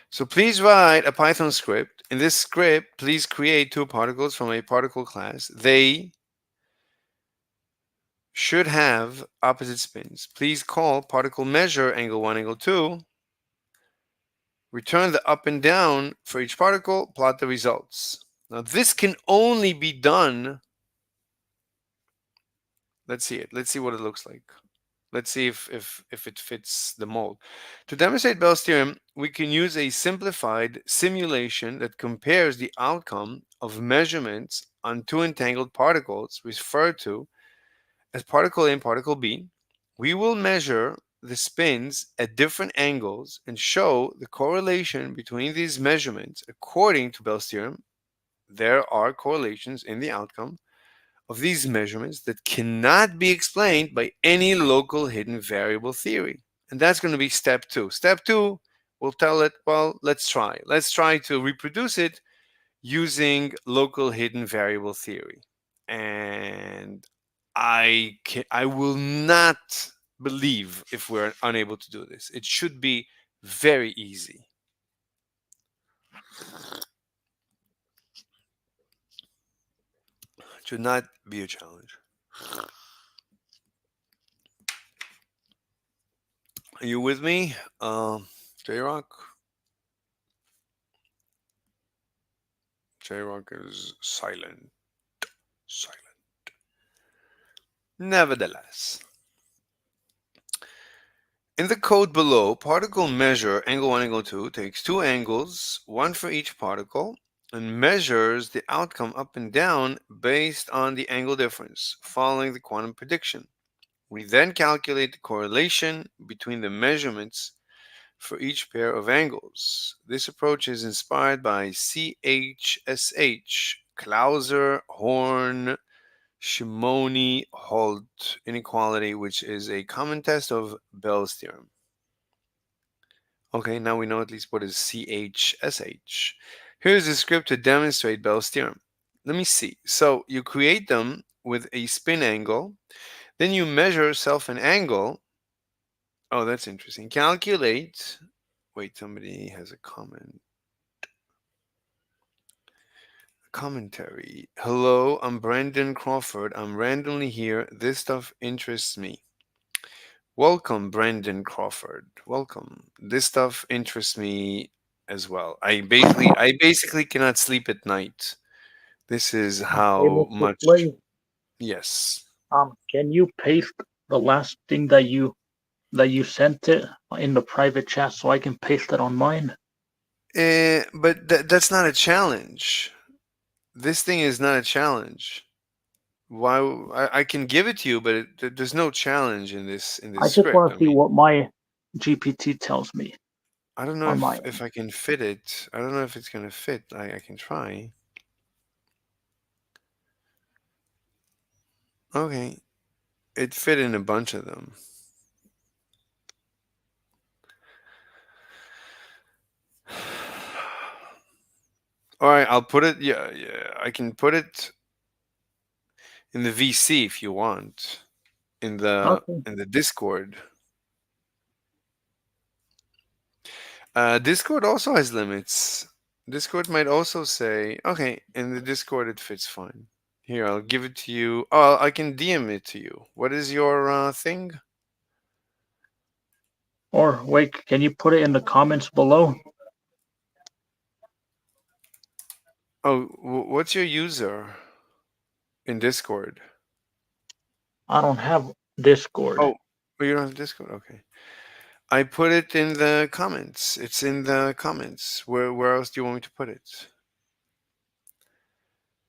so please write a Python script. In this script, please create two particles from a particle class. They should have opposite spins. Please call particle measure angle 1, angle 2. Return the up and down for each particle, plot the results. Now this can only be done. Let's see it. Let's see what it looks like. Let's see if it fits the mold. To demonstrate Bell's theorem, we can use a simplified simulation that compares the outcome of measurements on two entangled particles referred to as particle A and particle B. We will measure the spins at different angles and show the correlation between these measurements. According to Bell's theorem, there are correlations in the outcome of these measurements that cannot be explained by any local hidden variable theory. And that's going to be step 2. Step 2 will tell it, well, let's try. Let's try to reproduce it using local hidden variable theory. And I will not believe if we're unable to do this. It should be very easy. It should not be a challenge. Are you with me, J-Rock? J-Rock is silent. Silent. Nevertheless, in the code below, particle measure angle 1, angle 2 takes two angles, one for each particle, and measures the outcome up and down based on the angle difference, following the quantum prediction. We then calculate the correlation between the measurements for each pair of angles. This approach is inspired by CHSH, Clauser, Horn, Shimoni-Holt inequality, which is a common test of Bell's theorem. Okay, now we know at least what is CHSH. Here's a script to demonstrate Bell's theorem. Let me see. So you create them with a spin angle, then you measure self an angle. Oh, that's interesting. Calculate. Wait, somebody has a comment. Commentary. Hello, I'm Brandon Crawford. I'm randomly here. This stuff interests me. Welcome, Brandon Crawford. Welcome. This stuff interests me as well. I basically cannot sleep at night. This is Hey, how Mr. much. Flay, Yes. can you paste the last thing that you sent it in the private chat so I can paste it on mine? But that's not a challenge. This thing is not a challenge. Why? I can give it to you, but there's no challenge in this I just script. want to see what my GPT tells me. I don't know on my if I can fit it. I don't know if it's gonna fit. I can try. Okay, it fit in a bunch of them. All right, I'll put it. Yeah, I can put it in the VC if you want. In the Discord. Discord also has limits. Discord might also say, okay, in the Discord it fits fine. Here, I'll give it to you. Oh, I can DM it to you. What is your thing? Or wait, can you put it in the comments below? Oh, what's your user in Discord? I don't have Discord. Oh, you don't have Discord? Okay. I put it in the comments. It's in the comments. Where else do you want me to put it?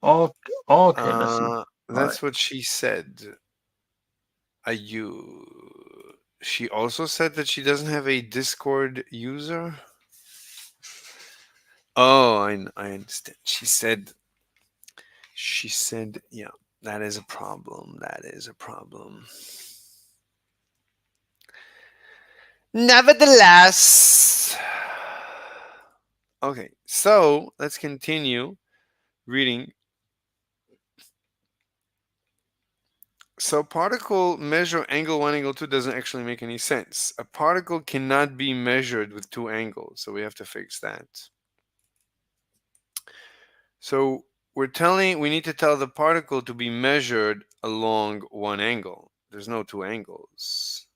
Okay, let's see. That's what she said. She also said that she doesn't have a Discord user. Oh, I understand. She said, yeah, that is a problem. That is a problem. Nevertheless, okay, so let's continue reading. So particle measure angle 1, angle 2 doesn't actually make any sense. A particle cannot be measured with two angles, so we have to fix that. So we need to tell the particle to be measured along one angle. There's no two angles.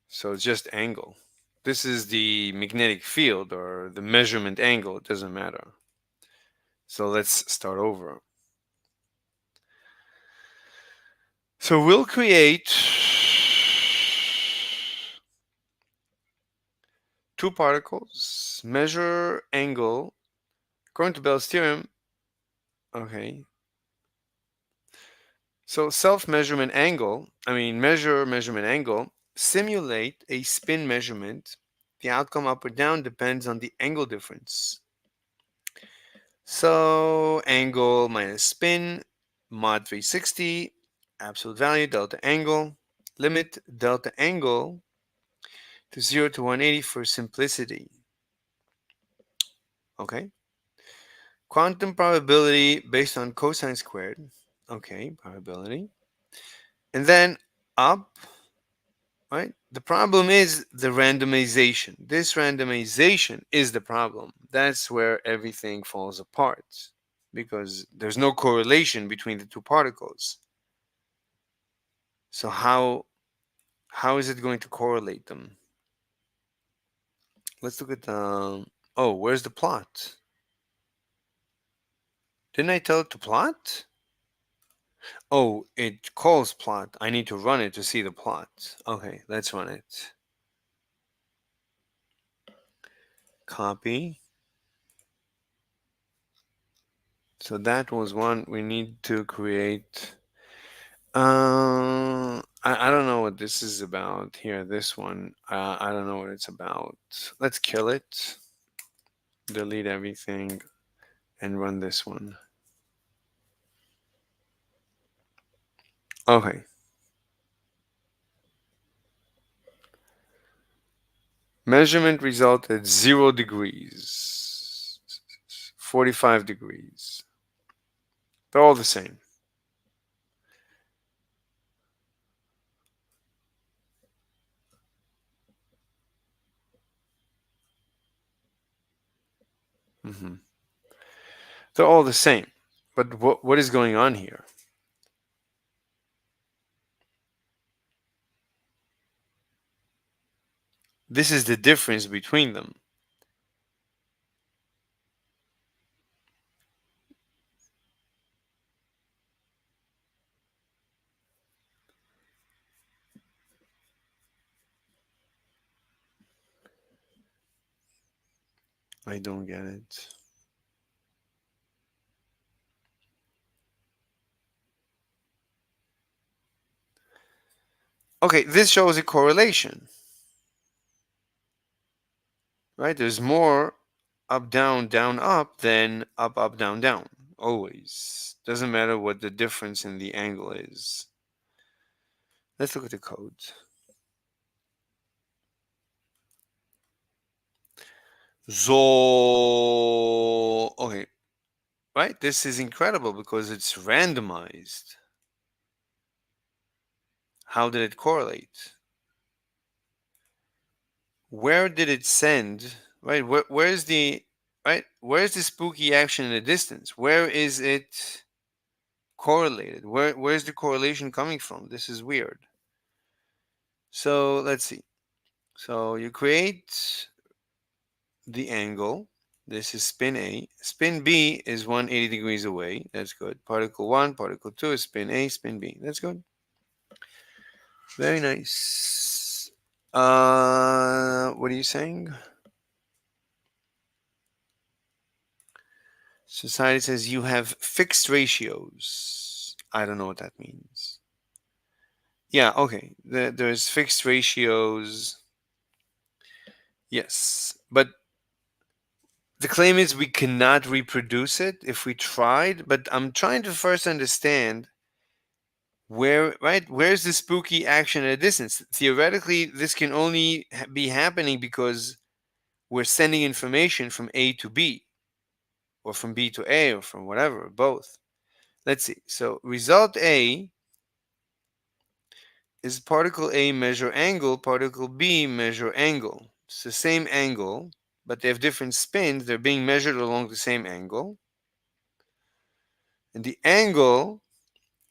So it's just angle. This is the magnetic field or the measurement angle. It doesn't matter. So let's start over. So we'll create two particles, measure angle, according to Bell's theorem. Okay. So measurement angle, measurement angle, simulate a spin measurement. The outcome up or down depends on the angle difference. So angle minus spin, mod 360, absolute value, delta angle, limit delta angle to 0 to 180 for simplicity. Okay. Quantum probability based on cosine squared. Okay, probability. And then up, right? The problem is the randomization. This randomization is the problem. That's where everything falls apart because there's no correlation between the two particles. So how is it going to correlate them? Let's look at the, oh, where's the plot? Didn't I tell it to plot? Oh, it calls plot. I need to run it to see the plot. Okay, let's run it. Copy. So that was one we need to create. I don't know what this is about here. This one, I don't know what it's about. Let's kill it. Delete everything and run this one. Okay. Measurement resulted 0 degrees, 45 degrees. They're all the same. They're all the same. But what is going on here? This is the difference between them. I don't get it. Okay, this shows a correlation. Right? There's more up, down, down, up than up, up, down, down. Always. Doesn't matter what the difference in the angle is. Let's look at the code. So, okay. Right? This is incredible because it's randomized. How did it correlate? Where did it send? Right? Where's the spooky action in the distance? Where is it correlated? Where's the correlation coming from? This is weird. So let's see. So you create the angle. This is spin A. Spin B is 180 degrees away. That's good. Particle 1, particle 2 is spin A, spin B. That's good. Very nice. What are you saying? Society says you have fixed ratios. I don't know what that means. Yeah, okay. There's fixed ratios. Yes, but the claim is we cannot reproduce it if we tried, but I'm trying to first understand Where's the spooky action at a distance? Theoretically, this can only be happening because we're sending information from A to B, or from B to A, or from whatever, both. Let's see. So result A is particle A measure angle, particle B measure angle. It's the same angle, but they have different spins. They're being measured along the same angle. And the angle,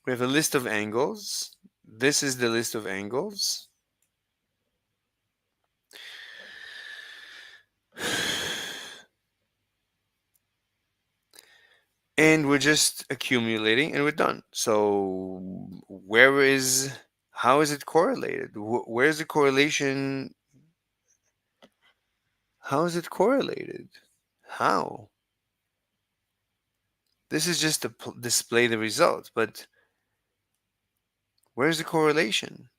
we have a list of angles. This is the list of angles. And we're just accumulating and we're done. So how is it correlated? Where's the correlation? How is it correlated? How? This is just to display the results, but where's the correlation?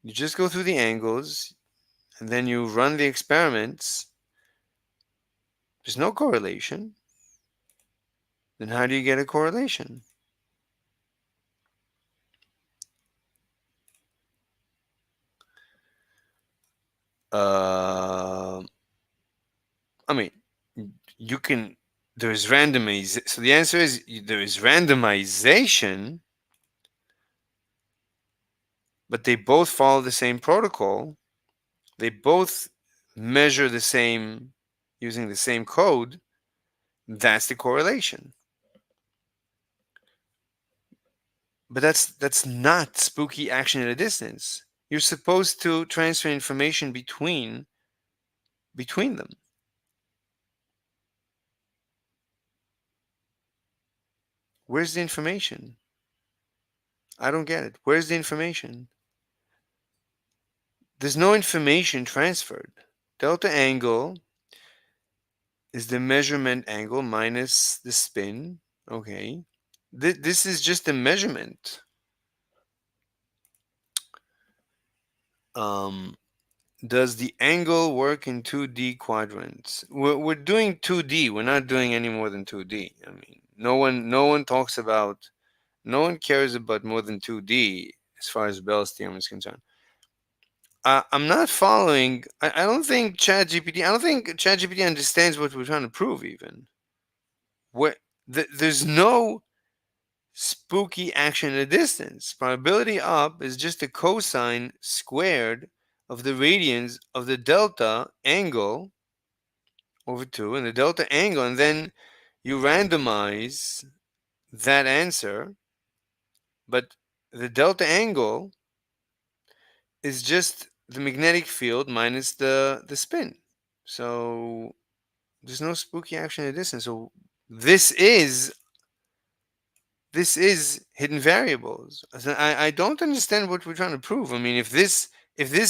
You just go through the angles and then you run the experiments. There's no correlation. Then how do you get a correlation? I mean, there's randomization. So the answer is there is randomization, but they both follow the same protocol. They both measure the same using the same code. That's the correlation. But that's not spooky action at a distance. You're supposed to transfer information between them. Where's the information? I don't get it. Where's the information? There's no information transferred. Delta angle is the measurement angle minus the spin. Okay. This is just a measurement. Does the angle work in 2D quadrants? We're doing 2D. We're not doing any more than 2D. I mean, no one cares about more than 2D as far as Bell's theorem is concerned. I'm not following. I don't think ChatGPT understands what we're trying to prove. Even there's no spooky action at a distance. Probability up is just a cosine squared of the radians of the delta angle over 2 and the delta angle, and then you randomize that answer, but the delta angle is just the magnetic field minus the spin. So there's no spooky action at a distance. So this is hidden variables. I don't understand what we're trying to prove. I mean, if this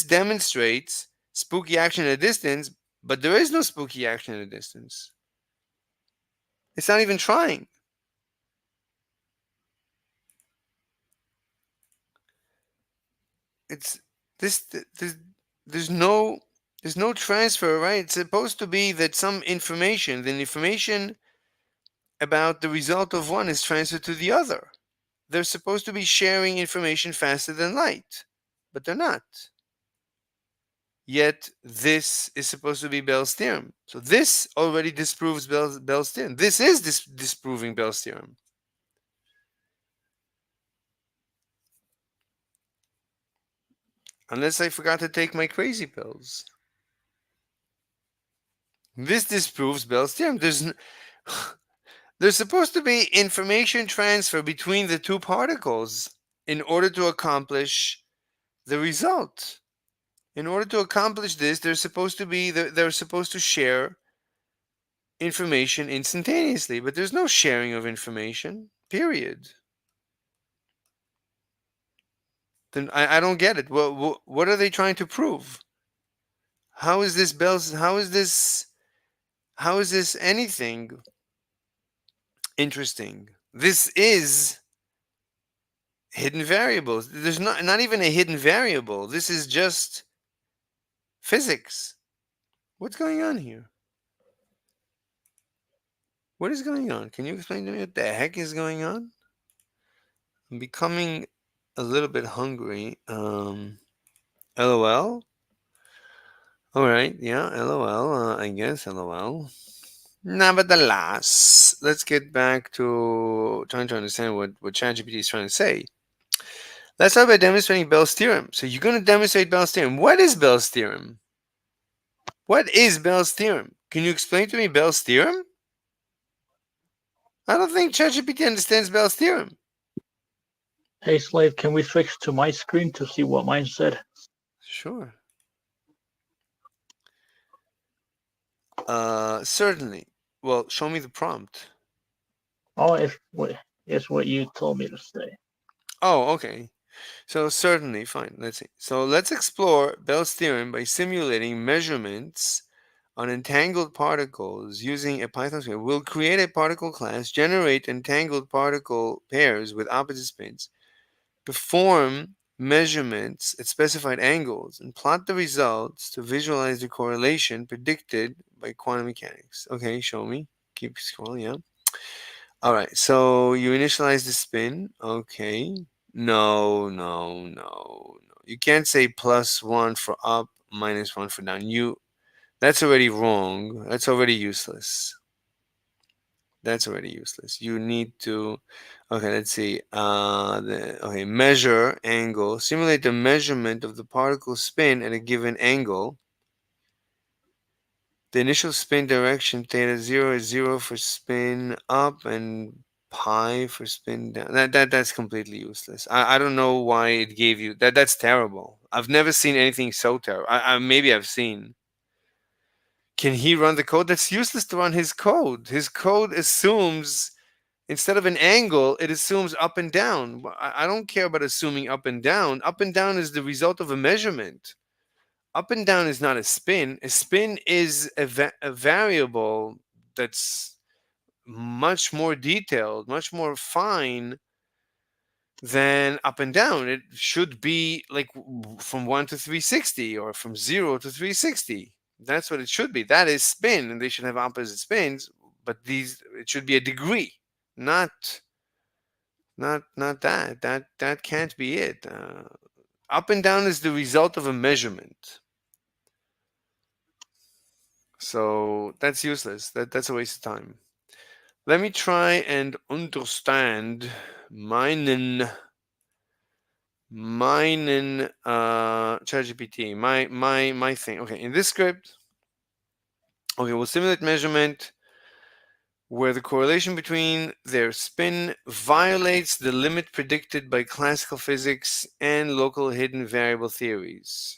demonstrates spooky action at a distance, but there is no spooky action at a distance, it's not even trying. It's this. There's no transfer, right? It's supposed to be that the information about the result of one is transferred to the other. They're supposed to be sharing information faster than light, but they're not. Yet this is supposed to be Bell's theorem. So this already disproves Bell's theorem. This is disproving Bell's theorem. Unless I forgot to take my crazy pills. This disproves Bell's theorem. There's supposed to be information transfer between the two particles in order to accomplish the result. In order to accomplish this, they're supposed to share information instantaneously, but there's no sharing of information, period. Then I don't get it. What are they trying to prove? How is this anything interesting? This is hidden variables. There's not even a hidden variable. This is just physics. What's going on here? What is going on? Can you explain to me what the heck is going on? I'm becoming a little bit hungry. LOL. All right, yeah, LOL. I guess LOL. Nevertheless, let's get back to trying to understand what ChatGPT is trying to say. Let's start by demonstrating Bell's theorem. So you're going to demonstrate Bell's theorem. What is Bell's theorem? What is Bell's theorem? Can you explain to me Bell's theorem? I don't think ChatGPT understands Bell's theorem. Hey, Slave, can we switch to my screen to see what mine said? Sure. Certainly. Well, show me the prompt. Oh, it's what you told me to say. Oh, okay. So certainly, fine. Let's see. So let's explore Bell's theorem by simulating measurements on entangled particles using a Python script. We'll create a particle class, generate entangled particle pairs with opposite spins, perform measurements at specified angles, and plot the results to visualize the correlation predicted by quantum mechanics. Okay, show me. Keep scrolling, yeah. All right, so you initialize the spin. Okay. No. You can't say +1 for up, -1 for down. That's already wrong. That's already useless. You need to, okay, let's see. Measure angle. Simulate the measurement of the particle spin at a given angle. The initial spin direction theta 0 is 0 for spin up and pi for spin down. That's completely useless. I don't know why it gave you that. That's terrible. I've never seen anything so terrible. Maybe I've seen. Can he run the code? That's useless to run his code. His code assumes instead of an angle, it assumes up and down. I don't care about assuming up and down. Up and down is the result of a measurement. Up and down is not a spin. A spin is a variable that's much more detailed, much more fine than up and down. It should be like from 1 to 360 or from 0 to 360. That's what it should be. That is spin, and they should have opposite spins, but it should be a degree, not that. That can't be it. Up and down is the result of a measurement. So that's useless. That's a waste of time. Let me try and understand meinen ChatGPT, my thing. Okay, in this script, okay, we'll simulate measurement where the correlation between their spin violates the limit predicted by classical physics and local hidden variable theories.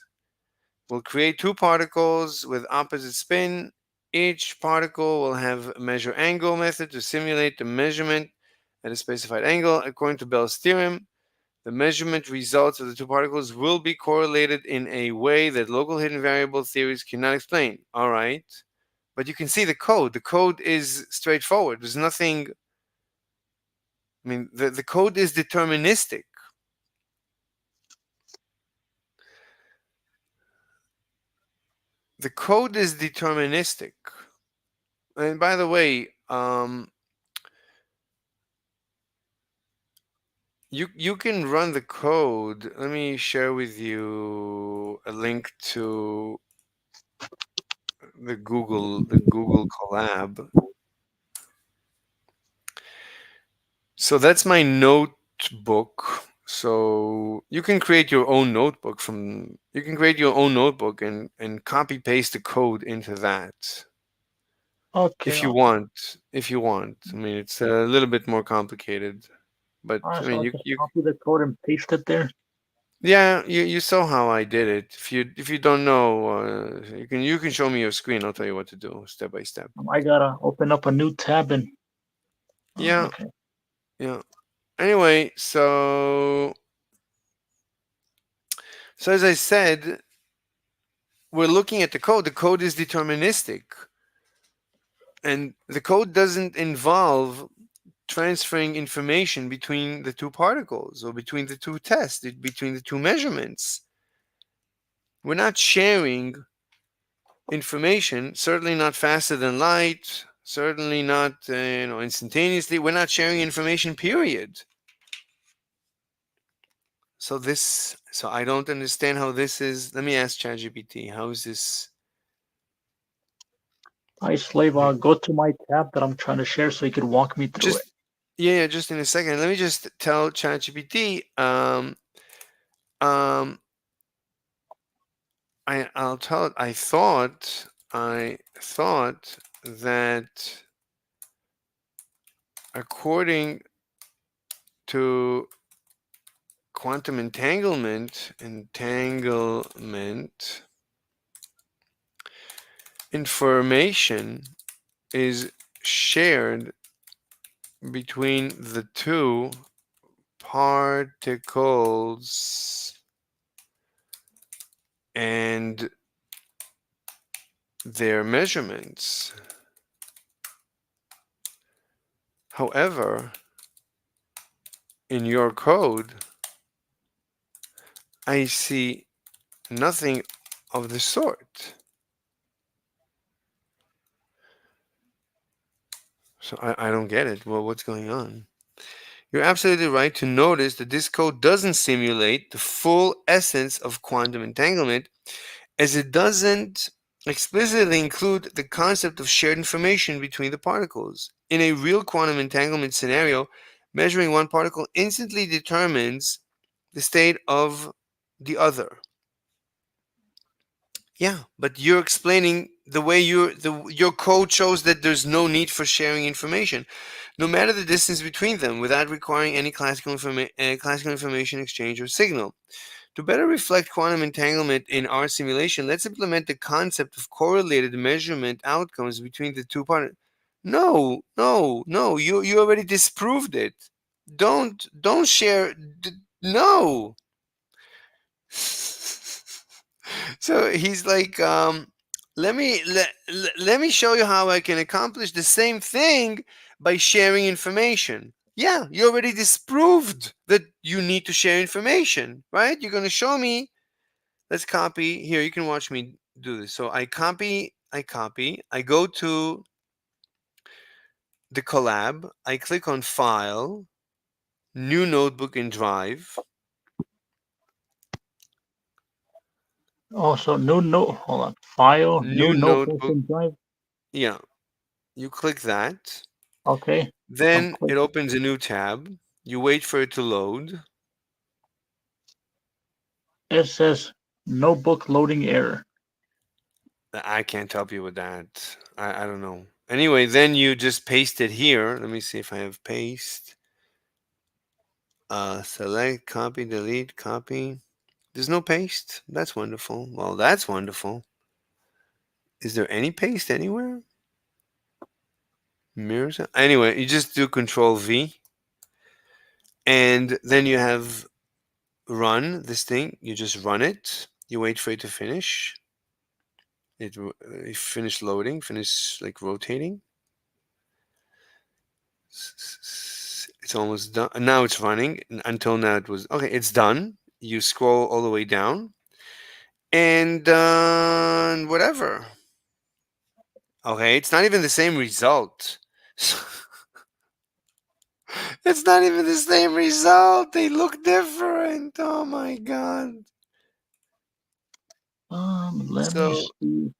We'll create two particles with opposite spin. Each particle will have a measure angle method to simulate the measurement at a specified angle. According to Bell's theorem, the measurement results of the two particles will be correlated in a way that local hidden variable theories cannot explain. All right. But you can see the code. The code is straightforward. There's nothing. I mean, the code is deterministic. The code is deterministic. And by the way, you can run the code. Let me share with you a link to the Google collab. So that's my notebook. So you can create your own notebook and copy paste the code into that. Okay. If you want. I mean, it's a little bit more complicated, but I mean, so you copy the code and paste it there. Yeah, you saw how I did it. If you don't know, you can show me your screen. I'll tell you what to do step by step. I gotta open up a new tab and. Yeah. Okay. Yeah. Anyway, so as I said, we're looking at the code. The code is deterministic, and the code doesn't involve transferring information between the two particles or between the two tests, between the two measurements. We're not sharing information, certainly not faster than light, certainly not instantaneously. We're not sharing information, period. So I don't understand how this is. Let me ask ChatGPT. How is this? Hi, Slave. Go to my tab that I'm trying to share so you can walk me through it. Just just in a second. Let me just tell ChatGPT. I'll tell it. I thought that according to quantum entanglement, information is shared between the two particles and their measurements. However, in your code, I see nothing of the sort. So I don't get it. Well, what's going on? You're absolutely right to notice that this code doesn't simulate the full essence of quantum entanglement, as it doesn't explicitly include the concept of shared information between the particles. In a real quantum entanglement scenario, measuring one particle instantly determines the state of the other. Yeah, but you're explaining the way your code shows that there's no need for sharing information, no matter the distance between them, without requiring any classical information exchange or signal. To better reflect quantum entanglement in our simulation, let's implement the concept of correlated measurement outcomes between the two parts. No, no, no, you already disproved it. Don't share. No. So he's like, let me show you how I can accomplish the same thing by sharing information. Yeah, you already disproved that you need to share information, right? You're going to show me. Let's copy. Here, you can watch me do this. So I copy, I go to the collab, I click on File, New Notebook in Drive. Oh, so hold on. File, new notebook in Drive. Yeah, you click that. Okay. Then it opens a new tab. You wait for it to load. It says notebook loading error. I can't help you with that. I don't know. Anyway, then you just paste it here. Let me see if I have paste. Select, copy, delete, copy. There's no paste. That's wonderful. Well, that's wonderful. Is there any paste anywhere? Mirrors. Anyway, you just do Control V. And then you have run this thing. You just run it. You wait for it to finish. It finished loading, finish like rotating. It's almost done. Now it's running. Until now it was okay. It's done. You scroll all the way down, and whatever. Okay, it's not even the same result. It's not even the same result. They look different. Oh my god. Let me see.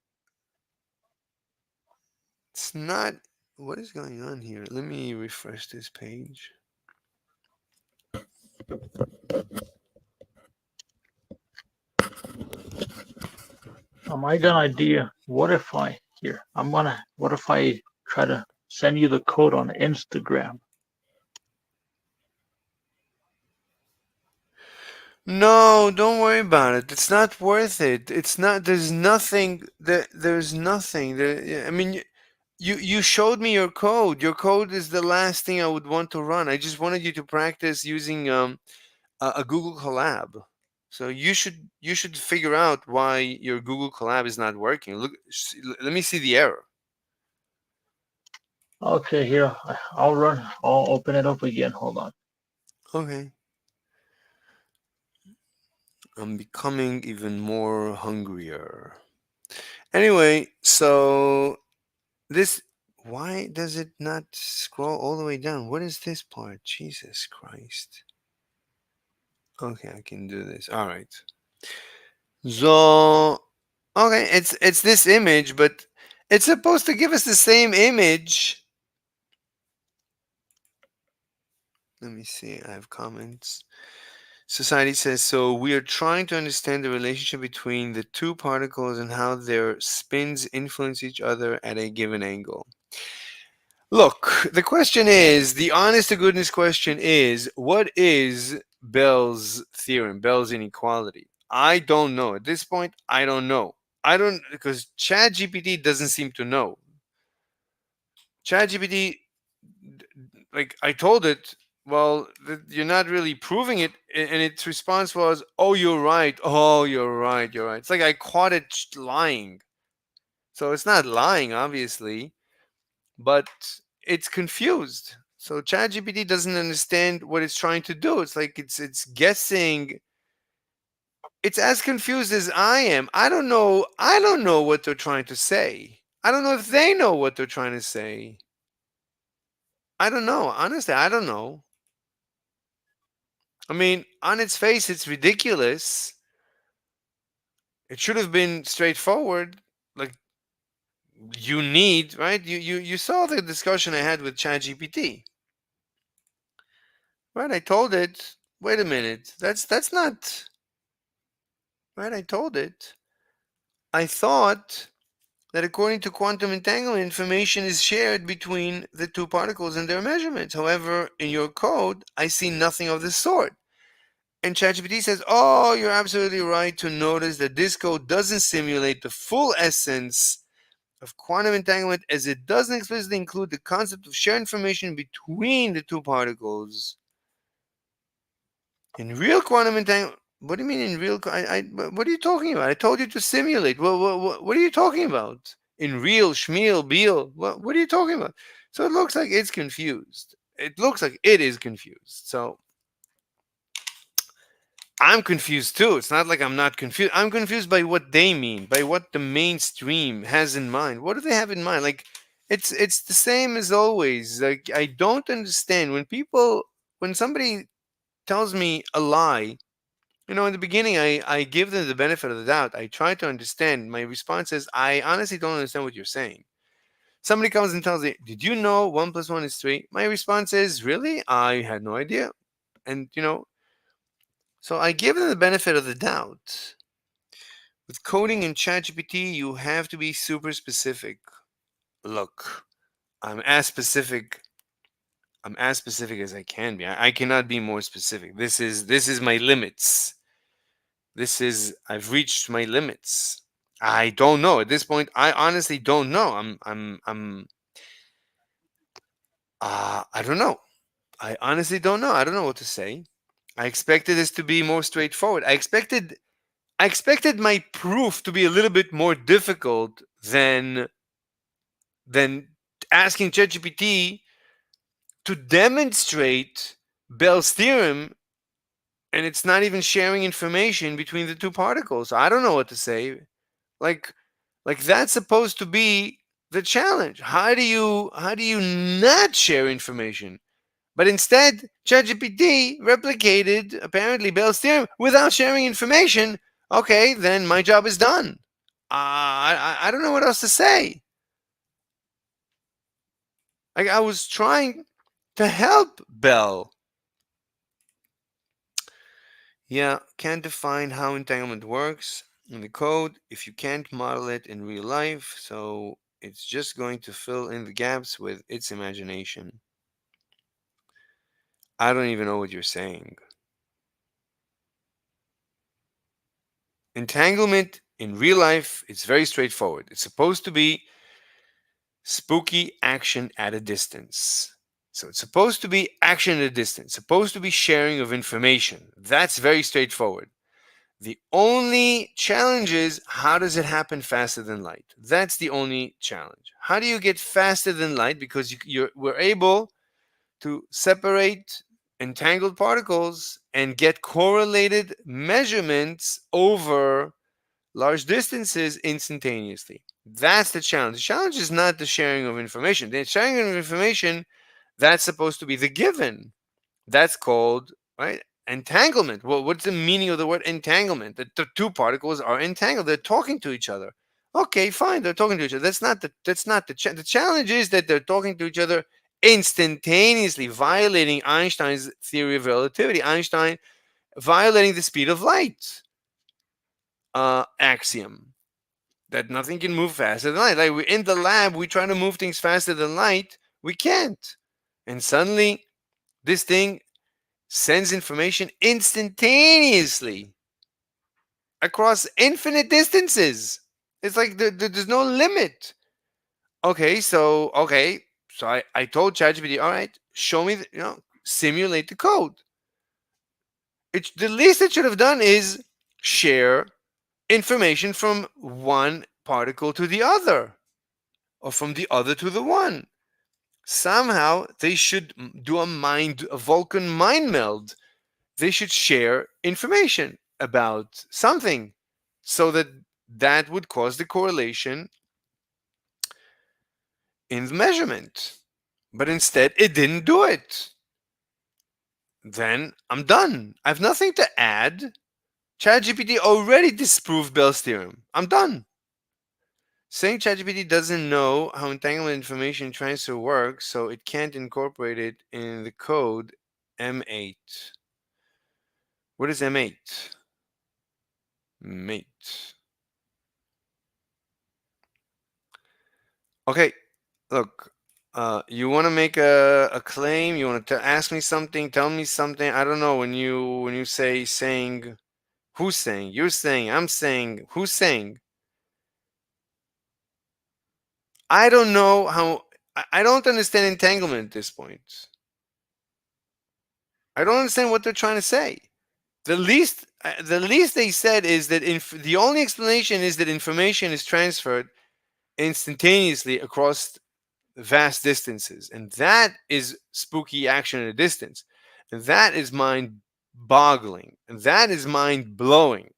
It's not. What is going on here? Let me refresh this page. I got an idea. What if I try to send you the code on Instagram? No, don't worry about it. It's not worth it. It's not. There's nothing. There's nothing. I mean, you showed me your code. Your code is the last thing I would want to run. I just wanted you to practice using a Google Collab. So you should figure out why your Google Collab is not working. Look, let me see the error. Okay, here I'll open it up again. Hold on. Okay. I'm becoming even more hungrier. Anyway, so why does it not scroll all the way down? What is this part? Jesus Christ. Okay, I can do this. All right. So, okay, it's this image, but it's supposed to give us the same image. Let me see. I have comments. Society says so. We are trying to understand the relationship between the two particles and how their spins influence each other at a given angle. Look, the question is, the honest to goodness question is, what is Bell's theorem, Bell's inequality? I don't know. At this point, I don't know. I don't, because ChatGPT doesn't seem to know. ChatGPT, like I told it, well, you're not really proving it, and its response was, "Oh, you're right. Oh, you're right. You're right." It's like I caught it lying. So it's not lying, obviously, but it's confused. So ChatGPT doesn't understand what it's trying to do. It's like it's guessing. It's as confused as I am. I don't know. I don't know what they're trying to say. I don't know if they know what they're trying to say. I don't know. Honestly, I don't know. I mean, on its face, it's ridiculous. It should have been straightforward. Like you need, right? You saw the discussion I had with ChatGPT. Right? I told it, wait a minute. That's not right. I told it. I thought that according to quantum entanglement, information is shared between the two particles and their measurements. However, in your code, I see nothing of the sort. And ChatGPT says, oh, you're absolutely right to notice that this code doesn't simulate the full essence of quantum entanglement, as it doesn't explicitly include the concept of shared information between the two particles. In real quantum entanglement, what do you mean in real? What are you talking about? I told you to simulate. What are you talking about? In real, schmeal, beal. What are you talking about? So it looks like it's confused. It looks like it is confused. So I'm confused too. It's not like I'm not confused. I'm confused by what they mean, by what the mainstream has in mind. What do they have in mind? Like it's the same as always. Like I don't understand when somebody tells me a lie. In the beginning, I give them the benefit of the doubt. I try to understand. My response is, I honestly don't understand what you're saying. Somebody comes and tells me, did you know 1 + 1 is 3? My response is, really? I had no idea. And, so I give them the benefit of the doubt. With coding in ChatGPT, you have to be super specific. Look, I'm as specific. I'm as specific as I can be. I cannot be more specific. This is my limits. I've reached my limits. I don't know at this point. I honestly don't know. I don't know. I honestly don't know. I don't know what to say. I expected this to be more straightforward. I expected my proof to be a little bit more difficult than asking ChatGPT to demonstrate Bell's theorem, and it's not even sharing information between the two particles. I don't know what to say. Like that's supposed to be the challenge. How do you not share information? But instead, ChatGPT replicated apparently Bell's theorem without sharing information. Okay, then my job is done. I don't know what else to say. I was trying to help Bell. Yeah, can't define how entanglement works in the code if you can't model it in real life, so it's just going to fill in the gaps with its imagination. I don't even know what you're saying. Entanglement in real life, it's very straightforward. It's supposed to be spooky action at a distance. So it's supposed to be action at a distance, supposed to be sharing of information. That's very straightforward. The only challenge is, how does it happen faster than light? That's the only challenge. How do you get faster than light? Because we're able to separate entangled particles and get correlated measurements over large distances instantaneously. That's the challenge. The challenge is not the sharing of information. The sharing of information, that's supposed to be the given. That's called, right? entanglement. Well, what's the meaning of the word entanglement? That the two particles are entangled. They're talking to each other. Okay, fine. They're talking to each other. The challenge is that they're talking to each other instantaneously, violating Einstein's theory of relativity. Einstein violating the speed of light axiom, that nothing can move faster than light. Like, we're in the lab, we try to move things faster than light, we can't. And suddenly, this thing sends information instantaneously across infinite distances. It's like there's no limit. So I told ChatGPT, all right, show me, simulate the code. The least it should have done is share information from one particle to the other, or from the other to the one. Somehow they should do a Vulcan mind meld. They should share information about something, so that would cause the correlation in the measurement. But instead, it didn't do it. Then I'm done. I have nothing to add. ChatGPT already disproved Bell's theorem. I'm done. Saying ChatGPT doesn't know how entanglement information transfer works, so it can't incorporate it in the code M8. What is M8? Mate. Okay, look. You want to make a claim? You want to ask me something? Tell me something? I don't know. When you say saying, who's saying? You're saying. I'm saying. Who's saying? I don't know how. I don't understand entanglement at this point. I don't understand what they're trying to say. The least they said is that the only explanation is that information is transferred instantaneously across vast distances, and that is spooky action at a distance, and that is mind-boggling, and that is mind-blowing,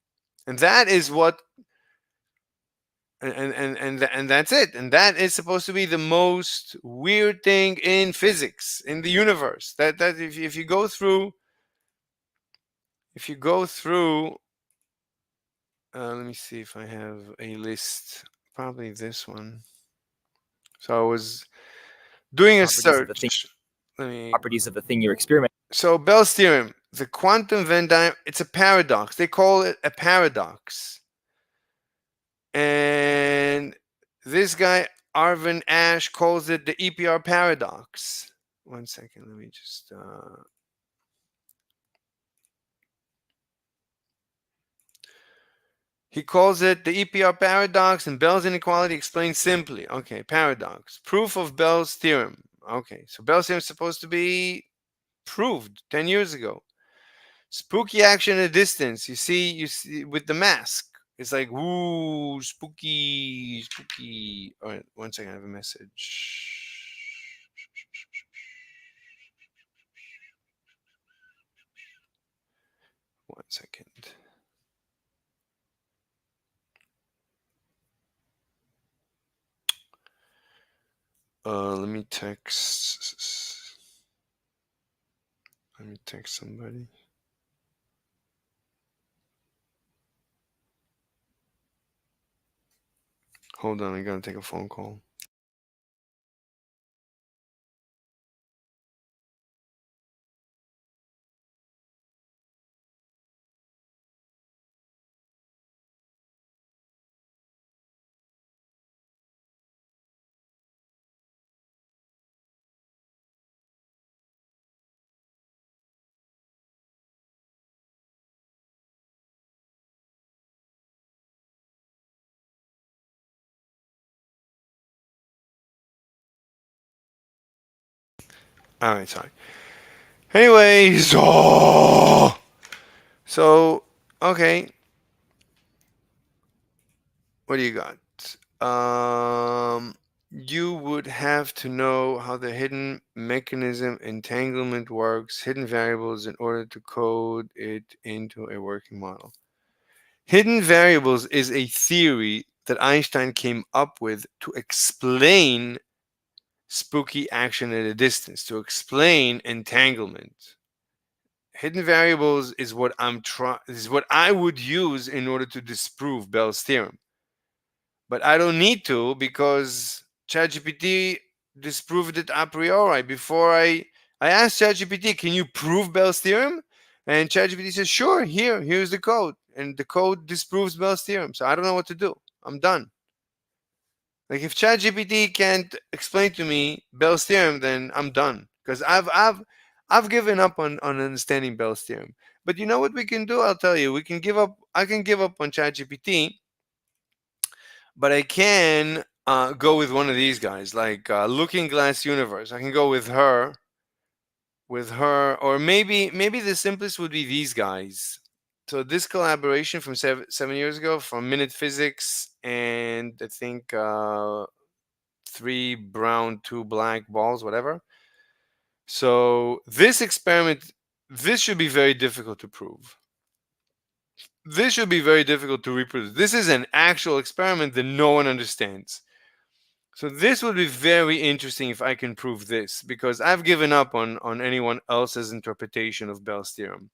and that is what, and that's it, and that is supposed to be the most weird thing in physics, in the universe. That if you go through, let me see if I have a list. Probably this one. So I was doing a search. Properties of the thing you're experimenting. So Bell's theorem, the quantum Venn diagram, it's a paradox. They call it a paradox. And this guy, Arvin Ash, calls it the EPR paradox. One second, let me just... He calls it the EPR paradox, and Bell's inequality explained simply. Okay, paradox. Proof of Bell's theorem. Okay, so Bell's theorem is supposed to be proved 10 years ago. Spooky action at a distance. You see with the mask. It's like, ooh, spooky. All right, one second, I have a message. One second. Let me text somebody. Hold on, I gotta take a phone call. All right, sorry. Anyways, so okay. What do you got? You would have to know how the hidden mechanism entanglement works, hidden variables, in order to code it into a working model. Hidden variables is a theory that Einstein came up with to explain spooky action at a distance, to explain entanglement. hidden variables is what I would use in order to disprove Bell's theorem. But I don't need to, because ChatGPT disproved it a priori. Before I asked ChatGPT, can you prove Bell's theorem? And ChatGPT says, sure, here's the code. And the code disproves Bell's theorem. So I don't know what to do. I'm done. Like, if ChatGPT can't explain to me Bell's theorem, then I'm done. Because I've given up on understanding Bell's theorem. But you know what we can do? I'll tell you. I can give up on ChatGPT, but I can go with one of these guys, like Looking Glass Universe. I can go with her, or maybe the simplest would be these guys. So this collaboration from 7 years ago, from Minute Physics, and I think 3 brown, 2 black balls, whatever. So this experiment, this should be very difficult to prove. This should be very difficult to reproduce. This is an actual experiment that no one understands. So this would be very interesting if I can prove this, because I've given up on anyone else's interpretation of Bell's theorem.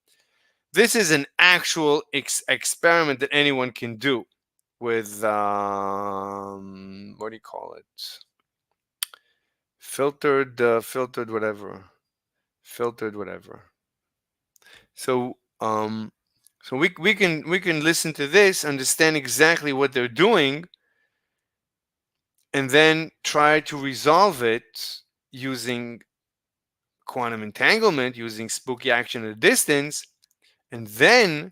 This is an actual experiment that anyone can do with, what do you call it? Filtered whatever. So we can listen to this, understand exactly what they're doing, and then try to resolve it using quantum entanglement, using spooky action at a distance, and then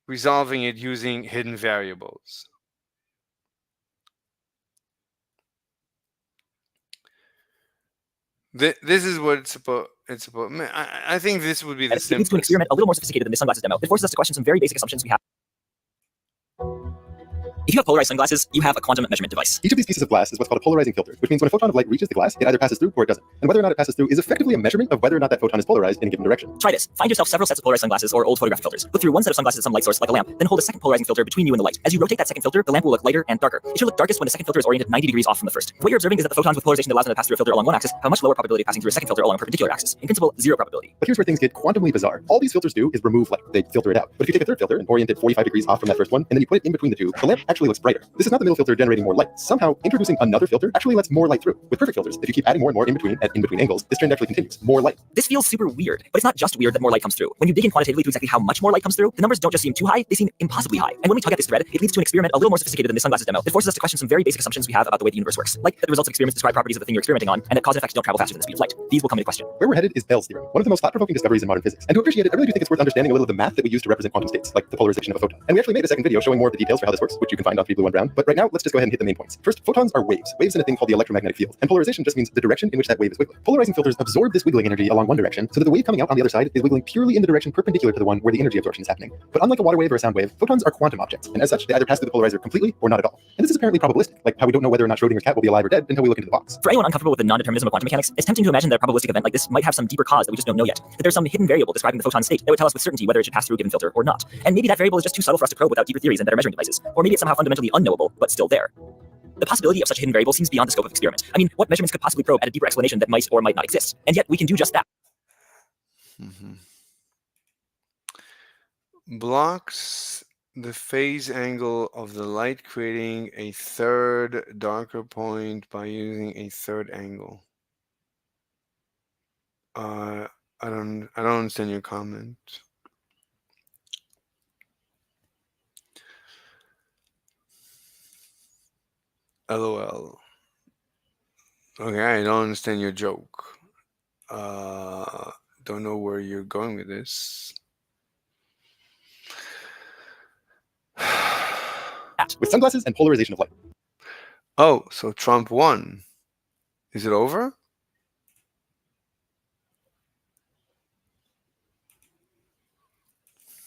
resolving it using hidden variables. This is what it's supposed. I think this would be the simplest. It leads to an experiment a little more sophisticated than the sunglasses demo. It forces us to question some very basic assumptions we have. If you have polarized sunglasses, you have a quantum measurement device. Each of these pieces of glass is what's called a polarizing filter, which means when a photon of light reaches the glass, it either passes through or it doesn't. And whether or not it passes through is effectively a measurement of whether or not that photon is polarized in a given direction. Try this. Find yourself several sets of polarized sunglasses or old photographic filters. Look through one set of sunglasses at some light source, like a lamp, then hold a second polarizing filter between you and the light. As you rotate that second filter, the lamp will look lighter and darker. It should look darkest when the second filter is oriented 90 degrees off from the first. What you're observing is that the photons with polarization that allows them to pass through a filter along one axis have a much lower probability of passing through a second filter along a perpendicular axis. In principle, zero probability. But here's where things get quantumly bizarre. All these filters do is remove light. They filter it out. But if you take a third filter and orient it 45 degrees off from that first one, and then you put it in between the two, the lamp actually looks brighter. This is not the middle filter generating more light. Somehow, introducing another filter actually lets more light through. With perfect filters, if you keep adding more and more in between at in between angles, this trend actually continues. More light. This feels super weird, but it's not just weird that more light comes through. When you dig in quantitatively to exactly how much more light comes through, the numbers don't just seem too high, they seem impossibly high. And when we tug at this thread, it leads to an experiment a little more sophisticated than the sunglasses demo. It forces us to question some very basic assumptions we have about the way the universe works, like that the results of experiments describe properties of the thing you're experimenting on, and that cause and effect don't travel faster than the speed of light. These will come into question. Where we're headed is Bell's theorem, one of the most thought-provoking discoveries in modern physics. And to appreciate it, I really do think it's worth understanding a little of the math that we use to represent quantum states, like the polarization of a photon. And we actually made a second video showing more of the details for how this works, which you can find on 3 Blue 1 Brown. But right now, let's just go ahead and hit the main points. First, photons are waves in a thing called the electromagnetic field. And polarization just means the direction in which that wave is wiggling. Polarizing filters absorb this wiggling energy along one direction, so that the wave coming out on the other side is wiggling purely in the direction perpendicular to the one where the energy absorption is happening. But unlike a water wave or a sound wave, photons are quantum objects, and as such, they either pass through the polarizer completely or not at all. And this is apparently probabilistic, like how we don't know whether or not Schrodinger's cat will be alive or dead until we look into the box. For anyone uncomfortable with the non-determinism of quantum mechanics, it's tempting to imagine that a probabilistic event like this might have some deeper cause that we just don't know yet. That there's some hidden variable describing the photon state that would tell us with certainty whether it should pass through a given filter or not. And maybe that variable is just too subtle for us to probe without deeper theories and better measuring devices. Or maybe it's somehow fundamentally unknowable, but still there. The possibility of such a hidden variable seems beyond the scope of experiment. I mean, what measurements could possibly probe at a deeper explanation that might or might not exist? And yet we can do just that. Blocks the phase angle of the light, creating a third darker point by using a third angle. I don't understand your comment. LOL. Okay, I don't understand your joke. Don't know where you're going with this. With sunglasses and polarization of light. Oh, so Trump won. Is it over?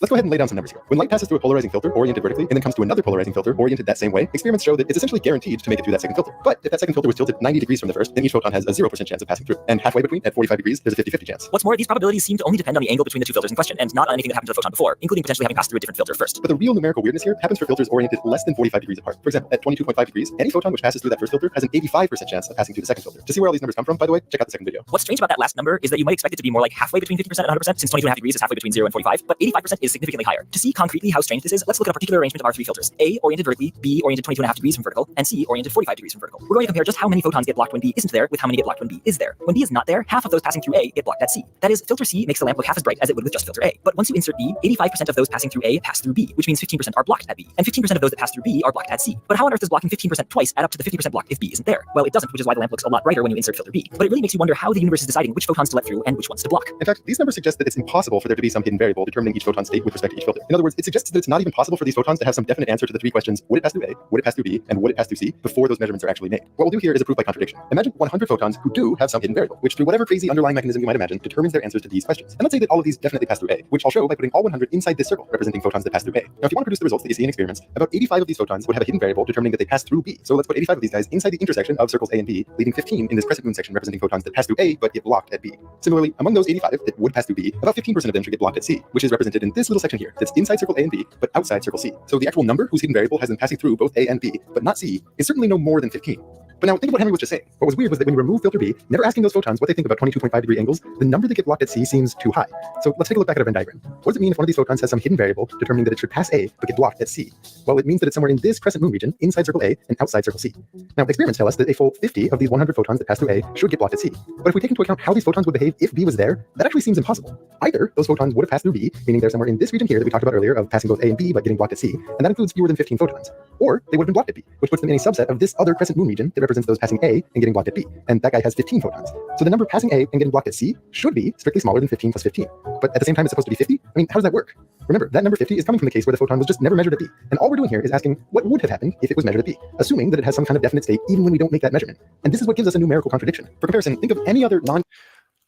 Let's go ahead and lay down some numbers here. When light passes through a polarizing filter oriented vertically and then comes to another polarizing filter oriented that same way, experiments show that it's essentially guaranteed to make it through that second filter. But if that second filter was tilted 90 degrees from the first, then each photon has a 0% chance of passing through. And halfway between, at 45 degrees, there's a 50-50 chance. What's more, these probabilities seem to only depend on the angle between the two filters in question, and not on anything that happened to the photon before, including potentially having passed through a different filter first. But the real numerical weirdness here happens for filters oriented less than 45 degrees apart. For example, at 22.5 degrees, any photon which passes through that first filter has an 85% chance of passing through the second filter. To see where all these numbers come from, by the way, check out the second video. What's strange about that last number is that you might expect it to be more like halfway between 50% and 100%, since 22.5 degrees is halfway between 0 and 45, but 85% is significantly higher. To see concretely how strange this is, let's look at a particular arrangement of our three filters: A oriented vertically, B oriented 22.5 degrees from vertical, and C oriented 45 degrees from vertical. We're going to compare just how many photons get blocked when B isn't there with how many get blocked when B is there. When B is not there, half of those passing through A get blocked at C. That is, filter C makes the lamp look half as bright as it would with just filter A. But once you insert B, 85% of those passing through A pass through B, which means 15% are blocked at B, and 15% of those that pass through B are blocked at C. But how on earth does blocking 15% twice add up to the 50% block if B isn't there? Well, it doesn't, which is why the lamp looks a lot brighter when you insert filter B. But it really makes you wonder how the universe is deciding which photons to let through and which ones to block. In fact, these numbers suggest that it's impossible for there to be some hidden variable determining each photon's state with respect to each filter. In other words, it suggests that it's not even possible for these photons to have some definite answer to the three questions: would it pass through A, would it pass through B, and would it pass through C before those measurements are actually made. What we'll do here is a proof by contradiction. Imagine 100 photons who do have some hidden variable, which through whatever crazy underlying mechanism you might imagine determines their answers to these questions. And let's say that all of these definitely pass through A, which I'll show by putting all 100 inside this circle representing photons that pass through A. Now, if you want to produce the results that you see in experiments, about 85 of these photons would have a hidden variable determining that they pass through B. So let's put 85 of these guys inside the intersection of circles A and B, leaving 15 in this crescent moon section representing photons that pass through A but get blocked at B. Similarly, among those 85 that would pass through B, about 15% of them should get blocked at C, which is represented in this little section here that's inside circle A and B but outside circle C. So the actual number whose hidden variable has them passing through both A and B but not C is certainly no more than 15. But now think of what Henry was just saying. What was weird was that when you remove filter B, never asking those photons what they think about 22.5 degree angles, the number that get blocked at C seems too high. So let's take a look back at our Venn diagram. What does it mean if one of these photons has some hidden variable determining that it should pass A but get blocked at C? Well, it means that it's somewhere in this crescent moon region, inside circle A and outside circle C. Now, experiments tell us that a full 50 of these 100 photons that pass through A should get blocked at C. But if we take into account how these photons would behave if B was there, that actually seems impossible. Either those photons would have passed through B, meaning they're somewhere in this region here that we talked about earlier of passing both A and B but getting blocked at C, and that includes fewer than 15 photons. Or they would have been blocked at B, which puts them in a subset of this other crescent moon region that represents those passing A and getting blocked at B. And that guy has 15 photons. So the number passing A and getting blocked at C should be strictly smaller than 15 plus 15. But at the same time, it's supposed to be 50? I mean, how does that work? Remember, that number 50 is coming from the case where the photon was just never measured at B. And all we're doing here is asking what would have happened if it was measured at B, assuming that it has some kind of definite state even when we don't make that measurement. And this is what gives us a numerical contradiction. For comparison, think of any other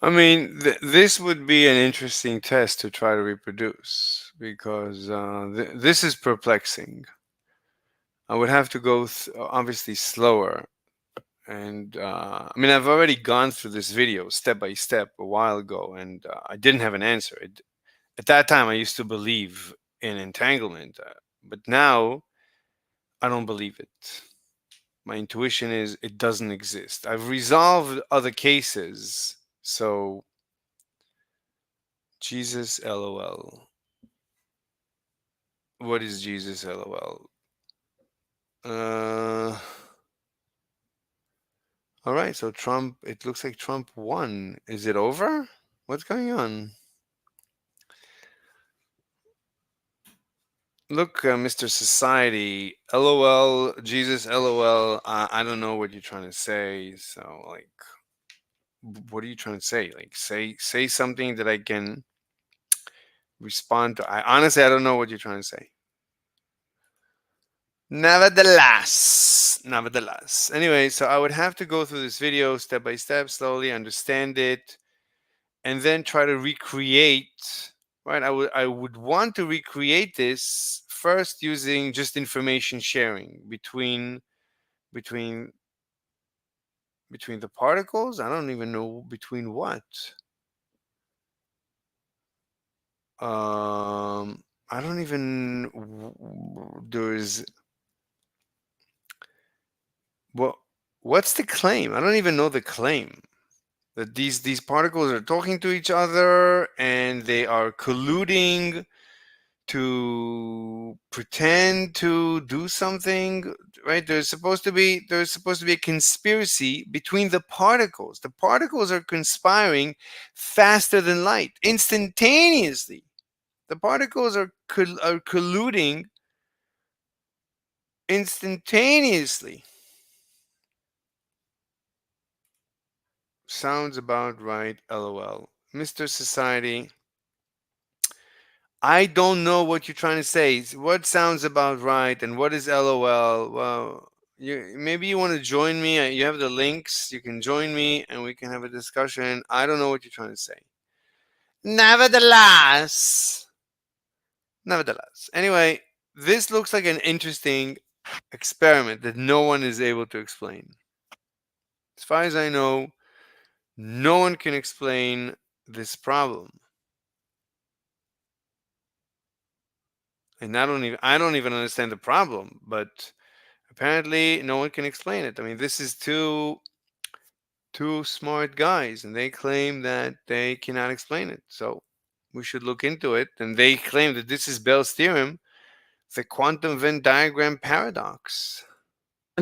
I mean, this would be an interesting test to try to reproduce because this is perplexing. I would have to go obviously slower. And I mean, I've already gone through this video step by step a while ago, and I didn't have an answer. At that time, I used to believe in entanglement, but now I don't believe it. My intuition is it doesn't exist. I've resolved other cases, so Jesus LOL. What is Jesus LOL? All right, so Trump, it looks like Trump won. Is it over? What's going on? Look, Mr. Society, LOL, Jesus, LOL. I don't know what you're trying to say. So, like, what are you trying to say? Like, say something that I can respond to. Honestly, I don't know what you're trying to say. Nevertheless, anyway, so I would have to go through this video step by step, slowly understand it, and then try to recreate. Right, I would want to recreate this first using just information sharing between the particles. I don't even know between what. I don't even. There's. Well, what's the claim? I don't even know the claim. That these particles are talking to each other and they are colluding to pretend to do something, right? There's supposed to be a conspiracy between the particles. The particles are conspiring faster than light, instantaneously. The particles are colluding instantaneously. Sounds about right, LOL. Mr. Society, I don't know what you're trying to say. What sounds about right and what is LOL? Well, maybe you want to join me. You have the links. You can join me and we can have a discussion. I don't know what you're trying to say. Nevertheless, Nevertheless, anyway, this looks like an interesting experiment that no one is able to explain. As far as I know, no one can explain this problem. And I don't even understand the problem, but apparently no one can explain it. I mean, this is two smart guys, and they claim that they cannot explain it. So we should look into it. And they claim that this is Bell's theorem, the quantum Venn diagram paradox.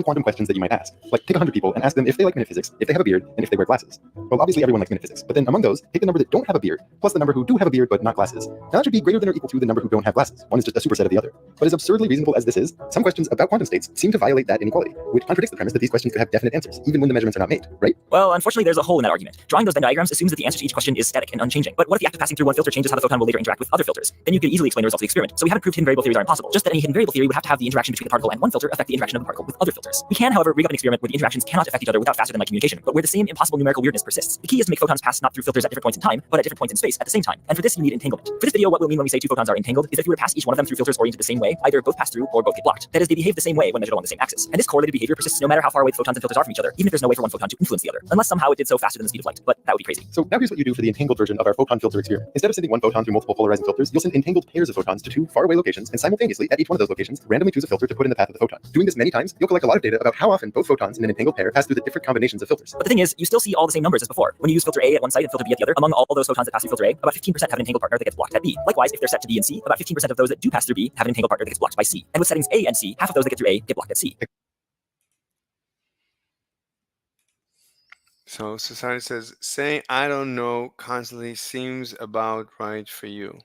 Quantum questions that you might ask. Like, take 100 people and ask them if they like minute physics, if they have a beard, and if they wear glasses. Well, obviously everyone likes minute physics, but then among those, take the number that don't have a beard, plus the number who do have a beard but not glasses. Now that should be greater than or equal to the number who don't have glasses. One is just a superset of the other. But as absurdly reasonable as this is, some questions about quantum states seem to violate that inequality, which contradicts the premise that these questions could have definite answers, even when the measurements are not made, right? Well, unfortunately, there's a hole in that argument. Drawing those Venn diagrams assumes that the answer to each question is static and unchanging. But what if the act of passing through one filter changes how the photon will later interact with other filters? Then you could easily explain the results of the experiment. So we haven't proved hidden variable theories are impossible. Just that any hidden variable theory would have to have the interaction between the particle and one filter affect the interaction of the particle with other filters. We can, however, rig up an experiment where the interactions cannot affect each other without faster than light communication, but where the same impossible numerical weirdness persists. The key is to make photons pass not through filters at different points in time, but at different points in space at the same time. And for this, you need entanglement. For this video, what we'll mean when we say two photons are entangled is if we were to pass each one of them through filters oriented the same way, either both pass through or both get blocked. That is, they behave the same way when measured along the same axis. And this correlated behavior persists no matter how far away the photons and filters are from each other, even if there's no way for one photon to influence the other, unless somehow it did so faster than the speed of light, but that would be crazy. So now here's what you do for the entangled version of our photon filter experiment. Instead of sending one photon through multiple polarizing filters, you'll send entangled pairs of photons to two faraway locations, and simultaneously at each one of those locations, randomly choose a filter to put in the path of the photon. Doing this many times, you'll collect a lot of data about how often both photons in an entangled pair pass through the different combinations of filters. But the thing is, you still see all the same numbers as before. When you use filter A at one site and filter B at the other, among all those photons that pass through filter A, about 15% have an entangled partner that gets blocked at B. Likewise, if they're set to B and C, about 15% of those that do pass through B have an entangled partner that gets blocked by C. And with settings A and C, half of those that get through A get blocked at C. So society says, saying I don't know constantly seems about right for you.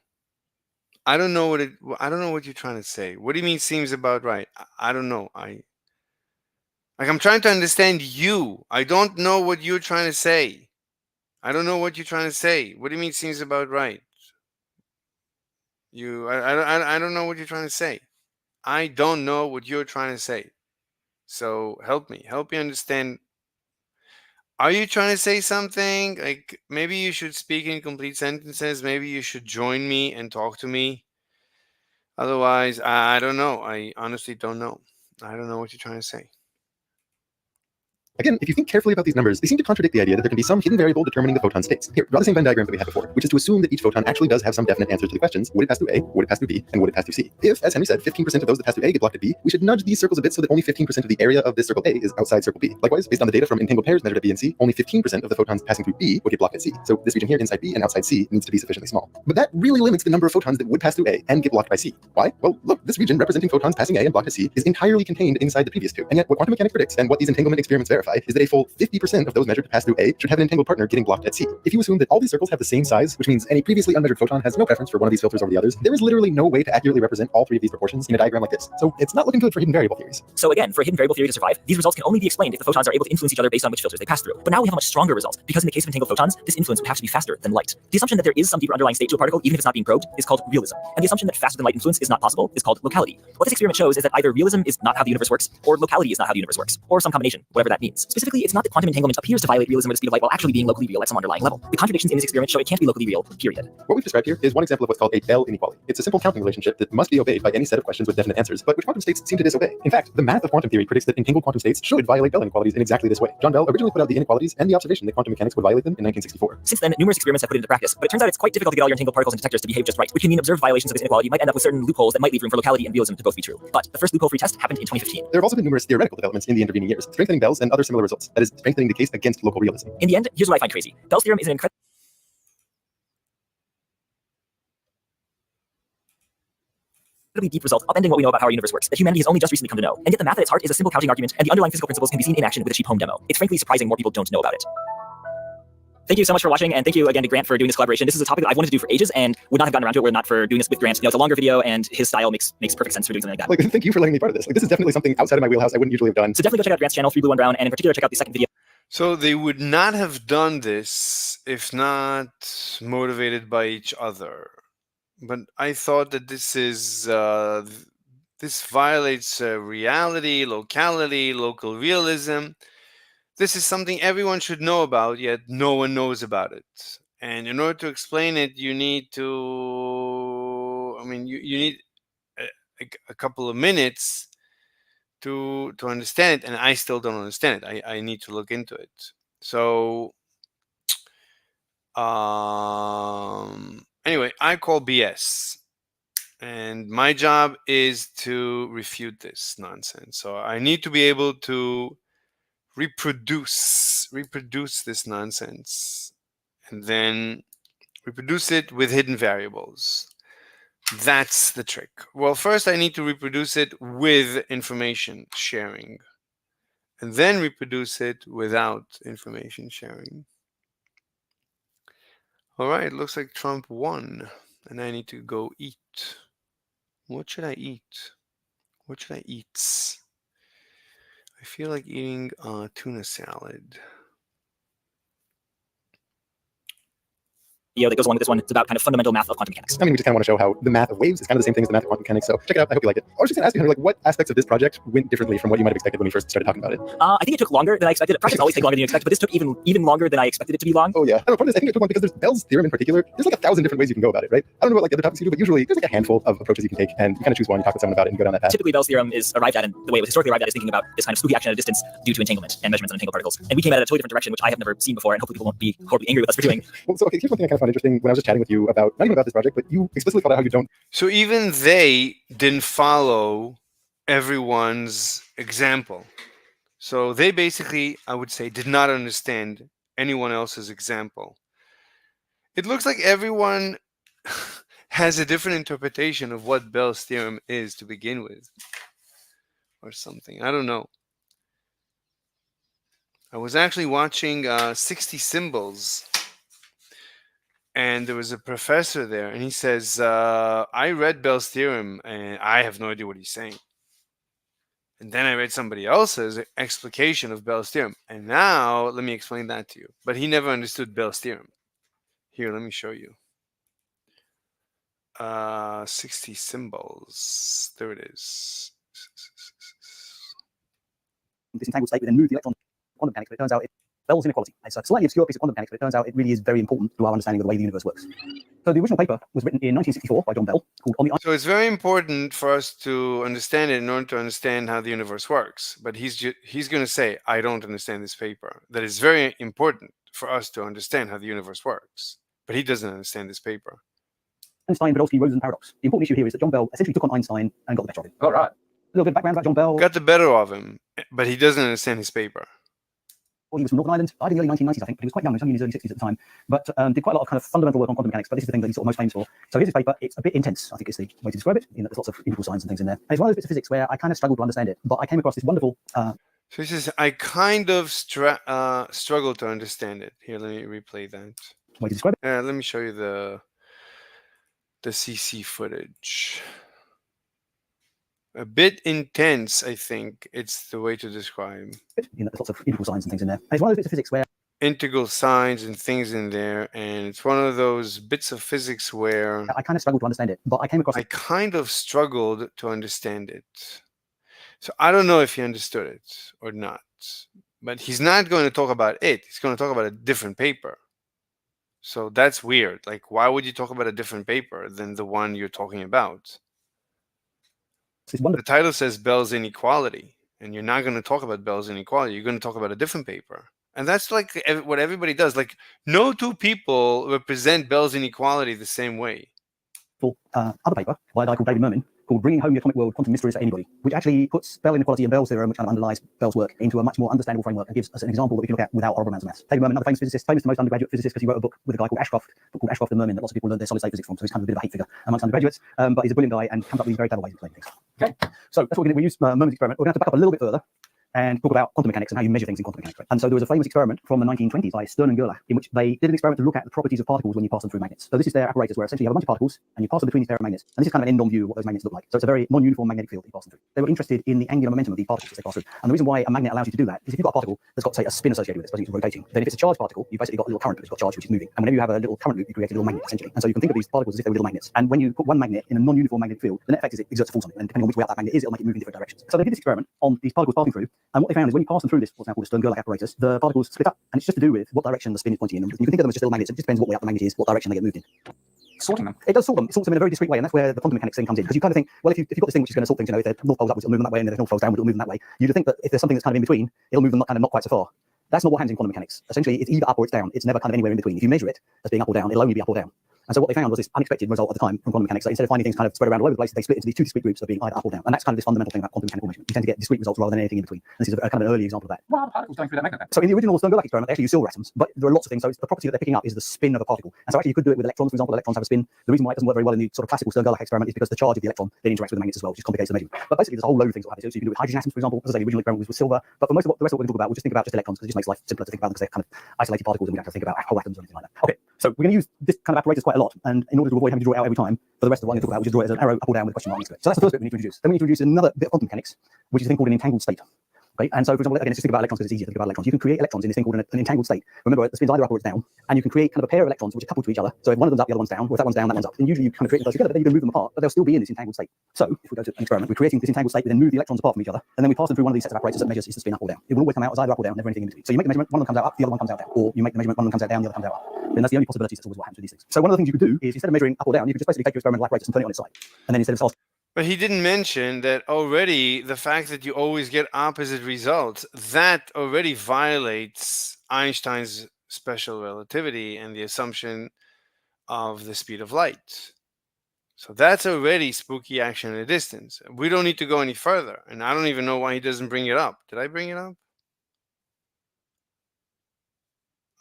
I don't know what you're trying to say. What do you mean seems about right? I don't know. I'm trying to understand you. I don't know what you're trying to say. I don't know what you're trying to say. What do you mean seems about right? I don't know what you're trying to say. I don't know what you're trying to say. So help me understand. Are you trying to say something? Like, maybe you should speak in complete sentences. Maybe you should join me and talk to me. Otherwise, I don't know. I honestly don't know. I don't know what you're trying to say. Again, if you think carefully about these numbers, they seem to contradict the idea that there can be some hidden variable determining the photon states. Here, draw the same Venn diagram that we had before, which is to assume that each photon actually does have some definite answer to the questions: would it pass through A, would it pass through B, and would it pass through C? If, as Henry said, 15% of those that pass through A get blocked at B, we should nudge these circles a bit so that only 15% of the area of this circle A is outside circle B. Likewise, based on the data from entangled pairs measured at B and C, only 15% of the photons passing through B would get blocked at C. So this region here inside B and outside C needs to be sufficiently small. But that really limits the number of photons that would pass through A and get blocked by C. Why? Well, look, this region representing photons passing A and blocked at C is entirely contained inside the previous two. And yet what quantum mechanics predicts and what these entanglement experiments verify is that a full 50% of those measured to pass through A should have an entangled partner getting blocked at C. If you assume that all these circles have the same size, which means any previously unmeasured photon has no preference for one of these filters over the others, there is literally no way to accurately represent all three of these proportions in a diagram like this. So it's not looking good for hidden variable theories. So again, for a hidden variable theory to survive, these results can only be explained if the photons are able to influence each other based on which filters they pass through. But now we have a much stronger result, because in the case of entangled photons, this influence would have to be faster than light. The assumption that there is some deeper underlying state to a particle, even if it's not being probed, is called realism. And the assumption that faster than light influence is not possible is called locality. What this experiment shows is that either realism is not how the universe works, or locality is not how the universe works, or some combination, whatever that means. Specifically, it's not that quantum entanglement appears to violate realism at the speed of light while actually being locally real at some underlying level. The contradictions in this experiment show it can't be locally real, period. What we've described here is one example of what's called a Bell inequality. It's a simple counting relationship that must be obeyed by any set of questions with definite answers, but which quantum states seem to disobey. In fact, the math of quantum theory predicts that entangled quantum states should violate Bell inequalities in exactly this way. John Bell originally put out the inequalities and the observation that quantum mechanics would violate them in 1964. Since then, numerous experiments have put it into practice, but it turns out it's quite difficult to get all your entangled particles and detectors to behave just right, which can mean observed violations of this inequality might end up with certain loopholes that might leave room for locality and realism to both be true. But the first loophole-free test happened in 2015. There have also been numerous theoretical developments in the intervening years, strengthening Bell's and other similar results, that is, strengthening the case against local realism. In the end, here's what I find crazy. Bell's theorem is an incredibly deep result, upending what we know about how our universe works, that humanity has only just recently come to know. And yet the math at its heart is a simple counting argument, and the underlying physical principles can be seen in action with a cheap home demo. It's frankly surprising more people don't know about it. Thank you so much for watching, and thank you again to Grant for doing this collaboration. This is a topic that I've wanted to do for ages, and would not have gotten around to it were it not for doing this with Grant. You know, it's a longer video, and his style makes perfect sense for doing something like that. Like, thank you for letting me part of this. Like, this is definitely something outside of my wheelhouse I wouldn't usually have done. So definitely go check out Grant's channel, 3 Blue 1 Brown, and in particular check out the second video. So they would not have done this if not motivated by each other. But I thought that this is this violates reality, locality, local realism. This is something everyone should know about, yet no one knows about it. And in order to explain it, you need to I mean, you need a couple of minutes to understand it, and I still don't understand it. I need to look into it. So anyway, I call BS, and my job is to refute this nonsense. So I need to be able to reproduce this nonsense, and then reproduce it with hidden variables. That's the trick. Well, first I need to reproduce it with information sharing, and then reproduce it without information sharing. All right, looks like Trump won, and I need to go eat. What should I eat? What should I eat? I feel like eating tuna salad. That goes along with this one. It's about kind of fundamental math of quantum mechanics. I mean, we just kind of want to show how the math of waves is kind of the same thing as the math of quantum mechanics. So check it out. I hope you like it. I was just going to ask you, Henry, like, what aspects of this project went differently from what you might have expected when we first started talking about it? I think it took longer than I expected. Projects always take longer than you expect, but this took even longer than I expected it to be long. Oh yeah. I don't know, part of this, I think it took one because there's Bell's theorem in particular. There's like 1,000 different ways you can go about it, right? I don't know what like the other topics you do, but usually there's like a handful of approaches you can take, and you kind of choose one. You talk with someone about it, and you go down that path. Typically, Bell's theorem is arrived at, and the way it was historically arrived at is thinking about this kind of spooky action at a distance due to entanglement and measurements of entangled particles. And we came at it a totally different direction, which I have never seen before, and hopefully people won't be horribly angry with us for doing. Well, so okay, here's one thing I kind of found interesting when I was just chatting with you about not even about this project, but you explicitly called out how you don't. So even they didn't follow everyone's example. So they basically, I would say, did not understand anyone else's example. It looks like everyone has a different interpretation of what Bell's theorem is to begin with, or something. I don't know. I was actually watching 60 Symbols, and there was a professor there, and he says, I read Bell's theorem, and I have no idea what he's saying. And then I read somebody else's explication of Bell's theorem, and now let me explain that to you. But he never understood Bell's theorem. Here, let me show you. 60 Symbols. There it is. This entangled state would then move the electron quantum mechanics, but it turns out Bell's inequality. It's a slightly obscure piece of quantum mechanics, but it turns out it really is very important to our understanding of the way the universe works. So the original paper was written in 1964 by John Bell, called On the... So it's very important for us to understand it in order to understand how the universe works. But he's going to say, I don't understand this paper. That is very important for us to understand how the universe works. But he doesn't understand this paper. Einstein-Podolsky-Rosen paradox. The important issue here is that John Bell essentially took on Einstein and got the better of him. All right. A little bit of background about John Bell. Got the better of him, but he doesn't understand his paper. He was from Northern Ireland, died in the early 1990s, I think, but he was quite young, he was only in his early 60s at the time, but did quite a lot of kind of fundamental work on quantum mechanics, but this is the thing that he's sort of most famous for. So here's his paper. It's a bit intense, I think is the way to describe it, in that there's lots of integral signs and things in there. And it's one of those bits of physics where I kind of struggled to understand it, but I came across this wonderful... So he says, I kind of struggle to understand it. Here, let me replay that. Way to describe it? Let me show you the CC footage. A bit intense, I think it's the way to describe. In that there's lots of integral signs and things in there. And it's one of those bits of physics where... Integral signs and things in there, and it's one of those bits of physics where... I kind of struggled to understand it, but I came across... I kind of struggled to understand it. So I don't know if he understood it or not. But he's not going to talk about it. He's going to talk about a different paper. So that's weird. Like, why would you talk about a different paper than the one you're talking about? The title says Bell's inequality, and you're not going to talk about Bell's inequality. You're going to talk about a different paper. And that's like what everybody does. Like, no two people represent Bell's inequality the same way. Other paper by a guy called David Mermin, called Bringing Home the Atomic World Quantum Mysteries for Anybody, which actually puts Bell inequality and Bell's theorem, which kind of underlies Bell's work, into a much more understandable framework and gives us an example that we can look at without horrible amounts of maths. David Mermin, another famous physicist, famous to most undergraduate physicists because he wrote a book with a guy called Ashcroft, and Mermin, that lots of people learned their solid state physics from, so he's kind of a bit of a hate figure amongst undergraduates, but he's a brilliant guy and comes up with these very clever ways of explaining things. Okay, so that's what we're going to use Mermin's experiment. We're going to have to back up a little bit further and talk about quantum mechanics and how you measure things in quantum mechanics. Right? And so there was a famous experiment from the 1920s by Stern and Gerlach, in which they did an experiment to look at the properties of particles when you pass them through magnets. So this is their apparatus where essentially you have a bunch of particles and you pass them between these pair of magnets. And this is kind of an end-on view of what those magnets look like. So it's a very non-uniform magnetic field that you pass them through. They were interested in the angular momentum of these particles as they pass through. And the reason why a magnet allows you to do that is if you've got a particle that's got, say, a spin associated with it, supposing it's rotating, then if it's a charged particle, you've basically got a little current, but it's got charge which is moving. And whenever you have a little current loop, you create a little magnet, essentially. And so you can think of these particles as if they were little magnets. And when you put one magnet in a non-uniform magnetic field, the net effect is it exerts a force on it. And depending on which way out that magnet is, it'll make it move in different directions. So they did this experiment on these particles passing through. And what they found is when you pass them through this, what's now called a Stern-Gerlach apparatus, the particles split up. And it's just to do with what direction the spin is pointing in them. You can think of them as just little magnets. It just depends what way up the magnet is, what direction they get moved in. sorting them. It does sort them. It sorts them in a very discrete way, and that's where the quantum mechanics thing comes in. Because you kind of think, well, if you've got this thing which is going to sort things, if the north pole's upwards, it'll move them that way, and if the north pole's downward, it'll move them that way. You'd think that if there's something that's kind of in between, it'll move them kind of not quite so far. That's not what happens in quantum mechanics. Essentially, it's either up or it's down. It's never kind of anywhere in between. If you measure it as being up or down, it'll only be up or down. And so what they found was this unexpected result at the time from quantum mechanics. That instead of finding things kind of spread around all over the place, they split into these two discrete groups of being either up or down. And that's kind of this fundamental thing about quantum mechanical measurement. You tend to get discrete results rather than anything in between. And this is a kind of an early example of that. Well, particles going through that magnet. So in the original Stern-Gerlach experiment, they actually use silver atoms, but there are lots of things. So the property that they're picking up is the spin of a particle. And so actually you could do it with electrons, for example. Electrons have a spin. The reason why it doesn't work very well in the sort of classical Stern-Gerlach experiment is because the charge of the electron then interacts with the magnets as well, which complicates the measurement. But basically there's a whole load of things that happen. So you can do it with hydrogen atoms, for example. As I say, the original experiment was with silver. But for most of the rest of what we're going to talk about, we'll just think about just electrons because it just makes life simpler to think about them because they're kind of isolated particles and we don't have to think about whole atoms or anything like that. Okay, so we're going to use this kind of apparatus quite a lot, and in order to avoid having to draw it out every time, for the rest of what I'm going to talk about, we'll just draw it as an arrow up or down with a question mark next to it. So that's the first bit we need to introduce. Then we need to introduce another bit of quantum mechanics, which is a thing called an entangled state. Okay, and so for example, again, let's just think about electrons because it's easier to think about electrons. You can create electrons in this thing called an entangled state. Remember, the spin's either up or it's down, and you can create kind of a pair of electrons which are coupled to each other. So if one of them's up, the other one's down. Or if that one's down, that one's up. And usually you kind of create them close together, but then you can move them apart, but they'll still be in this entangled state. So if we go to an experiment, we're creating this entangled state, we then move the electrons apart from each other, and then we pass them through one of these sets of apparatus that measures is the spin up or down. It will always come out as either up or down, never anything in between. So you make the measurement, one of them comes out up, the other one comes out down, or you make the measurement, one of them comes out down, the other comes out up. Then that's the only possibility. That's always what happens with these things. So one of the things you could do is instead of measuring up or down, you could just basically take your experimental apparatus and turn it on its side, and then instead of asking. But he didn't mention that already the fact that you always get opposite results, that already violates Einstein's special relativity and the assumption of the speed of light. So that's already spooky action at a distance. We don't need to go any further. And I don't even know why he doesn't bring it up. Did I bring it up?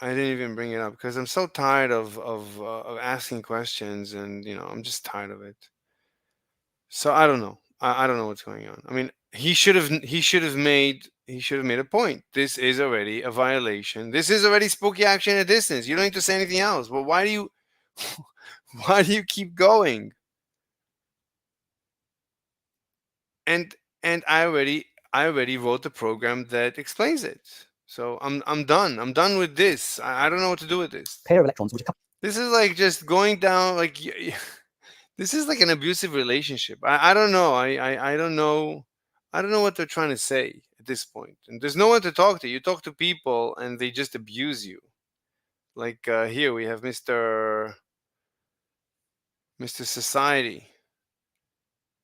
I didn't even bring it up because I'm so tired of asking questions, and I'm just tired of it. So I don't know. I don't know what's going on. I mean, he should have made a point. This is already a violation. This is already spooky action at a distance. You don't need to say anything else. Well, why do you keep going? And I already wrote the program that explains it. So I'm done. I'm done with this. I don't know what to do with this. Pair of electrons, which this is like just going down like. This is like an abusive relationship. I don't know. I don't know. I don't know what they're trying to say at this point. And there's no one to talk to. You talk to people and they just abuse you. Like here we have Mr. Society.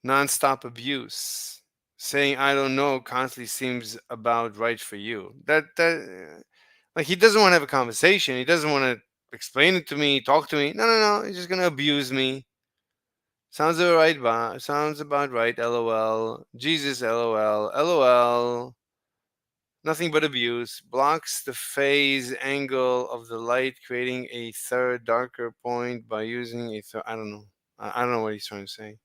Non-stop abuse. Saying I don't know constantly seems about right for you. That like he doesn't want to have a conversation. He doesn't want to explain it to me, talk to me. No. He's just gonna abuse me. Sounds about right. LOL. Jesus. LOL. LOL. Nothing but abuse. Blocks the phase angle of the light, creating a third darker point by using a third. I don't know. I don't know what he's trying to say.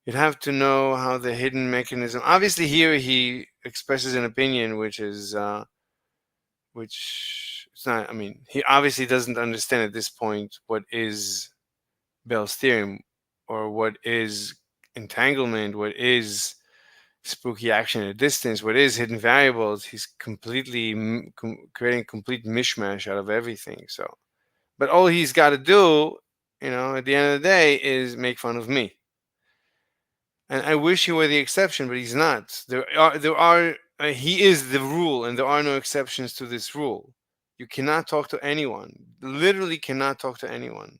You'd have to know how the hidden mechanism. Obviously, here he expresses an opinion, which is, which it's not. I mean, he obviously doesn't understand at this point what is Bell's theorem. Or what is entanglement, what is spooky action at a distance, what is hidden variables. He's completely creating a complete mishmash out of everything. So, but all he's got to do, at the end of the day, is make fun of me. And I wish he were the exception, but he's not. He is the rule, and there are no exceptions to this rule. You cannot talk to anyone. Literally cannot talk to anyone.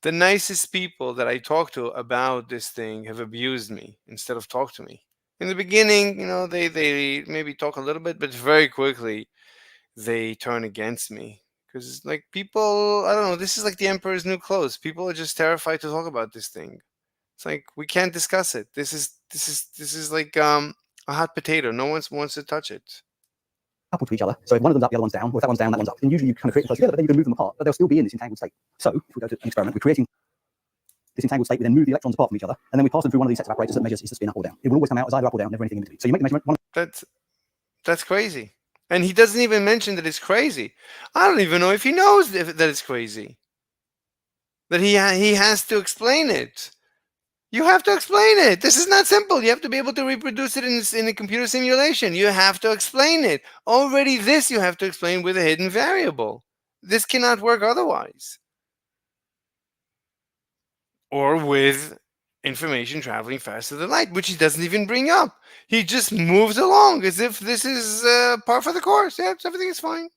The nicest people that I talk to about this thing have abused me instead of talk to me. In the beginning, they maybe talk a little bit, but very quickly they turn against me. Because like people, I don't know, this is like the emperor's new clothes. People are just terrified to talk about this thing. It's like we can't discuss it. This is like a hot potato. No one wants to touch it. Coupled to each other. So if one of them's up, the other one's down. Or if that one's down, that one's up. Then usually you kind of create them close together, but then you can move them apart, but they'll still be in this entangled state. So if we go to an experiment, we're creating this entangled state. We then move the electrons apart from each other, and then we pass them through one of these sets of apparatus that measures is the spin up or down. It will always come out as either up or down, never anything in between. So you make the measurement. That's crazy. And he doesn't even mention that it's crazy. I don't even know if he knows that it's crazy. That he has to explain it. You have to explain it. This is not simple. You have to be able to reproduce it in a computer simulation. You have to explain it. Already this you have to explain with a hidden variable. This cannot work otherwise. Or with information traveling faster than light, which he doesn't even bring up. He just moves along as if this is par for the course. Yeah, everything is fine.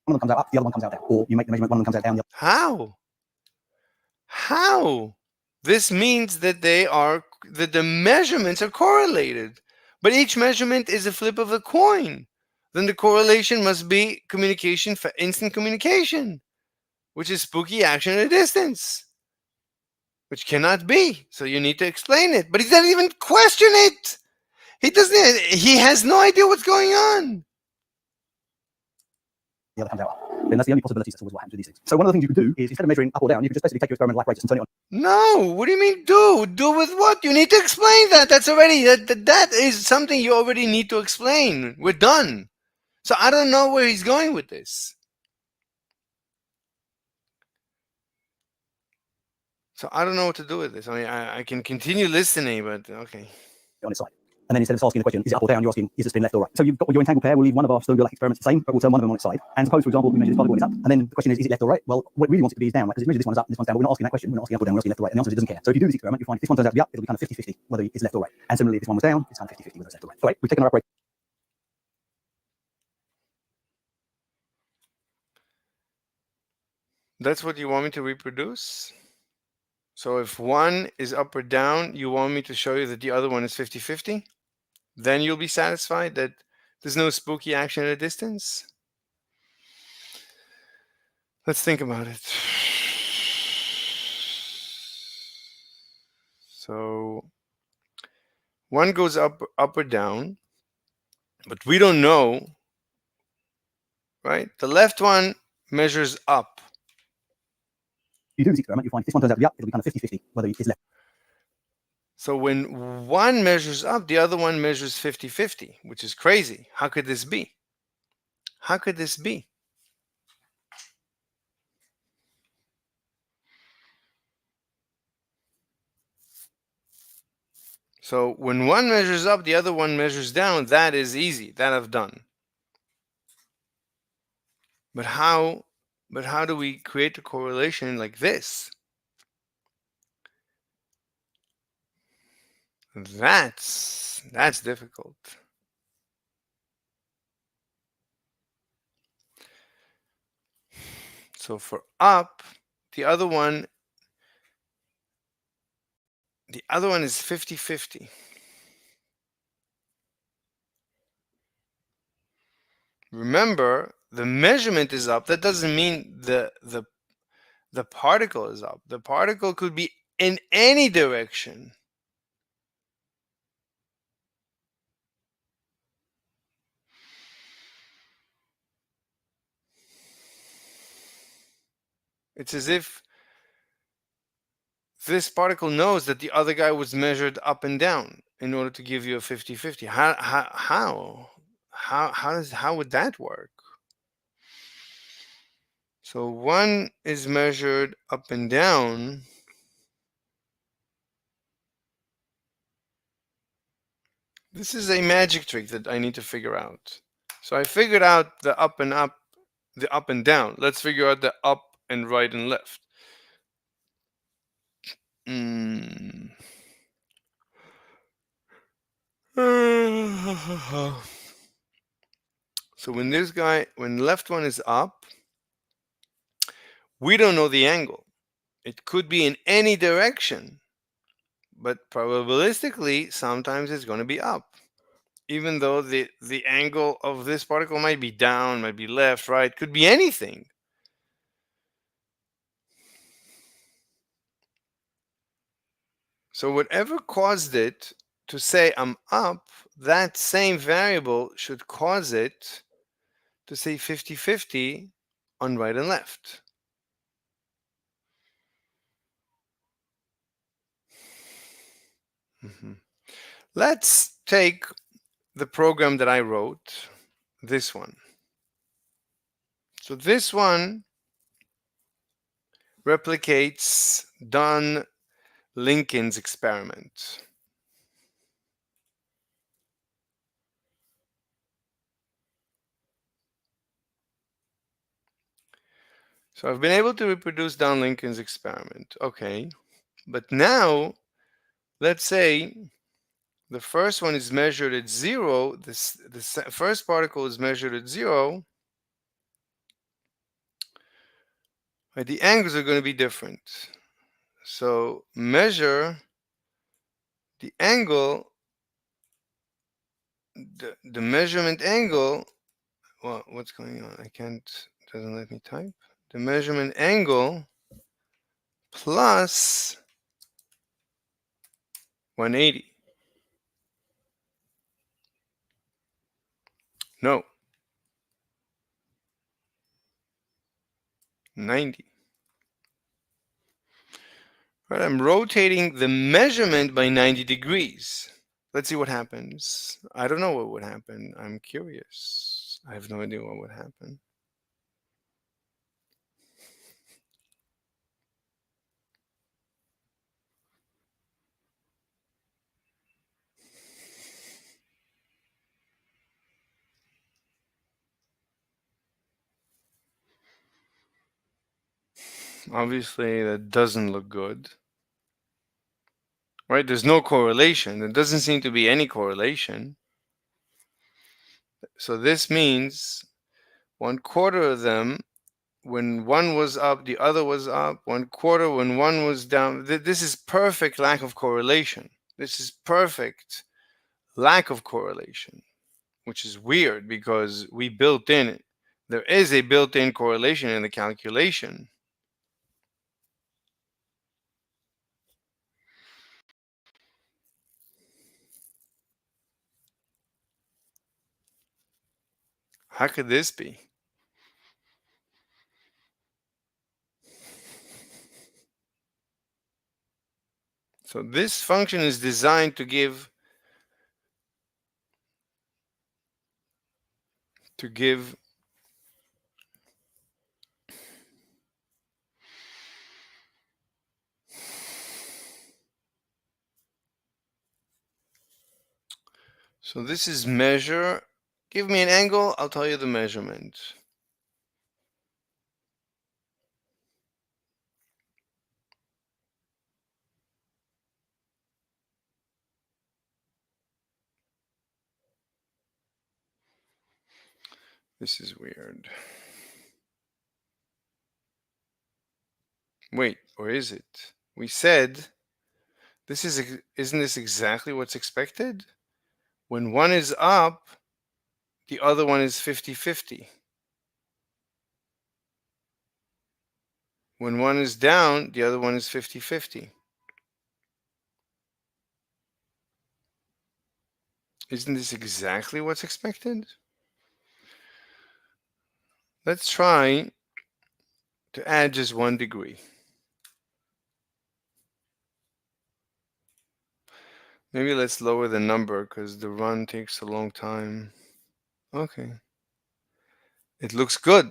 One of them comes out up, the other one comes out down. Or you make the measurement, one of them comes out down. How? How? This means that the measurements are correlated, but each measurement is a flip of a coin. Then the correlation must be communication for instant communication, which is spooky action at a distance, which cannot be. So you need to explain it. But he doesn't even question it. He has no idea what's going on. The other comes out. Then that's the only possibility. That's always what happens with these things. So one of the things you can do is instead of measuring up or down, you can just basically take your experimental apparatus and turn it on. No, what do you mean do? Do with what? You need to explain that. That's already that is something you already need to explain. We're done. So I don't know where he's going with this. So I don't know what to do with this. I mean, I can continue listening, but okay. On its side. And then instead of asking the question, is it up or down, you're asking, is the spin left or right? So you've got your entangled pair, we'll leave one of our stone galactic experiments the same, but we'll turn one of them on its side. And suppose, for example, we measure this particle when it's up. And then the question is it left or right? Well, what we really want it to be is down, right? Because if we measure this one's up, this one's down, but we're not asking that question. We're not asking up or down, we're asking left or right. And the answer is it doesn't care. So if you do this experiment, you find if this one turns out to be up, it'll be kind of 50-50, whether it's left or right. And similarly, if this one was down, it's kind of 50-50, whether it's left or right. Okay, we've taken our apparatus. That's what you want me to reproduce? So if one is up or down, you want me to show you that the other one is 50-50? Then you'll be satisfied that there's no spooky action at a distance? Let's think about it. So one goes up or down, but we don't know, right? The left one measures up. You do this experiment, you find if this one turns out to be up, it'll be kind of 50-50, whether it's left. So when one measures up, the other one measures 50-50, which is crazy. How could this be? How could this be? So when one measures up, the other one measures down. That is easy. That I've done. But how do we create a correlation like this? That's difficult. So for up, the other one is 50-50. Remember, the measurement is up. That doesn't mean the particle is up. The particle could be in any direction. It's as if this particle knows that the other guy was measured up and down in order to give you a 50-50. How would that work? So one is measured up and down. This is a magic trick that I need to figure out. So I figured out the up and up, the up and down. Let's figure out the up and right and left. So when the left one is up, we don't know the angle. It could be in any direction, but probabilistically, sometimes it's going to be up. Even though the angle of this particle might be down, might be left, right, could be anything. So whatever caused it to say I'm up, that same variable should cause it to say 50-50 on right and left. Let's take the program that I wrote, this one. So this one replicates Don Lincoln's experiment. So I've been able to reproduce Don Lincoln's experiment. Okay, but now let's say the first one is measured at 0. The first particle is measured at 0. Right, the angles are going to be different. So measure the angle, the measurement angle. Well, what's going on? I can't, doesn't let me type. The measurement angle plus 180. No. 90. Right, I'm rotating the measurement by 90 degrees. Let's see what happens. I don't know what would happen. I'm curious. I have no idea what would happen. Obviously, that doesn't look good. Right? There's no correlation. There doesn't seem to be any correlation. So this means 1/4 of them, when one was up, the other was up. 1/4 when one was down. This is perfect lack of correlation. This is perfect lack of correlation, which is weird because we built in it. There is a built-in correlation in the calculation. How could this be? So this function is designed to give so this is measure. Give me an angle, I'll tell you the measurement. This is weird. Wait, or is it? We said this is, isn't this exactly what's expected? When one is up, the other one is 50-50. When one is down, the other one is 50-50. Isn't this exactly what's expected? Let's try to add just 1 degree. Maybe let's lower the number because the run takes a long time. Okay. It looks good.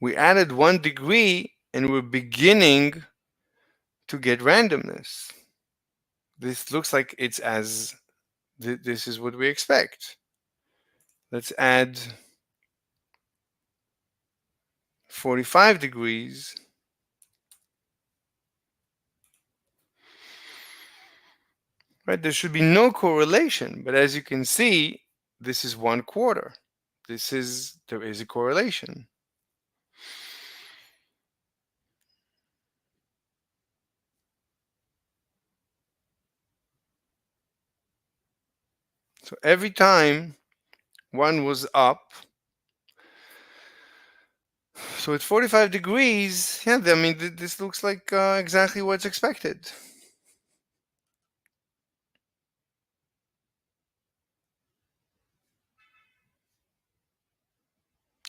We added 1 degree and we're beginning to get randomness. This looks like it's as, this is what we expect. Let's add 45 degrees. Right, there should be no correlation, but as you can see, this is 1/4. There is a correlation. So every time one was up, so at 45 degrees, yeah, I mean, this looks like exactly what's expected.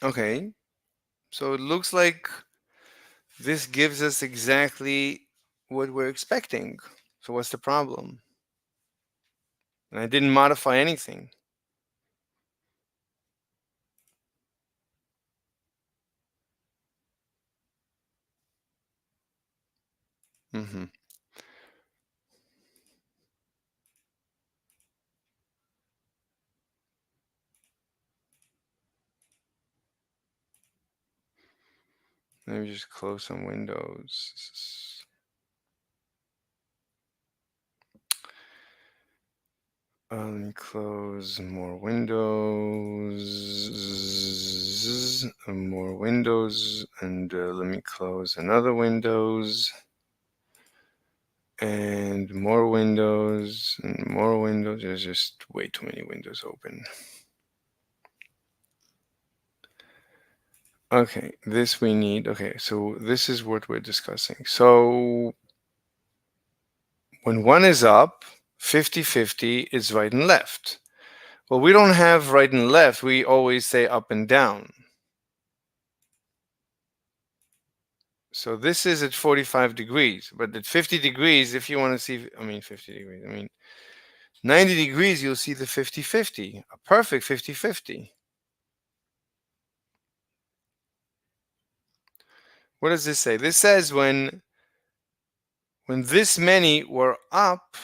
Okay, so it looks like this gives us exactly what we're expecting. So what's the problem? And I didn't modify anything. Mm-hmm. Let me just close some windows. Let me close more windows, and let let me close another windows. And more windows and more windows. There's just way too many windows open. Okay, this we need. Okay, so this is what we're discussing. So when one is up, 50-50 is right and left. Well, we don't have right and left. We always say up and down. So this is at 45 degrees, but at 50 degrees, if you want to see, 50 degrees, 90 degrees, you'll see the 50-50, a perfect 50-50. What does this say? This says when this many were up,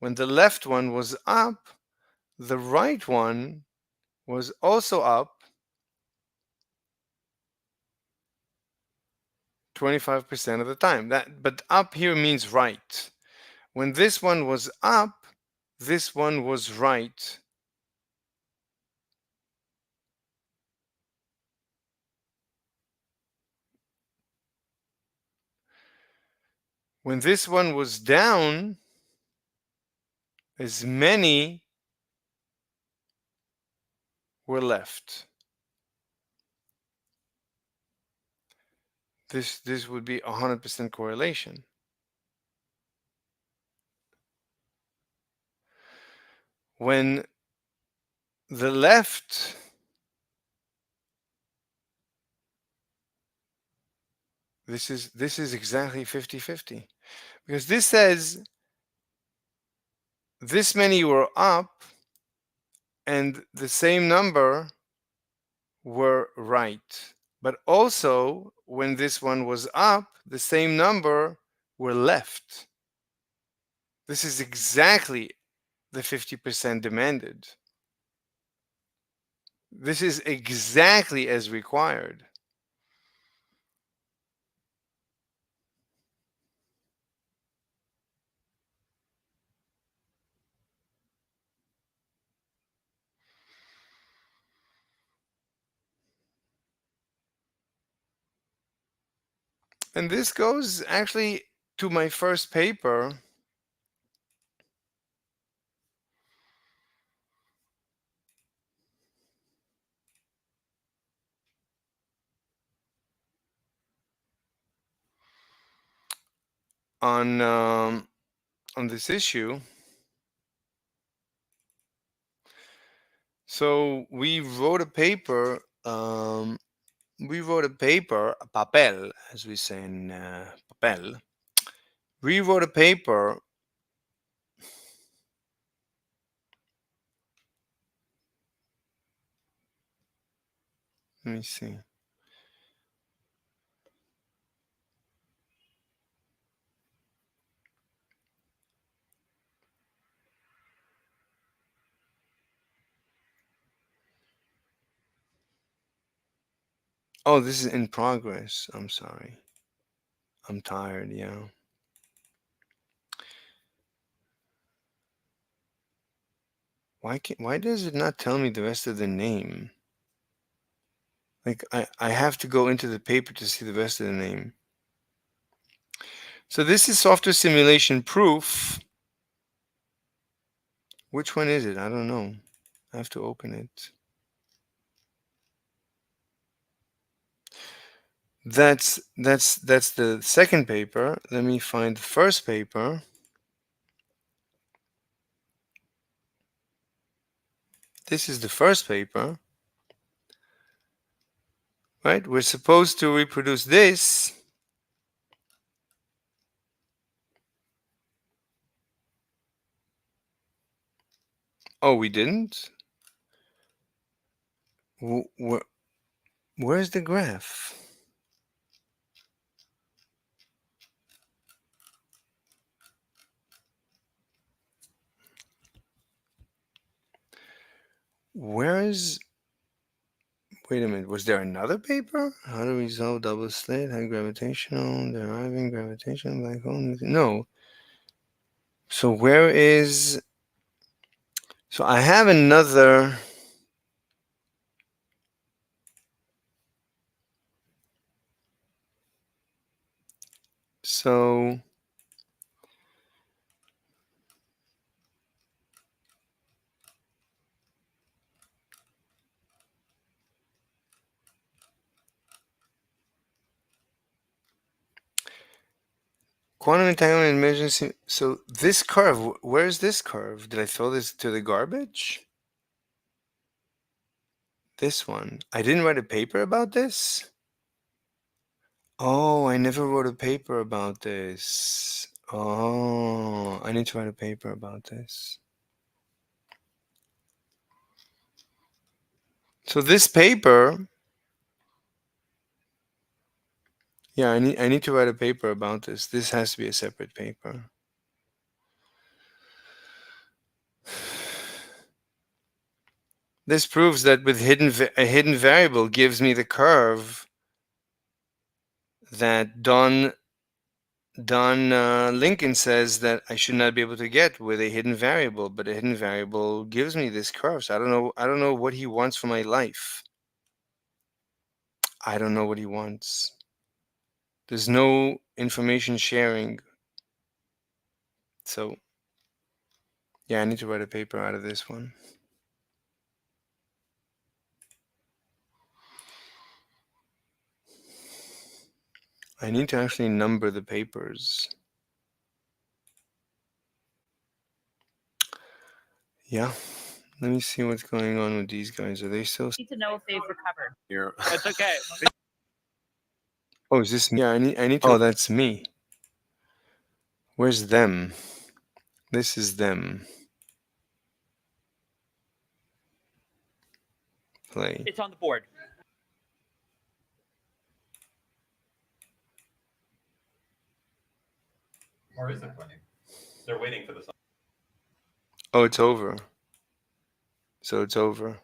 when the left one was up, the right one was also up 25% of the time. But up here means right. When this one was up, this one was right. When this one was down, as many were left. This would be 100% correlation. When the left this is exactly 50-50, because this says this many were up and the same number were right. But also when this one was up, the same number were left. This is exactly the 50% demanded. This is exactly as required. And this goes actually to my first paper. On this issue. So we wrote a paper. A papel, as we say in papel. We wrote a paper. Let me see. Oh, this is in progress. I'm sorry. I'm tired, yeah. Why does it not tell me the rest of the name? Like I have to go into the paper to see the rest of the name. So this is software simulation proof. Which one is it? I don't know. I have to open it. That's the second paper. Let me find the first paper. This is the first paper. Right? We're supposed to reproduce this. Oh, we didn't? Where's the graph? Wait a minute, was there another paper? How to resolve double slit, high gravitational, deriving gravitational black hole? No. So where is... So I have another... So quantum entanglement measures. So this curve, where's this curve? Did I throw this to the garbage? This one. I didn't write a paper about this? Oh, I never wrote a paper about this. Oh, I need to write a paper about this. So this paper, yeah, I need to write a paper about this. This has to be a separate paper. This proves that with a hidden variable gives me the curve that Don Lincoln says that I should not be able to get with a hidden variable, but a hidden variable gives me this curve. So I don't know what he wants for my life. I don't know what he wants. There's no information sharing. So yeah, I need to write a paper out of this one. I need to actually number the papers. Yeah. Let me see what's going on with these guys. Are they still Need to know if they've recovered. here? That's okay. Oh, is this me? Yeah, I need to. Oh, that's me. Where's them? This is them. Play. It's on the board. Or is it playing? They're waiting for the song. Oh, it's over. So it's over.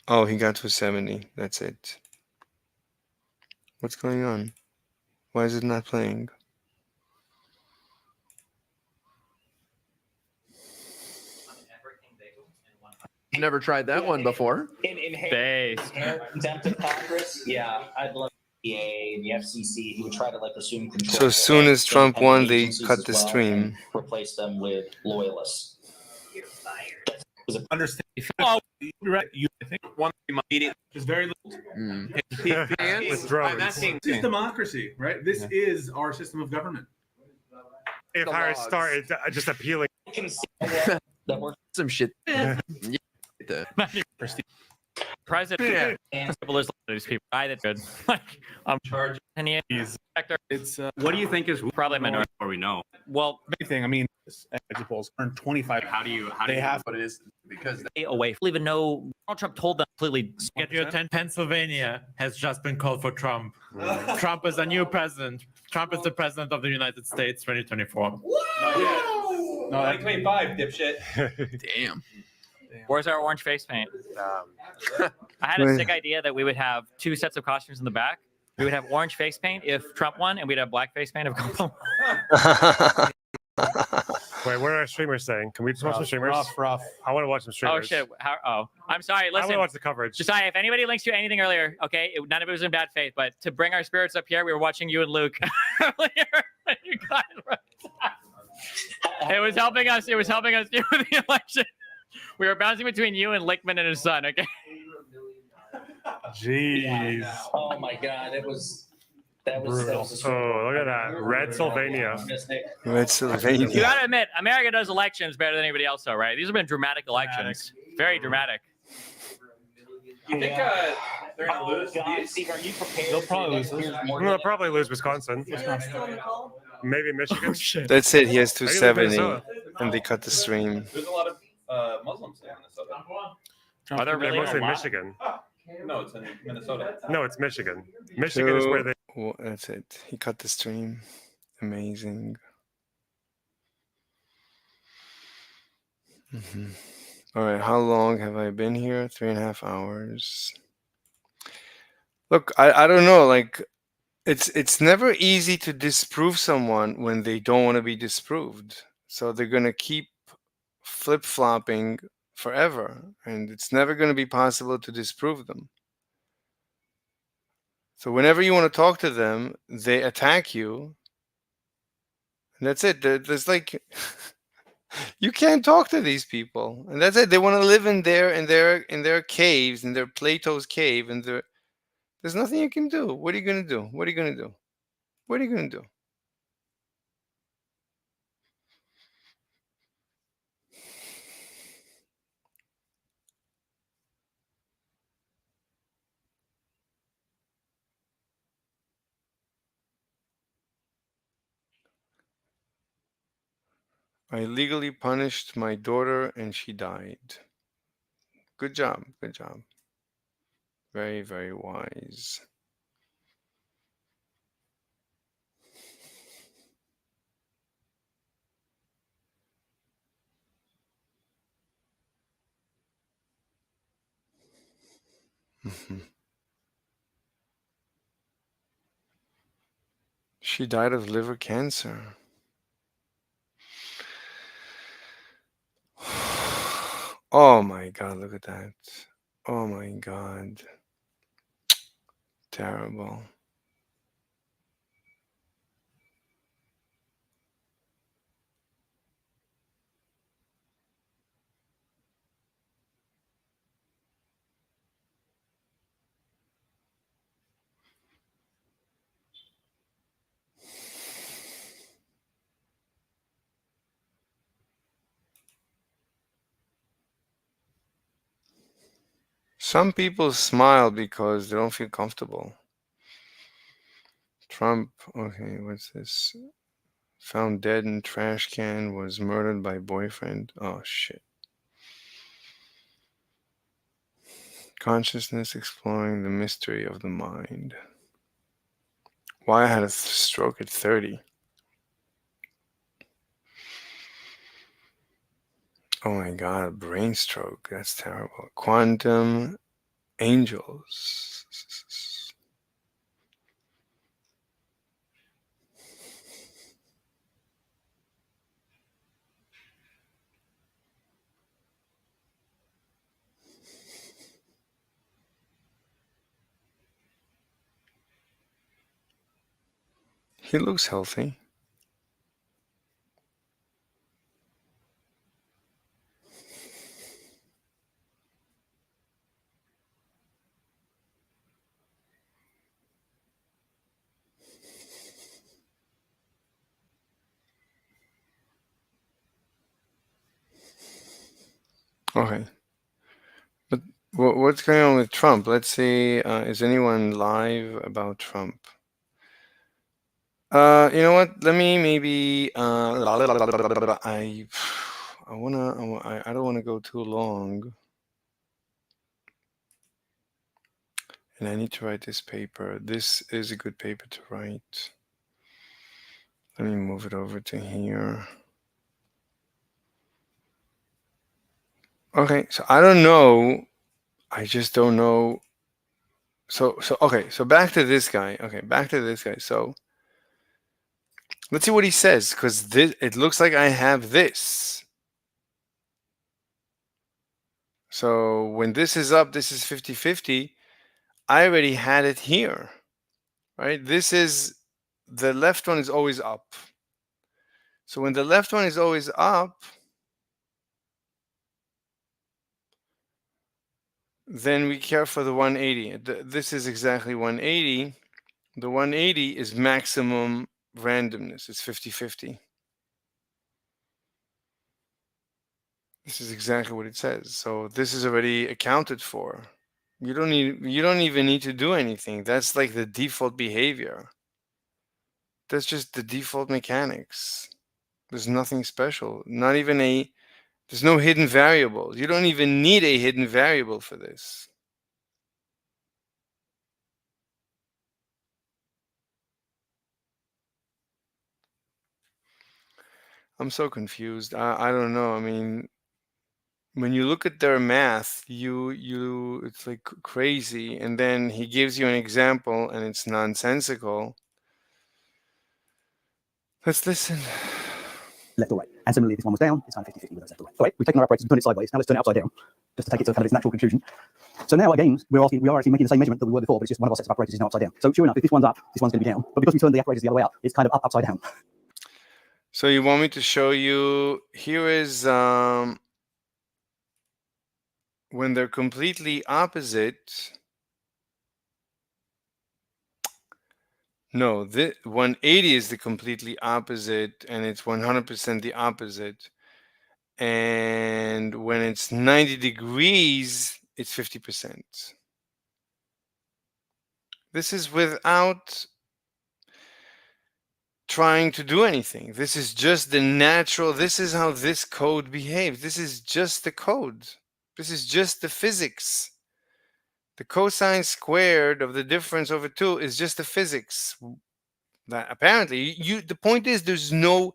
Oh, he got to 70. That's it. What's going on? Why is it not playing? Never tried that one before. In contempt of Congress, yeah, I'd love the EA and the FCC who would try to like assume control. So as soon as Trump and won, they agencies cut as the well stream. and replace them with loyalists. Understand? Oh, you're right. I think one meeting is very little. With drones. This is democracy, right? This is our system of government. If Harris started just appealing. Some shit. President people these people that good. Like I'm charged and he's It's what do you think is probably minority or we know? Well, anything. I mean, exit polls earned 25. How do you have what it is because they away. Even know Donald Trump told them completely. Get your 10. Pennsylvania has just been called for Trump. Trump is a new president. Trump is the president of the United States 2024. No, 2025, dipshit. Damn. Where's our orange face paint? I had a sick idea that we would have two sets of costumes in the back. We would have orange face paint if Trump won, and we'd have black face paint if Trump won. Wait, what are our streamers saying? Can we just watch some streamers? Rough. I want to watch some streamers. Oh shit! I'm sorry. I want Listen, to watch the coverage. Josiah, if anybody links to anything earlier, okay, none of it was in bad faith, but to bring our spirits up here, we were watching you and Luke earlier. You guys it was helping us. It was helping us deal with the election. We were bouncing between you and Lickman and his son. Okay. Jeez. Yeah. Oh my God, that was. Oh, look at that. Red Sylvania. Red Sylvania. You gotta admit, America does elections better than anybody else, though, right? These have been dramatic elections. Very dramatic. You think they're gonna lose these? Steve, are you prepared? They'll probably lose. They'll probably lose Wisconsin. Maybe Michigan. That's it. He has 270, Minnesota. and they cut the stream. There's a lot of Muslims there in Minnesota. Are there really mostly a lot? Michigan. No, it's in Minnesota. No, it's Michigan. Michigan is where they. Well, that's it. He cut the stream. Amazing. All right. How long have I been here? 3.5 hours. Look, I don't know. Like, it's never easy to disprove someone when they don't want to be disproved. So they're gonna keep flip-flopping forever, and it's never going to be possible to disprove them. So whenever you want to talk to them, they attack you. And that's it. There's like you can't talk to these people. And that's it. They want to live in their caves, in their Plato's cave, and there's nothing you can do. What are you gonna do? What are you gonna do? What are you gonna do? I legally punished my daughter and she died. Good job. Good job. Very, very wise. She died of liver cancer. Oh my God, look at that. Oh my God. Terrible. Some people smile because they don't feel comfortable. Trump, okay, what's this? Found dead in trash can, was murdered by boyfriend. Oh shit. Consciousness exploring the mystery of the mind. Why I had a stroke at 30. Oh my God, brain stroke. That's terrible. Quantum angels. He looks healthy. Okay. But what's going on with Trump? Let's see. Is anyone live about Trump? You know what? Let me maybe. I don't wanna go too long. And I need to write this paper. This is a good paper to write. Let me move it over to here. Okay, so I don't know. I just don't know. So okay, so back to this guy. Okay, back to this guy. So let's see what he says, because this it looks like I have this. So when this is up, this is 50-50. I already had it here, right? This is the left one is always up. So when the left one is always up, then we care for the 180. This is exactly 180. The 180 is maximum randomness. It's 50-50. This is exactly what it says. So this is already accounted for. You don't even need to do anything. That's like the default behavior. That's just the default mechanics. There's nothing special. There's no hidden variable. You don't even need a hidden variable for this. I'm so confused. I don't know. I mean, when you look at their math, it's like crazy, and then he gives you an example and it's nonsensical. Let's listen. Left or right. And similarly, this one was down, it's kind of 50-50 with those left or right. So we've taken our apparatus and turned it sideways. Now let's turn it upside down, just to take it to kind of its natural conclusion. So now again, we are actually making the same measurement that we were before, but it's just one of our sets of apparatus is now upside down. So sure enough, if this one's up, this one's going to be down. But because we turned the apparatus the other way up, it's kind of up, upside down. So you want me to show you, here is when they're completely opposite. No, the 180 is the completely opposite, and it's 100% the opposite. And when it's 90 degrees, it's 50%. This is without trying to do anything. This is just the natural, this is how this code behaves. This is just the code. This is just the physics. The cosine squared of the difference over 2 is just the physics. That apparently, the point is there's no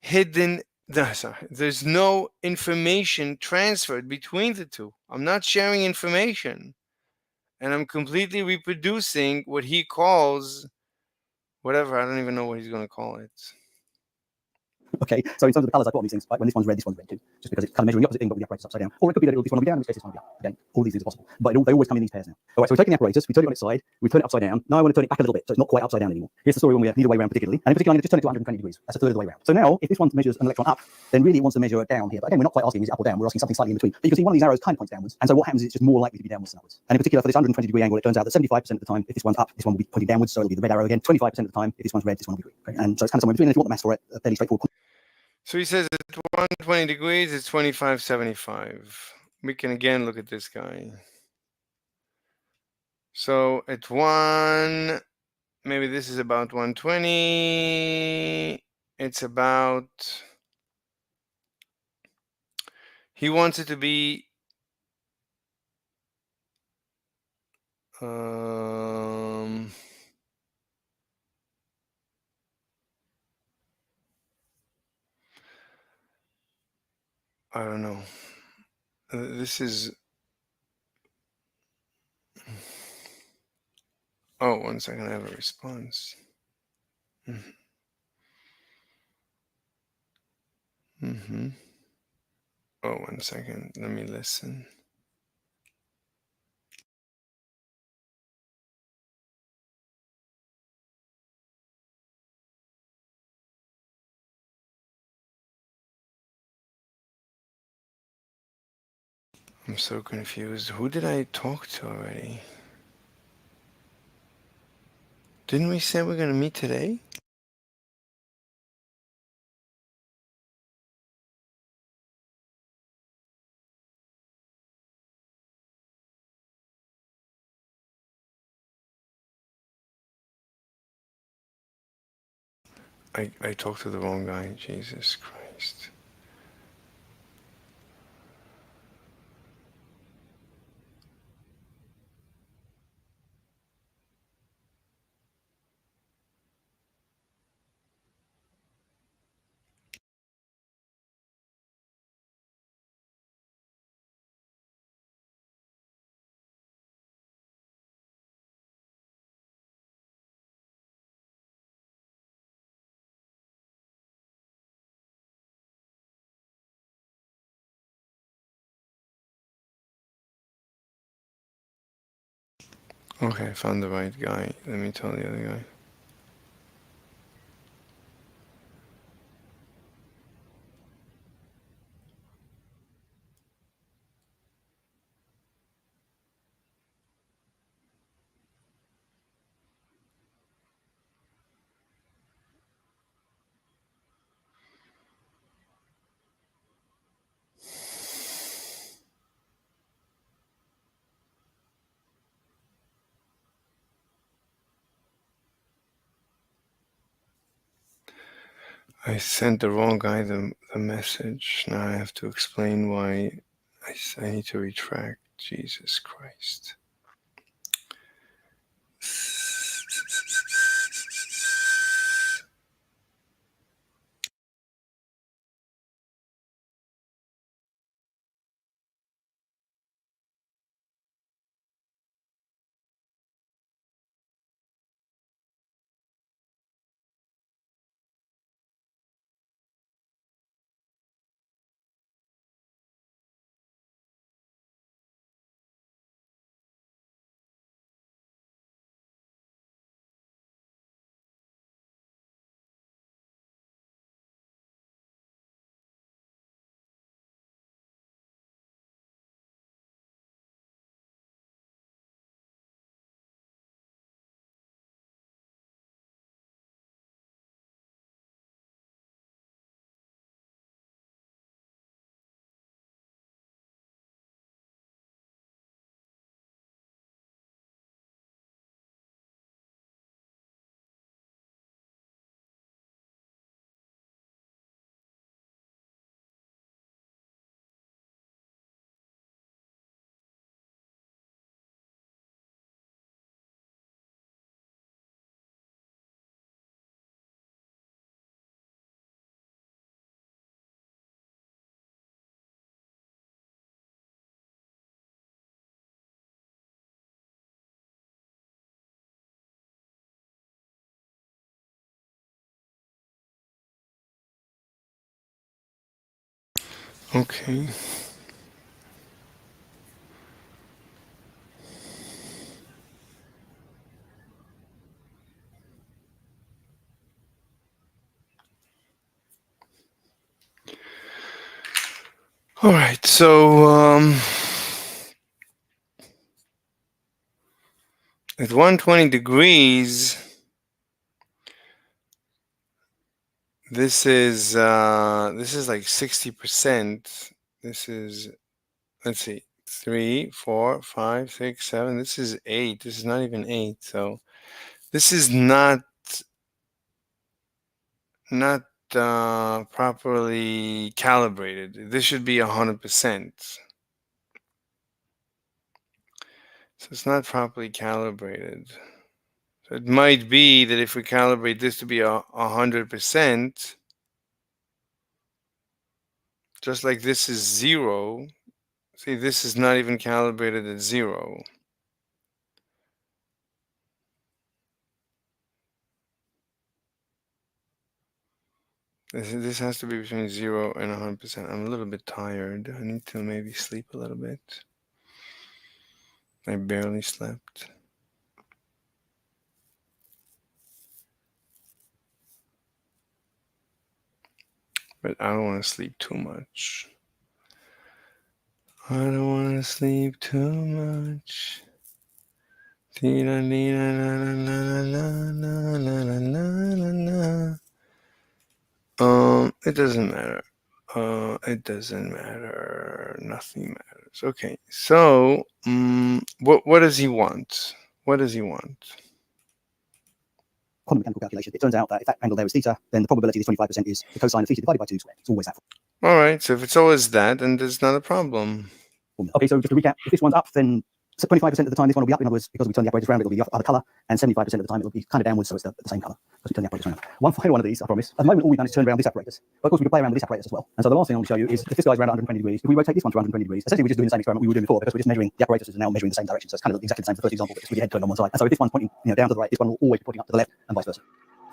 hidden, there's no information transferred between the two. I'm not sharing information. And I'm completely reproducing what he calls whatever. I don't even know what he's going to call it. Okay, so in terms of the colors, I put on these things, like when this one's red too, just because it's kind of measuring the opposite thing, but with the apparatus upside down. Or it could be that this one will be down, in which case this one will be up. Again, all these things are possible. But they always come in these pairs now. All right, so we're taking the apparatus, we turn it on its side, we turn it upside down. Now I want to turn it back a little bit, so it's not quite upside down anymore. Here's the story when we're neither way around particularly. And in particular, I'm going to just turn it to 120 degrees. That's a third of the way around. So now, if this one measures an electron up, then really it wants to measure it down here. But again, we're not quite asking is it up or down, we're asking something slightly in between. But you can see one of these arrows kind of points downwards. And so what happens is it's just more likely to be downwards than upwards. And in particular, for this 120-degree angle, it turns out that 75% of the time, if this one's up, this one will be pointing downwards, so it'll be the red arrow again. 25% of the time, if this one's red, this one will be green. Okay? And so it's kind of somewhere in between. And if you want the maths for it, fairly straightforward. So he says at 120 degrees, it's 2575. We can again look at this guy. So at 1, maybe this is about 120. It's about, he wants it to be I don't know. This is, oh, 1 second, I have a response. Oh, 1 second, let me listen. I'm so confused. Who did I talk to already? Didn't we say we're going to meet today? I talked to the wrong guy. Jesus Christ. Okay, I found the right guy. Let me tell the other guy. I sent the wrong guy the message. Now I have to explain why I need to retract. Jesus Christ. Okay. All right, so at 120 degrees, this is like 60%. This is, let's see, 3, 4, 5, 6, 7. This is 8. This is not even 8. So this is not properly calibrated. This should be 100%. So it's not properly calibrated. So it might be that if we calibrate this to be 100%, just like this is 0, see, this is not even calibrated at 0. This has to be between 0 and 100%. I'm a little bit tired. I need to maybe sleep a little bit. I barely slept. But I don't want to sleep too much. I don't want to sleep too much. It doesn't matter. It doesn't matter. Nothing matters. Okay, so what does he want? What does he want? Quantum mechanical calculation. It turns out that if that angle there is theta, then the probability is 25% is the cosine of theta divided by 2 squared. It's always that. All right, so if it's always that, then there's not a problem. Okay, so just to recap, if this one's up, then 25% of the time this one will be up. In other words, because we turn the apparatus around, it'll be the other color, and 75% of the time it'll be kind of downwards, so it's the same color because we turn the apparatus around. One final one of these, I promise. At the moment, all we've done is turn around this apparatus. But of course, we can play around with this apparatus as well. And so the last thing I want to show you is if this guy's around 120 degrees, if we rotate this one to 120 degrees, essentially we're just doing the same experiment we were doing before because we're just measuring the apparatuses are now measuring the same direction. So it's kind of exactly the same for the first example, but it's with the head turned on one side. And so if this one's pointing down to the right, this one will always be pointing up to the left, and vice versa.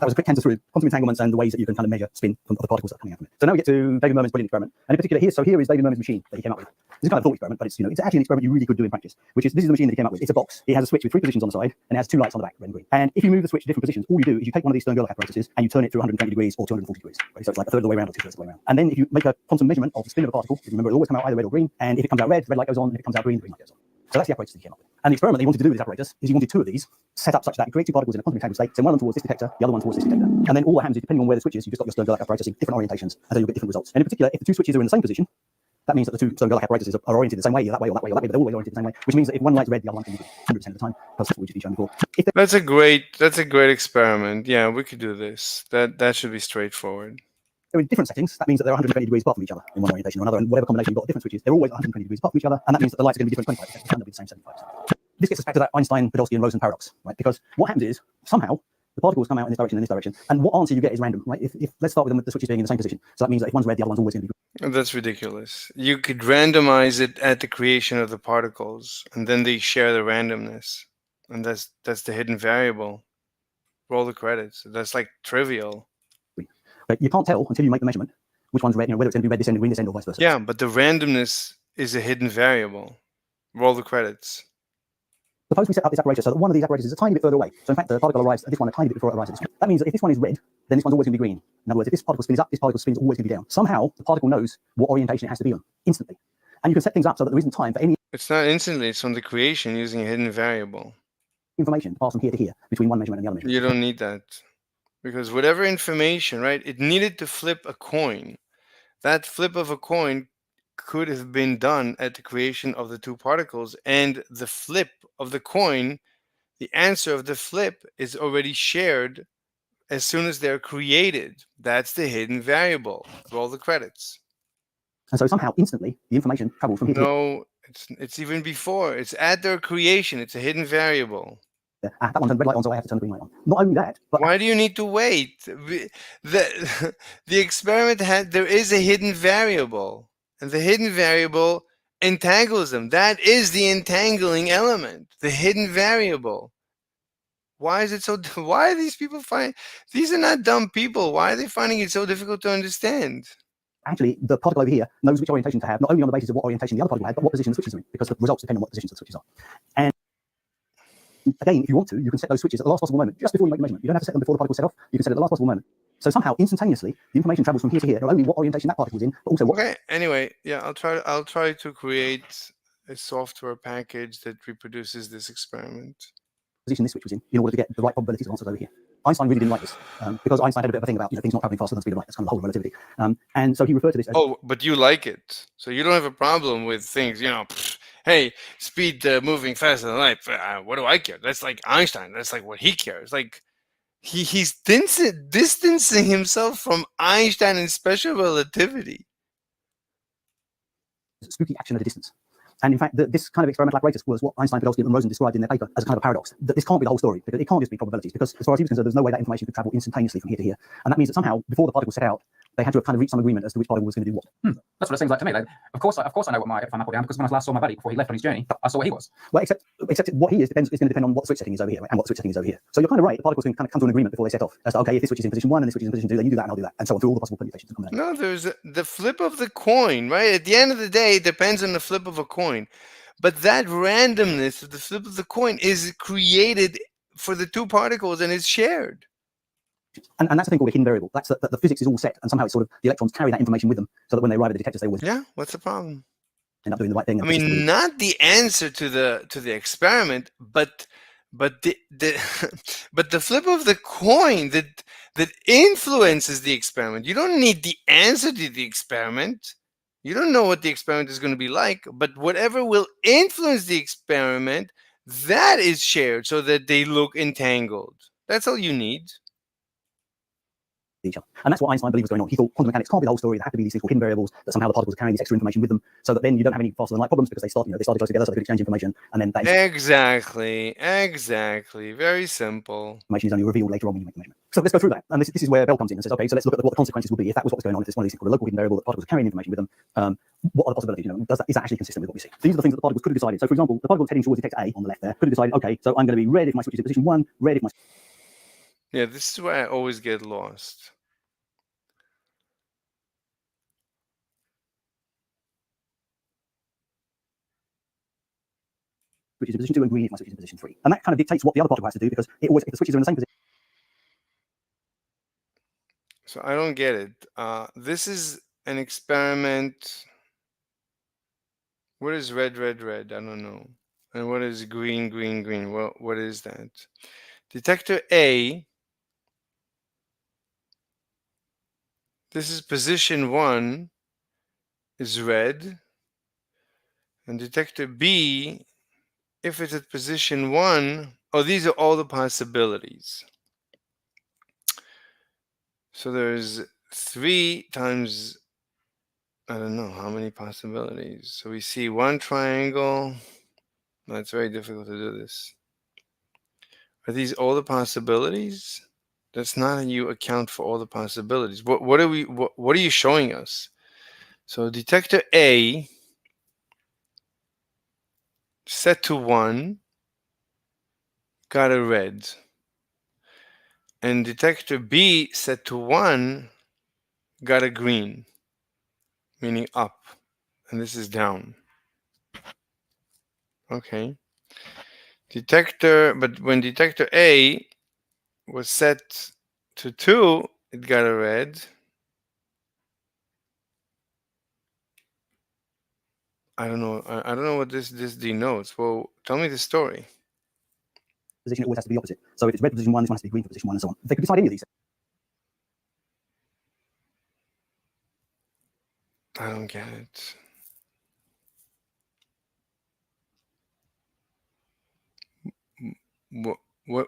That was a quick canter through quantum entanglements and the ways that you can kind of measure spin from the particles that are coming out from it. So now we get to David Merman's brilliant experiment. And in particular here is David Merman's machine that he came up with. This is kind of a thought experiment, but it's actually an experiment you really could do in practice, which is this is the machine that he came up with. It's a box. It has a switch with 3 positions on the side, and it has 2 lights on the back, red and green. And if you move the switch to different positions, all you do is you take one of these Stern-Gerlach apparatuses and you turn it through 120 degrees or 240 degrees. Right? So it's like a third of the way around or 2/3 of the way around. And then if you make a quantum measurement of the spin of the particle, remember it'll always come out either red or green, and if it comes out red light goes on, and if it comes out green light goes on. So that's the apparatus that he came up with. And the experiment that he wanted to do with this apparatus is he wanted 2 of these set up such that you create 2 particles in a quantum entangled state, send one of them towards this detector, the other one towards this detector. And then all that happens is depending on where the switch is, you've just got your Stern-Gerlach apparatus in different orientations, and so you'll get different results. And in particular, if the 2 switches are in the same position, that means that the 2 Stern-Gerlach apparatuses are oriented the same way, either that way or that way or that way, but they're always oriented the same way, which means that if one light's red, the other one can be 100% of the time, because that's what we just shown before. That's a great experiment. Yeah, we could do this. That should be straightforward. They're in different settings. That means that they're 120 degrees apart from each other in one orientation or another, and whatever combination you've got different switches, they're always 120 degrees apart from each other, and that means that the lights are going to be different 25%. It's going to be the same 75%. This gets us back to that Einstein, Podolsky, and Rosen paradox, right? Because what happens is somehow the particles come out in this direction and this direction, and what answer you get is random, right? If let's start with the switches being in the same position, so that means that if one's red, the other one's always going to be green. That's ridiculous. You could randomize it at the creation of the particles, and then they share the randomness, and that's the hidden variable. Roll the credits. That's like trivial. But you can't tell until you make the measurement which one's red, whether it's going to be red this end and green this end or vice versa. Yeah, but the randomness is a hidden variable. Roll the credits. Suppose we set up this apparatus so that one of these apparatuses is a tiny bit further away. So in fact, the particle arrives at this one a tiny bit before it arrives at this one. That means that if this one is red, then this one's always going to be green. In other words, if this particle spins up, this particle spins always going to be down. Somehow, the particle knows what orientation it has to be on instantly. And you can set things up so that there isn't time for any It's not instantly. It's from the creation using a hidden variable. information to pass from here to here between one measurement and the other measurement. You don't need that. Because whatever information, right, it needed to flip a coin. That flip of a coin could have been done at the creation of the 2 particles, and the flip of the coin, the answer of the flip is already shared as soon as they're created. That's the hidden variable. Roll the credits. And so somehow, instantly, the information travels from here to here. No, it's even before. It's at their creation. It's a hidden variable. That one turned red light on, so I have to turn the green light on. Not only that, but why do you need to wait? The experiment there is a hidden variable, and the hidden variable entangles them. That is the entangling element, the hidden variable. Why is it so? Why are these people these are not dumb people. Why are they finding it so difficult to understand? actually the particle over here knows which orientation to have, not only on the basis of what orientation the other particle had, but what position the switches are in, because the results depend on what positions the switches are. And again, if you want to, you can set those switches at the last possible moment, just before you make the measurement. You don't have to set them before the particle set off. You can set it at the last possible moment. So somehow, instantaneously, the information travels from here to here, not only what orientation that particle was in, but also what. Okay. Anyway, yeah, I'll try to create a software package that reproduces this experiment. Position this switch was in order to get the right probabilities of answers over here. Einstein really didn't like this because Einstein had a bit of a thing about things not traveling faster than the speed of light. That's kind of the whole relativity. And so he referred to this as. Oh, but you like it, so you don't have a problem with things. Hey, speed moving faster than light. What do I care? That's like Einstein. That's like what he cares. Like he's distancing himself from Einstein and special relativity. Spooky action at a distance. And in fact, this kind of experimental apparatus was what Einstein, Podolsky, and Rosen described in their paper as a kind of a paradox. That this can't be the whole story, because it can't just be probabilities, because as far as he was concerned, there's no way that information could travel instantaneously from here to here. And that means that somehow, before the particle set out, they had to have kind of reached some agreement as to which particle was going to do what. That's what it seems like to me. Like, of course I know what my map will down, because when I last saw my buddy before he left on his journey, I saw where he was. Well, except what he is going to depend on what the switch setting is over here, right? And what the switch setting is over here. So you're kind of right. The particles can kind of come to an agreement before they set off. As to, okay, if this switch is in position 1 and this switch is in position 2, then you do that and I'll do that, and so on through all the possible permutations. No, there's the flip of the coin, right? At the end of the day, it depends on the flip of a coin. But that randomness of the flip of the coin is created for the two particles and is shared. And that's a thing called a hidden variable. That's that the physics is all set, and somehow it's sort of the electrons carry that information with them, so that when they arrive at the detectors, they always what's the problem? End up doing the right thing. I mean, not the answer to the experiment, but the but the flip of the coin that influences the experiment. You don't need the answer to the experiment. You don't know what the experiment is going to be like, but whatever will influence the experiment, that is shared so that they look entangled. That's all you need. Each other. And that's what Einstein believed was going on. He thought quantum mechanics can't be the whole story. There have to be these things called hidden variables, that somehow the particles are carrying this extra information with them, so that then you don't have any faster than light problems, because they started close together, so they could exchange information, and then that Exactly. Very simple. information is only revealed later on when you make the measurement. So let's go through that. And this is where Bell comes in and says, okay, so let's look at what the consequences would be if that was what was going on. If this one of these things called a local hidden variable, that particles are carrying information with them. What are the possibilities? Is that actually consistent with what we see? These are the things that the particles could have decided. So, for example, the particle heading towards detector A on the left there could have decided, okay, so I'm going to be red if my switch is in position 1, red if my. Yeah, this is where I always get lost. Which is in position 2 and green if my switch is in position 3. And that kind of dictates what the other particle has to do, because it always, if the switches are in the same position. So I don't get it. This is an experiment. What is red, red, red? I don't know. And what is green, green, green? Well, what is that? Detector A. This is position 1 is red. And detector B, if it's at position 1, these are all the possibilities. So there's 3 times, I don't know how many possibilities. So we see one triangle. No, it's very difficult to do this. Are these all the possibilities? That's not how you account for all the possibilities. What are you showing us? So detector A set to 1 got a red. And detector B set to 1 got a green, meaning up. And this is down. Okay. But when detector A was set to 2, it got a red. I don't know. I don't know what this denotes. Well, tell me the story. Position, it always has to be the opposite. So if it's red for position 1, this one has to be green for position 1, and so on. If they could decide any of these. I don't get it.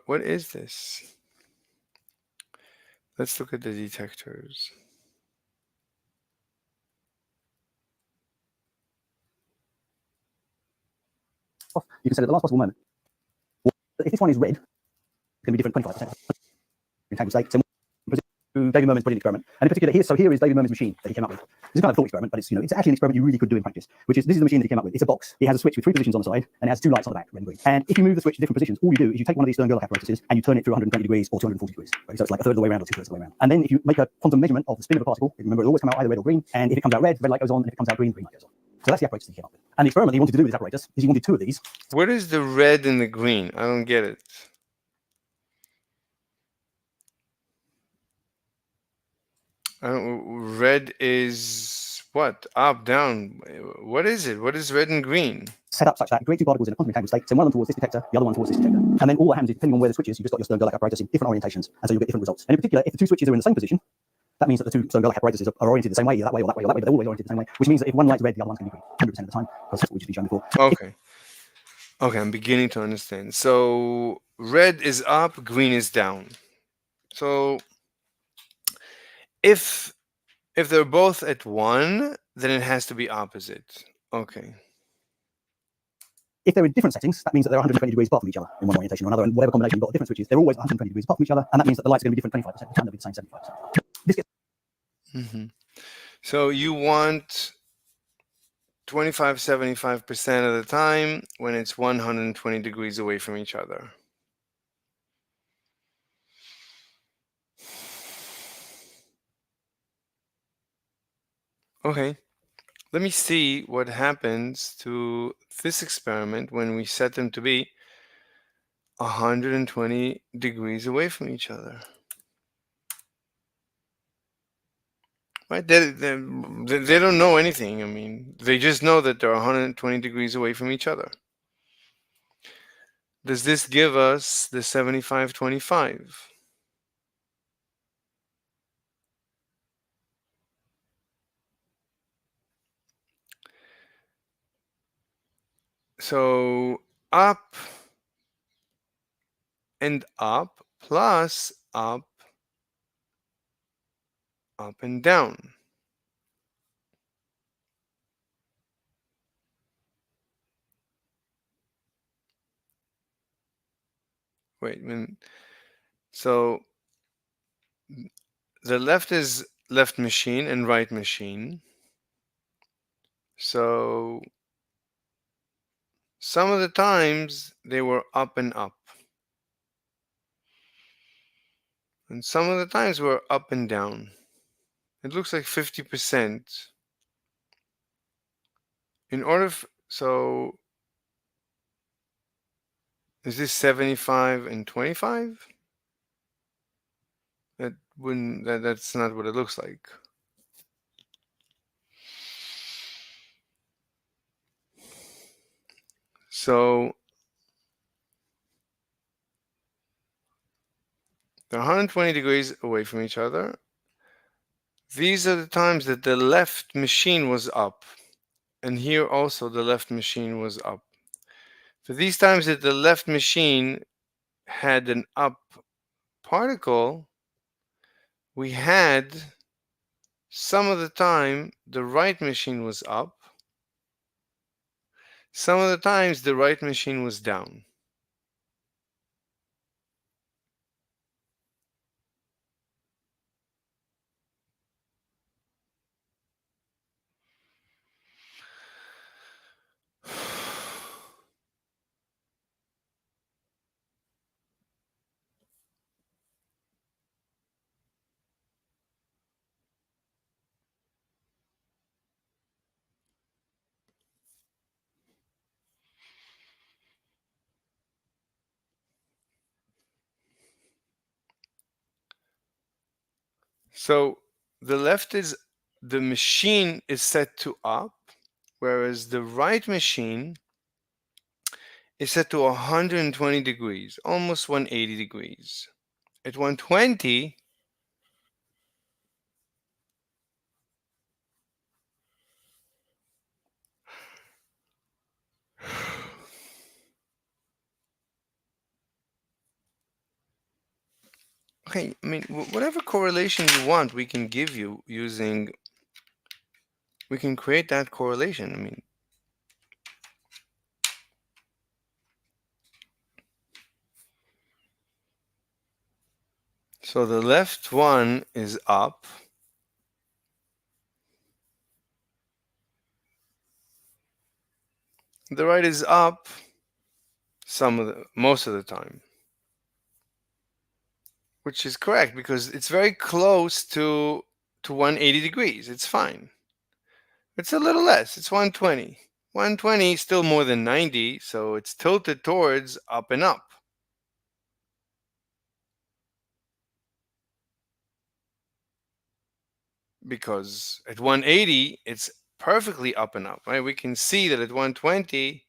What is this? Let's look at the detectors. You can set it at the last possible moment. If this one is red, it's going to be different 25%. Entangled state. So David Merman's brilliant experiment. And in particular, here is David Merman's machine that he came up with. This is kind of a thought experiment, but it's actually an experiment you really could do in practice. This is the machine that he came up with. It's a box. It has a switch with 3 positions on the side, and it has 2 lights on the back, red and green. And if you move the switch to different positions, all you do is you take one of these Stern-Gerlach apparatuses and you turn it through 120 degrees or 240 degrees. Right? So it's like a third of the way around or 2/3 of the way around. And then if you make a quantum measurement of the spin of a particle, remember it'll always come out either red or green. And if it comes out red light goes on. And if it comes out green light goes on. So that's the apparatus that he came up with. And the experiment he wanted to do with this apparatus is he wanted 2 of these. What is the red and the green? I don't get it. Red is what? Up, down. What is it? What is red and green? Set up such that you create 2 particles in a quantum entangled state. So one of them towards this detector, the other one towards this detector. And then all that happens is, depending on where the switch is, you've just got your Stern-Gerlach apparatus in different orientations, and so you'll get different results. And in particular, if the 2 switches are in the same position, that means that the 2 Stern-Gerlach apparatuses are oriented the same way, either that way or that way or that way, but they're always oriented the same way, which means that if one light's red, the other one's going to be green 100% of the time, because that's what we've just been shown before. Okay. Okay, I'm beginning to understand. So red is up, green is down. So if they're both at 1, then it has to be opposite. Okay. If they're in different settings, that means that they're 120 degrees apart from each other in one orientation or another, and whatever combination you've got of different switches, they're always 120 degrees apart from each other, and that means that the light's going to be different 25% of the time, they'll be the same 75%. This gets So you want 75% of the time when it's 120 degrees away from each other. Okay, let me see what happens to this experiment when we set them to be 120 degrees away from each other. Right? They don't know anything. I mean, they just know that they're 120 degrees away from each other. Does this give us the 75-25? So up and up plus up and down. Wait a minute. So the left is left machine and right machine. So some of the times they were up and up. And some of the times were up and down. It looks like 50%. In order, so is this 75 and 25? That wouldn't, that's not what it looks like. So they're 120 degrees away from each other. These are the times that the left machine was up. And here also the left machine was up. For these times that the left machine had an up particle, we had some of the time the right machine was up. Some of the times the right machine was down. So the machine is set to up, whereas the right machine is set to 120 degrees, almost 180 degrees. At 120, okay, I mean, whatever correlation you want, we can give you using, we can create that correlation. I mean, So the left one is up. The right is up most of the time. Which is correct because it's very close to 180 degrees. It's fine. It's a little less. It's 120. 120 is still more than 90, so it's tilted towards up and up. Because at 180, it's perfectly up and up, right? We can see that at 120,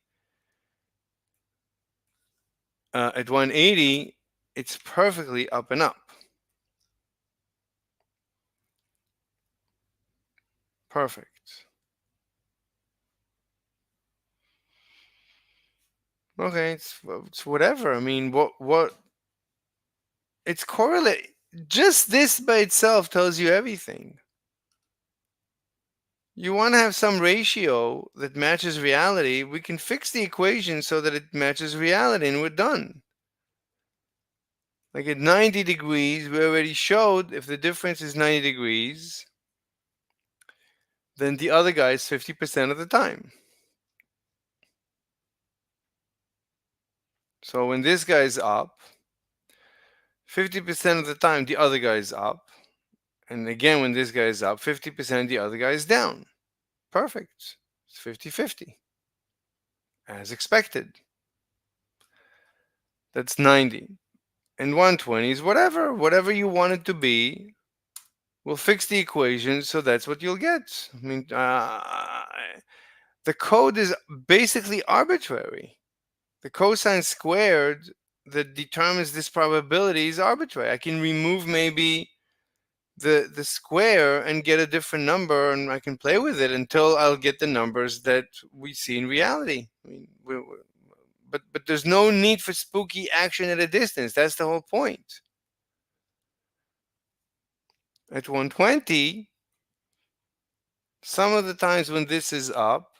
at 180, it's perfectly up and up. Perfect. Okay, it's whatever. I mean, what? It's correlate. Just this by itself tells you everything. You want to have some ratio that matches reality. We can fix the equation so that it matches reality, and we're done. Like at 90 degrees, we already showed if the difference is 90 degrees, then the other guy is 50% of the time. So when this guy is up, 50% of the time the other guy is up. And again, when this guy is up, 50% of the other guy is down. Perfect. It's 50-50. As expected. That's 90. And 120 is whatever you want it to be. We'll fix the equation, so that's what you'll get. I mean, the code is basically arbitrary. The cosine squared that determines this probability is arbitrary. I can remove maybe the square and get a different number, and I can play with it until I'll get the numbers that we see in reality. I mean, but there's no need for spooky action at a distance. That's the whole point. At 120, some of the times when this is up,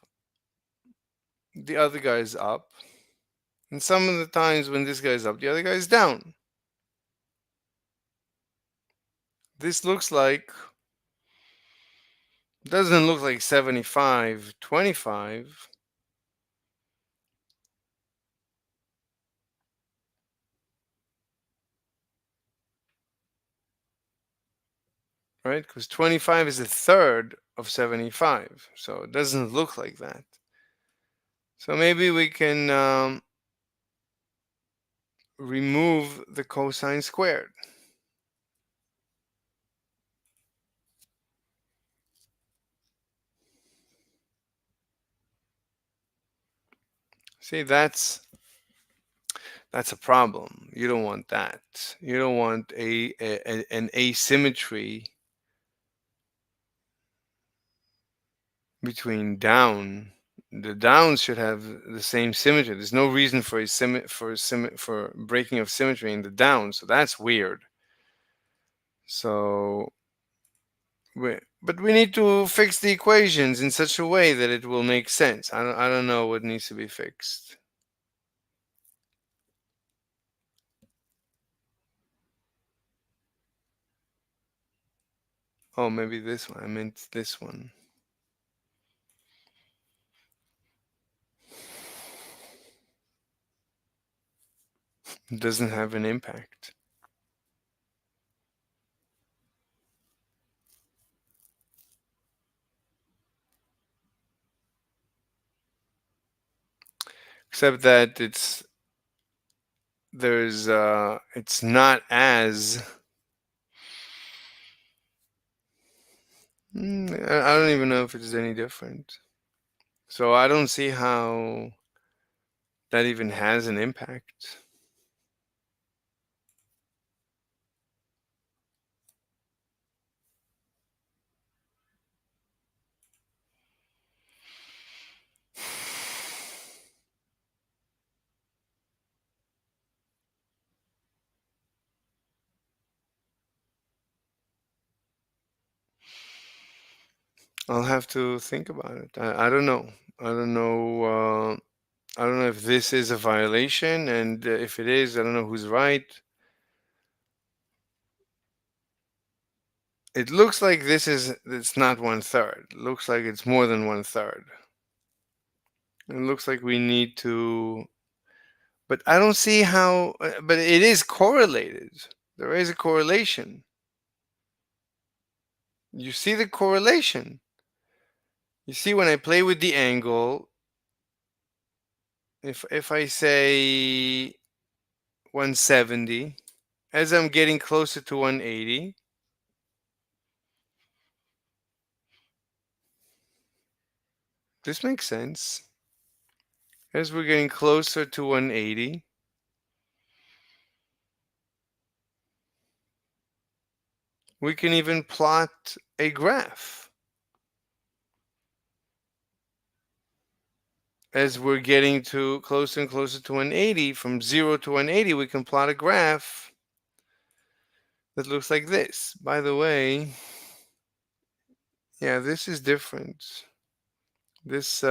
the other guy is up. And some of the times when this guy is up, the other guy is down. This looks like, doesn't look like 75-25. Right? Because 25 is a third of 75. So it doesn't look like that. So maybe we can remove the cosine squared. See, that's a problem. You don't want that. You don't want an asymmetry between down. The downs should have the same symmetry. There's no reason for for breaking of symmetry in the down. So that's weird. So, but we need to fix the equations in such a way that it will make sense. I don't know what needs to be fixed. Oh, maybe this one. I meant this one. It doesn't have an impact. Except that it's not as I don't even know if it's any different. So I don't see how that even has an impact. I'll have to think about it. I don't know. I don't know. I don't know if this is a violation, and if it is, I don't know who's right. it looks like it's not 1/3. It looks like it's more than 1/3. It looks like we need to, but I don't see how, but it is correlated. There is a correlation. You see the correlation. You see when I play with the angle, if I say 170, as I'm getting closer to 180, this makes sense. As we're getting closer to 180, we can even plot a graph. As we're getting to closer and closer to 180, from 0 to 180, we can plot a graph that looks like this. By the way, yeah, this is different. This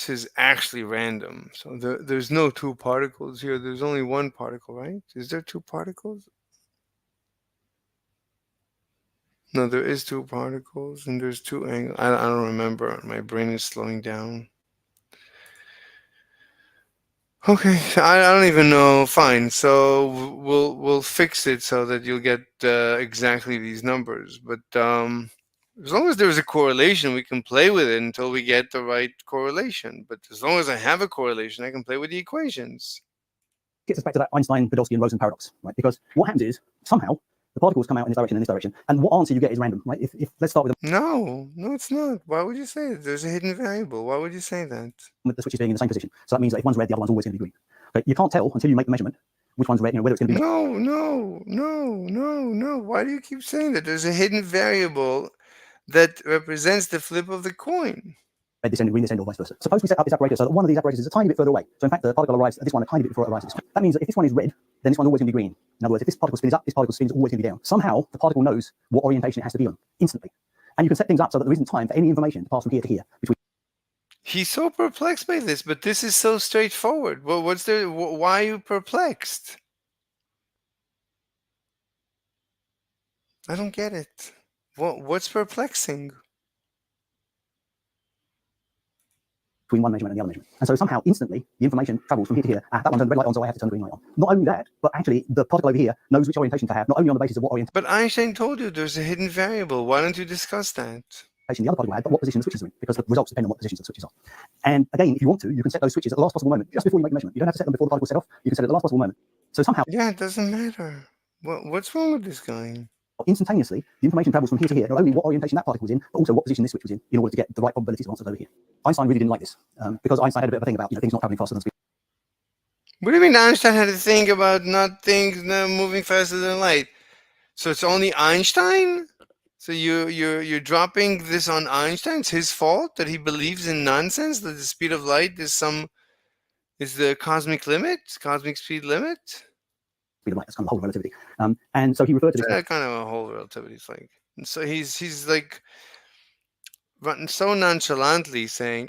is actually random. So there's no two particles here. There's only one particle, right? Is there two particles? No, there is two particles and there's two angles. I don't remember. My brain is slowing down. Okay, I don't even know. Fine. So we'll fix it so that you'll get exactly these numbers. But as long as there's a correlation, we can play with it until we get the right correlation. But as long as I have a correlation, I can play with the equations. Gets us back to that Einstein, Podolsky, and Rosen paradox, right? Because what happens is somehow the particles come out in this direction and this direction, and what answer you get is random, right? If let's start with No, it's not. Why would you say that? There's a hidden variable. Why would you say that? with the switches being in the same position. So that means that if one's red, the other one's always going to be green. Okay? You can't tell until you make the measurement which one's red, whether it's going to be. No. Why do you keep saying that? There's a hidden variable that represents the flip of the coin. Red descending, green descending, or vice versa. Suppose we set up this apparatus so that one of these apparatus is a tiny bit further away. So in fact, the particle arrives at this one a tiny bit before it arises. That means that if this one is red, then this one's always going to be green. In other words, if this particle spins up, this particle spins always going to be down. Somehow, the particle knows what orientation it has to be on instantly. And you can set things up so that there isn't time for any information to pass from here to here. He's so perplexed by this, but this is so straightforward. Well, why are you perplexed? I don't get it. What's perplexing? Between one measurement and the other measurement. And so somehow, instantly, the information travels from here to here. That one turned red light on, so I have to turn the green light on. Not only that, but actually, the particle over here knows which orientation to have, not only on the basis of what orientation. But Einstein told you there's a hidden variable. Why don't you discuss that? The other particle had, but what position the switches are in, because the results depend on what positions the switches are. And again, if you want to, you can set those switches at the last possible moment, just before you make the measurement. You don't have to set them before the particle set off. You can set it at the last possible moment. So somehow. Yeah, it doesn't matter. What's wrong with this guy? Instantaneously, the information travels from here to here, not only what orientation that particle was in, but also what position this switch was in order to get the right probabilities of answers over here. Einstein really didn't like this, because Einstein had a bit of a thing about things not traveling faster than speed. What do you mean Einstein had a thing about things not moving faster than light? So it's only Einstein? So you're dropping this on Einstein? It's his fault that he believes in nonsense, that the speed of light is the cosmic limit, cosmic speed limit? Speed of light, that's kind of the whole relativity. And so he referred to this. Yeah, kind of a whole relativity thing. And so he's like so nonchalantly saying,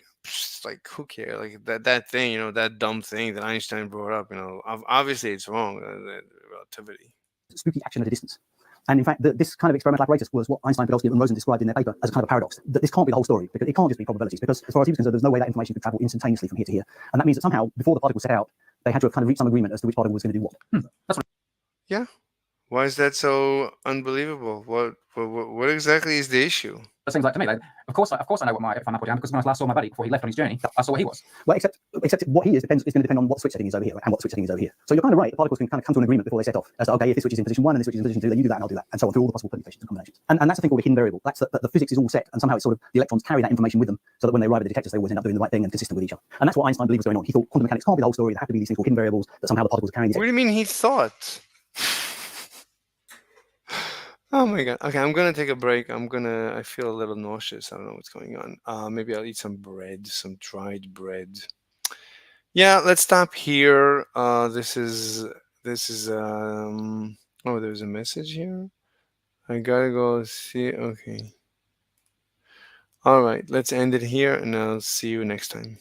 like, who cares? Like that thing, that dumb thing that Einstein brought up, obviously it's wrong, relativity. Spooky action at a distance. And in fact, this kind of experimental apparatus was what Einstein, Podolsky, and Rosen described in their paper as a kind of paradox. That this can't be the whole story, because it can't just be probabilities, because as far as he was concerned, there's no way that information could travel instantaneously from here to here. And that means that somehow, before the particle set out, they had to have kind of reached some agreement as to which particle was going to do what. That's what. Yeah. Why is that so unbelievable? What exactly is the issue? It seems like to me, like, of course I know what my final down, because when I last saw my buddy before he left on his journey, I saw what he was. Well, except what he is going to depend on what switch setting is over here and what switch setting is over here. So you're kind of right. The particles can kind of come to an agreement before they set off. As to, okay, if this switch is in position 1 and this switch is in position 2, then you do that and I'll do that, and so on through all the possible permutations and combinations. And that's a thing called a hidden variable. That's that the physics is all set, and somehow it's sort of the electrons carry that information with them, so that when they arrive at the detectors, they always end up doing the right thing and consistent with each other. And that's what Einstein believed was going on. He thought quantum mechanics can't be the whole story. There have to be these things called hidden variables that somehow the particles are carrying. What do you mean he thought? Oh my god. Okay, I'm gonna take a break. I feel a little nauseous. I don't know what's going on. Maybe I'll eat some bread, some dried bread. Yeah, let's stop here. This is oh, there's a message here. I gotta go see. Okay. All right, let's end it here and I'll see you next time.